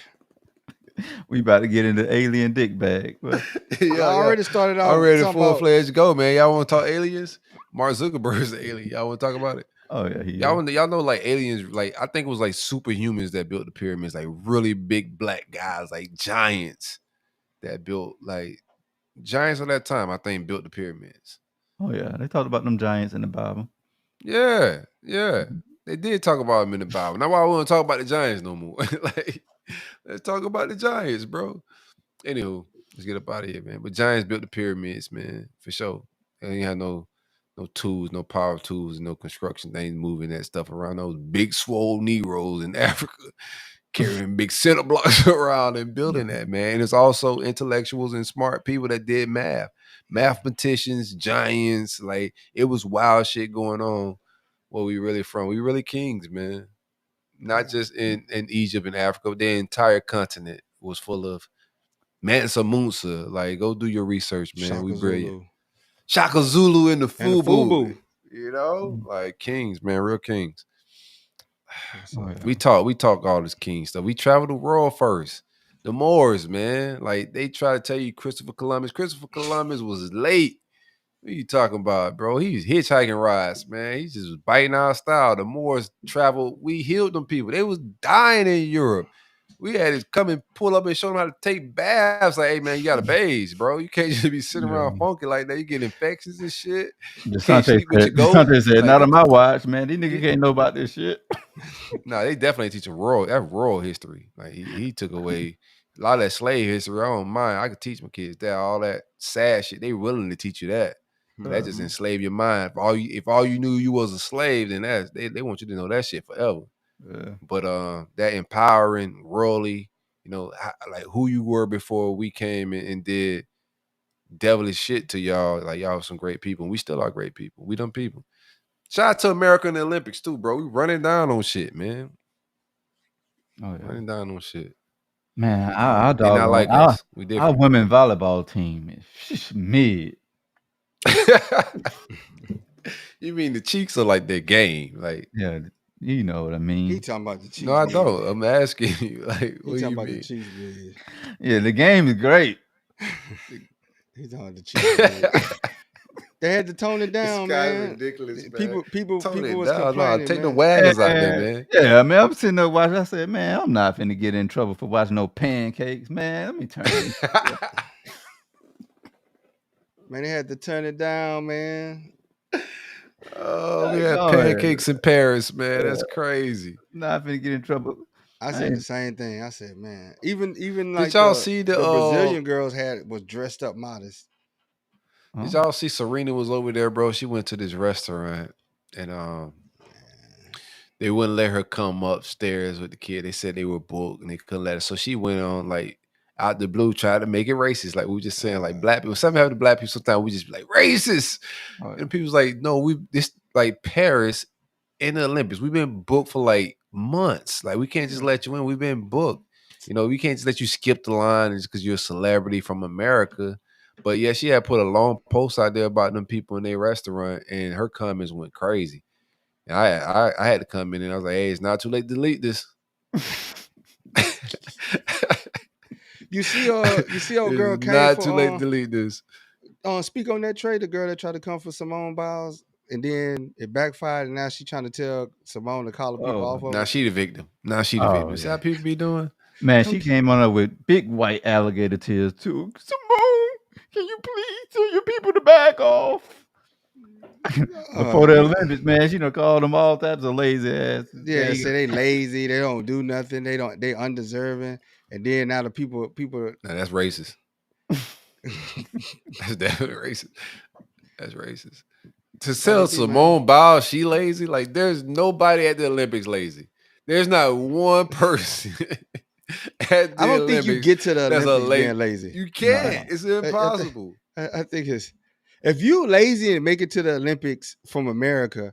We about to get into alien dick bag. But I already started off. I'm ready to full-fledged go, man. Y'all want to talk aliens? Mark Zuckerberg's an alien. Y'all want to talk about it? Oh yeah, y'all know like aliens. Like I think it was like superhumans that built the pyramids, like really big black guys, like giants that built like giants of that time. I think built the pyramids. Oh yeah, they talked about them giants in the Bible. Yeah, they did talk about them in the Bible. Now why I want to talk about the giants no more? Like, let's talk about the giants, bro. Anywho, let's get up out of here, man. But giants built the pyramids, man, for sure. They ain't had no tools, no power tools, no construction things moving that stuff around. Those big swole Negroes in Africa carrying big center blocks around and building that, man. And it's also intellectuals and smart people that did mathematicians, giants. Like it was wild shit going on. Where we really from? We really kings, man. Not just in Egypt and Africa, but the entire continent was full of Mansa Musa. Like, go do your research, man. Shaka we brilliant. Zulu. Shaka Zulu and the And the Fubu. You know, like kings, man, real kings. We talk all this king stuff. We travel the world first. The Moors, man, like they try to tell you Christopher Columbus. Christopher Columbus was late. What are you talking about, bro? He was hitchhiking rides, man. He just was biting our style. The Moors traveled. We healed them people. They was dying in Europe. We had to come and pull up and show them how to take baths. Like, hey, man, you got to bathe, bro. You can't just be sitting around funky like that. You get infections and shit. DeSantis said, not on my watch, man. These niggas can't know about this shit. Nah, they definitely teach rural history. Like, he took away a lot of that slave history. I don't mind. I could teach my kids that. All that sad shit, they willing to teach you that. But that just enslave your mind. If all you knew you was a slave, then they want you to know that shit forever. Yeah. But that empowering, worldly, you know, like who you were before we came and did devilish shit to y'all. Like y'all some great people. And we still are great people. We them people. Shout out to America in the Olympics too, bro. We running down on shit, man. Oh yeah, running down on shit. Man, our They not like us. We our different. women volleyball team is mid. You mean the Cheeks are like their game? Like, yeah, you know what I mean. He talking about the Chiefs. No, I don't. I'm asking you. Like, what He do talking you about mean? the Chiefs. Man. Yeah, the game is great. He talking about the Chiefs. Man. They had to tone it down, This guy man. ridiculous, man. People Tone it was down. complaining. No, take man. the wagons out there, man. Yeah, man, I'm sitting there watching. I said, man, I'm not finna get in trouble for watching no pancakes, man. Let me turn this. Man, they had to turn it down, man. Oh, we had pancakes in Paris, man. That's crazy. Not finna get in trouble. I said the same thing. I said, man, even like Did y'all see the Brazilian girls was dressed up modest. Did y'all see Serena was over there, bro? She went to this restaurant and they wouldn't let her come upstairs with the kid. They said they were booked and they couldn't let her. So she went on like out the blue, tried to make it racist. Like we were just saying, like black people. Something happened to black people. Sometimes we just be like racist. And people's like, no, this like Paris in the Olympics. We've been booked for like months. Like we can't just let you in. We've been booked. You know, we can't just let you skip the line just because you're a celebrity from America. But yeah, she had put a long post out there about them people in their restaurant, and her comments went crazy. And I had to come in and I was like, hey, it's not too late to delete this. You see old girl came not for, too late to delete this. Speak on that trade, the girl that tried to come for Simone Biles, and then it backfired, and now she trying to tell Simone to call the people off of Now her. she the victim. Now she the victim. See how people be doing? Man, she came on her with big white alligator tears too. Simone, can you please tell your people to back off? Before the Olympics, man, she done called them all types of lazy ass. Yeah, say they lazy, they don't do nothing, they undeserving, and then now the people. Now that's racist. That's definitely racist. That's racist. To tell Simone Biles she lazy, like there's nobody at the Olympics lazy. There's not one person at the I don't Olympics think you get to the Olympics being lazy. You can't. It's impossible. I think it's if you lazy and make it to the Olympics from America,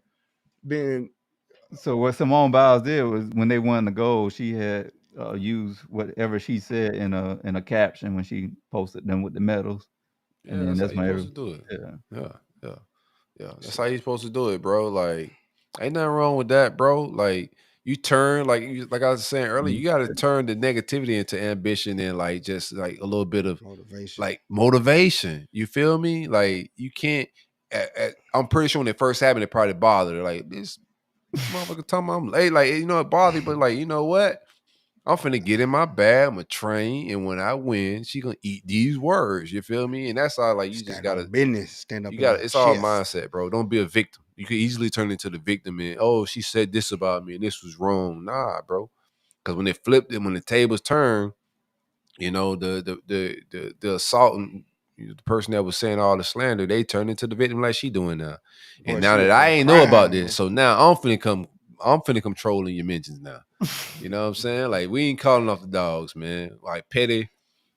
then so what Simone Biles did was when they won the gold, she had used whatever she said in a caption when she posted them with the medals. Yeah, And then that's how that's you my supposed to do it. yeah. Yeah. That's how you supposed to do it, bro. Like, ain't nothing wrong with that, bro. Like, you turn like I was saying earlier, you got to turn the negativity into ambition and like just like a little bit of motivation. You feel me? Like, you can't. I'm pretty sure when it first happened, it probably bothered her. Like, this motherfucker talking about I'm late. Like, you know, it bothered you, but like, you know what? I'm finna get in my bag, I'm gonna train, and when I win, she gonna eat these words. You feel me? And that's all. Like, you just gotta business. Stand up. You got it's all mindset, bro. Don't be a victim. You can easily turn into the victim and she said this about me and this was wrong. Nah, bro. Because when they flipped it, when the tables turned, you know, the assault and the person that was saying all the slander, they turned into the victim like she doing now. And now that I ain't know about this, so now I'm finna come trolling your mentions now. You know what I'm saying? Like, we ain't calling off the dogs, man. Like, petty,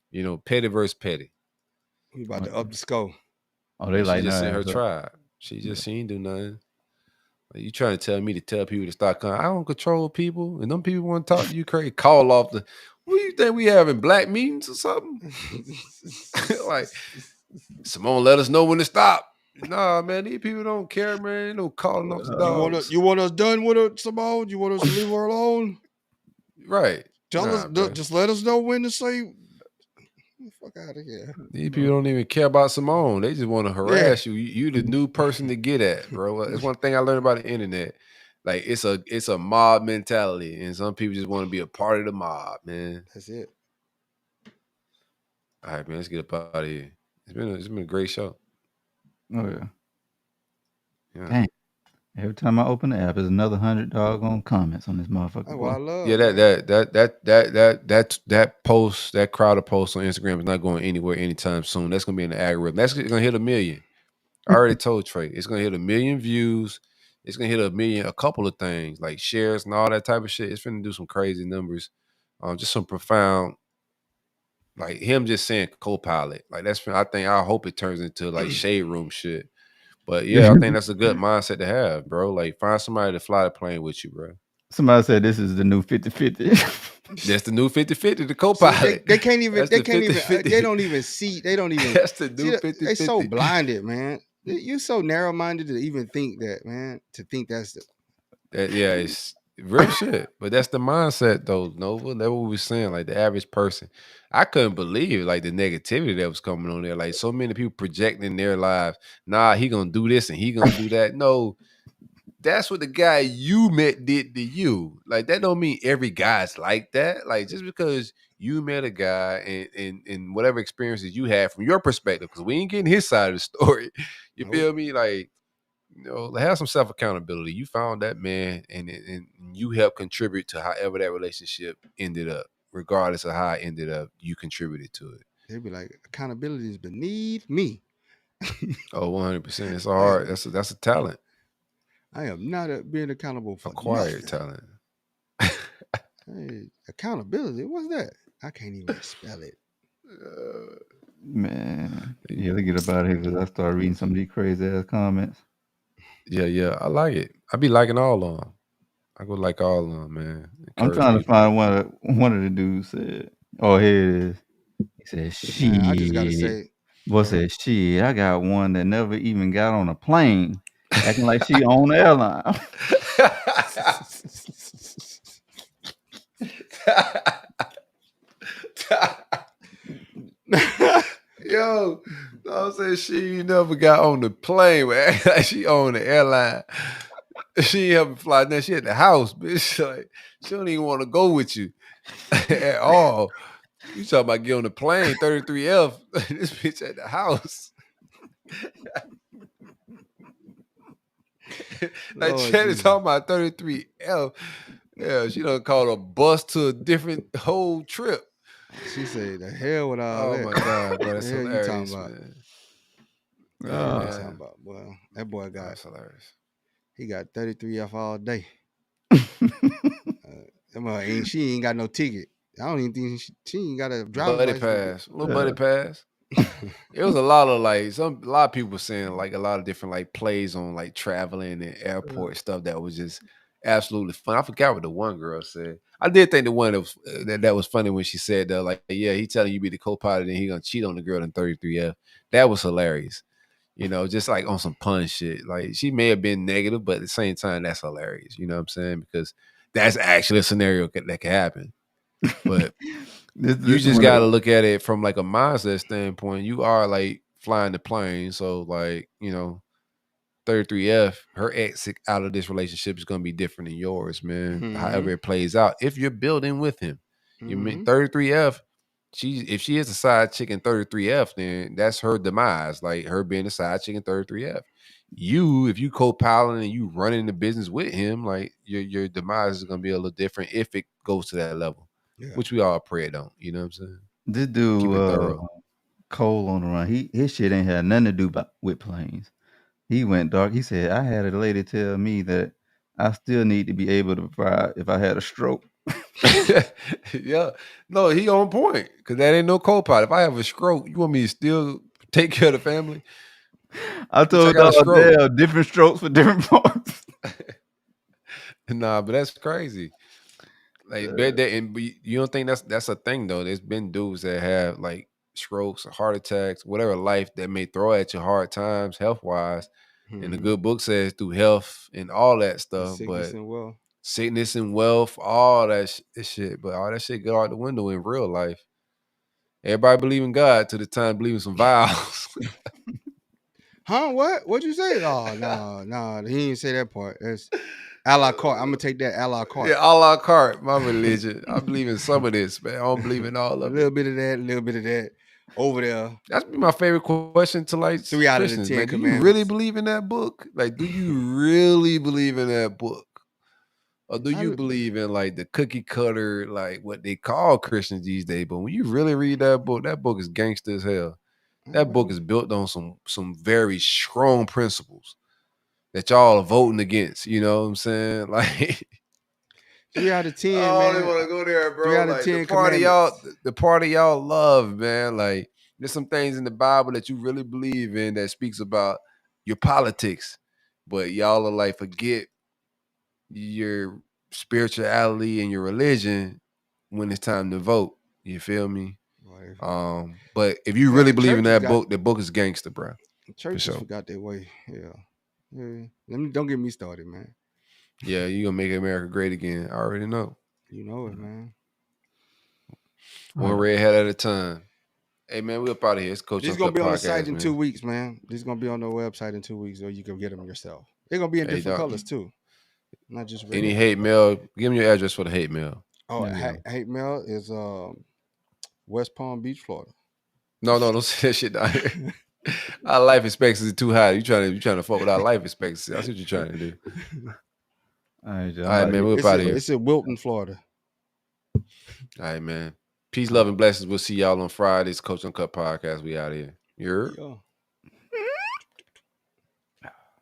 you know, petty versus petty. We about to up the score. Oh, they like she just in her so. tribe. She ain't do nothing. Like, you trying to tell me to tell people to start coming? I don't control people, and them people want to talk to you crazy. Call off the. What do you think we having black meetings or something? Like, Simone, let us know when to stop. Nah, man, these people don't care, man. Ain't no calling off the dogs. You want us done with it, Simone? You want us to leave her alone? Right. Tell us. Just let us know when to say. Fuck out of here. These people don't even care about Simone. They just want to harass you. You the new person to get at, bro. It's one thing I learned about the internet. Like, it's a mob mentality, and some people just want to be a part of the mob, man. That's it. All right, man. Let's get up out of here. It's been a great show. Oh yeah. Dang. Every time I open the app, there's another 100 doggone comments on this motherfucker. That's what I love. Yeah, that post, that crowd of posts on Instagram is not going anywhere anytime soon. That's gonna be in the algorithm. That's gonna hit 1 million. I already told Trey, it's gonna hit 1 million views. It's gonna hit 1 million, a couple of things like shares and all that type of shit. It's gonna do some crazy numbers. Just some profound, like him just saying co-pilot. Like, I hope it turns into like shade room shit. But yeah, I think that's a good mindset to have, bro. Like, find somebody to fly the plane with you, bro. Somebody said this is the new 50-50. That's the new 50-50, the co-pilot. They can't even. They don't even see. They don't even. That's the new 50-50. They so blinded, man. You're so narrow-minded to even think that, man. To think that's it's real shit. But that's the mindset, though, Nova. That's what we were saying. Like, the average person, I couldn't believe like the negativity that was coming on there. Like, so many people projecting their lives. Nah, he gonna do this and he gonna do that. No, that's what the guy you met did to you. Like, that don't mean every guy's like that. Like, just because you met a guy and whatever experiences you had from your perspective, because we ain't getting his side of the story. You feel me? Like, you know, have some self-accountability. You found that man and you helped contribute to however that relationship ended up. Regardless of how it ended up, you contributed to it. They'd be like, accountability is beneath me. Oh, 100%. It's hard. That's a talent. I am not being accountable for acquired nothing. talent. Hey, accountability. What's that? I can't even spell it. Man, yeah, they get up out of here because I started reading some of these crazy ass comments. Yeah, I like it. I be liking all of them. I go like all of them, man. I'm trying to find one of the dudes said, "Oh, here it is." He said, "Shit." Man, I just gotta say, boy said, "Shit." I got one that never even got on a plane, acting like she on the airline. Yo, I'm saying she never got on the plane, man. Like, she on the airline. She ain't helping fly. Now she at the house, bitch. Like, she don't even want to go with you at all. You talking about get on the plane, 33F. This bitch at the house. Like, Chad talking about 33F. Yeah, she done called a bus to a different whole trip. She said, "The hell with all that." Oh my god, bro, that's the hell hilarious, you talking about? man. What you talking about? Well, that boy got. That's hilarious. He got 33F all day. She ain't got no ticket. I don't even think she ain't got a driver's buddy license. pass. Little buddy pass. It was a lot of like a lot of people saying like a lot of different like plays on like traveling and airport stuff that was just absolutely fun. I forgot what the one girl said. I did think the one that was funny when she said that, like, yeah, he telling you be the co-pilot and he gonna cheat on the girl in 33F. That was hilarious. You know, just like on some pun shit. Like, she may have been negative, but at the same time, that's hilarious. You know what I'm saying? Because that's actually a scenario that can happen. But you just got to look at it from like a mindset standpoint. You are like flying the plane. So, like, you know, 33F, her exit out of this relationship is going to be different than yours, man. However it plays out. If you're building with him, you mean 33F, if she is a side chick in 33F, then that's her demise, like her being a side chick in 33F. If you co-piloting and you running the business with him, like your demise is going to be a little different if it goes to that level, which we all pray it don't. You know what I'm saying? This dude, Cole on the run, his shit ain't had nothing to do with planes. He went dark. He said, I had a lady tell me that I still need to be able to provide if I had a stroke. Yeah. No, he on point. Because that ain't no co-pilot. If I have a stroke, you want me to still take care of the family? I told y'all, different strokes for different parts. Nah, but that's crazy. Like, you don't think that's a thing, though? There's been dudes that have, like, strokes or heart attacks, whatever life that may throw at you hard times, health-wise. And the good book says through health and all that stuff. Sickness and wealth, all that shit. But all that shit go out the window in real life. Everybody believe in God to the time believing some vows. Huh? What? What'd you say? Oh, no. He didn't say that part. It's a la carte. I'm going to take that a la carte. Yeah, a la carte. My religion. I believe in some of this, man. I don't believe in all of it. A little bit of that, a little bit of that. Over there. That's my favorite question to, like, 3 out of the 10 man, commandments. do you really believe in that book? Like, do you really believe in that book? Or do you believe in, like, the cookie cutter, like, what they call Christians these days? But when you really read that book is gangster as hell. That book is built on some very strong principles that y'all are voting against. You know what I'm saying? Like, 3 out of 10, man. I don't want to go there, bro. 3 out of like, 10 the party y'all love, man. Like, there's some things in the Bible that you really believe in that speaks about your politics, but y'all are like, forget your spirituality and your religion when it's time to vote. You feel me? Right. But if you really believe in that book, the book is gangster, bro. Churches forgot their way. Yeah. Don't get me started, man. Yeah, you gonna make America great again. I already know. You know it, man. One red hat at a time. Hey, man, we up out of here. It's Culture Uncut. This is gonna be on the site in man. 2 weeks, man. This is gonna be on the website in 2 weeks, or you can get them yourself. They're gonna be in different colors too, not just any hate mail. Give me your address for the hate mail. Oh, hate mail is West Palm Beach, Florida. No, don't say that shit down here. Our life expectancy is too high. You trying to fuck with our life expectancy. That's what you're trying to do. All right, man. We're up out of here. It's in Wilton, Florida. All right, man. Peace, love, and blessings. We'll see y'all on Fridays. Culture Uncut podcast. We out of here. You're.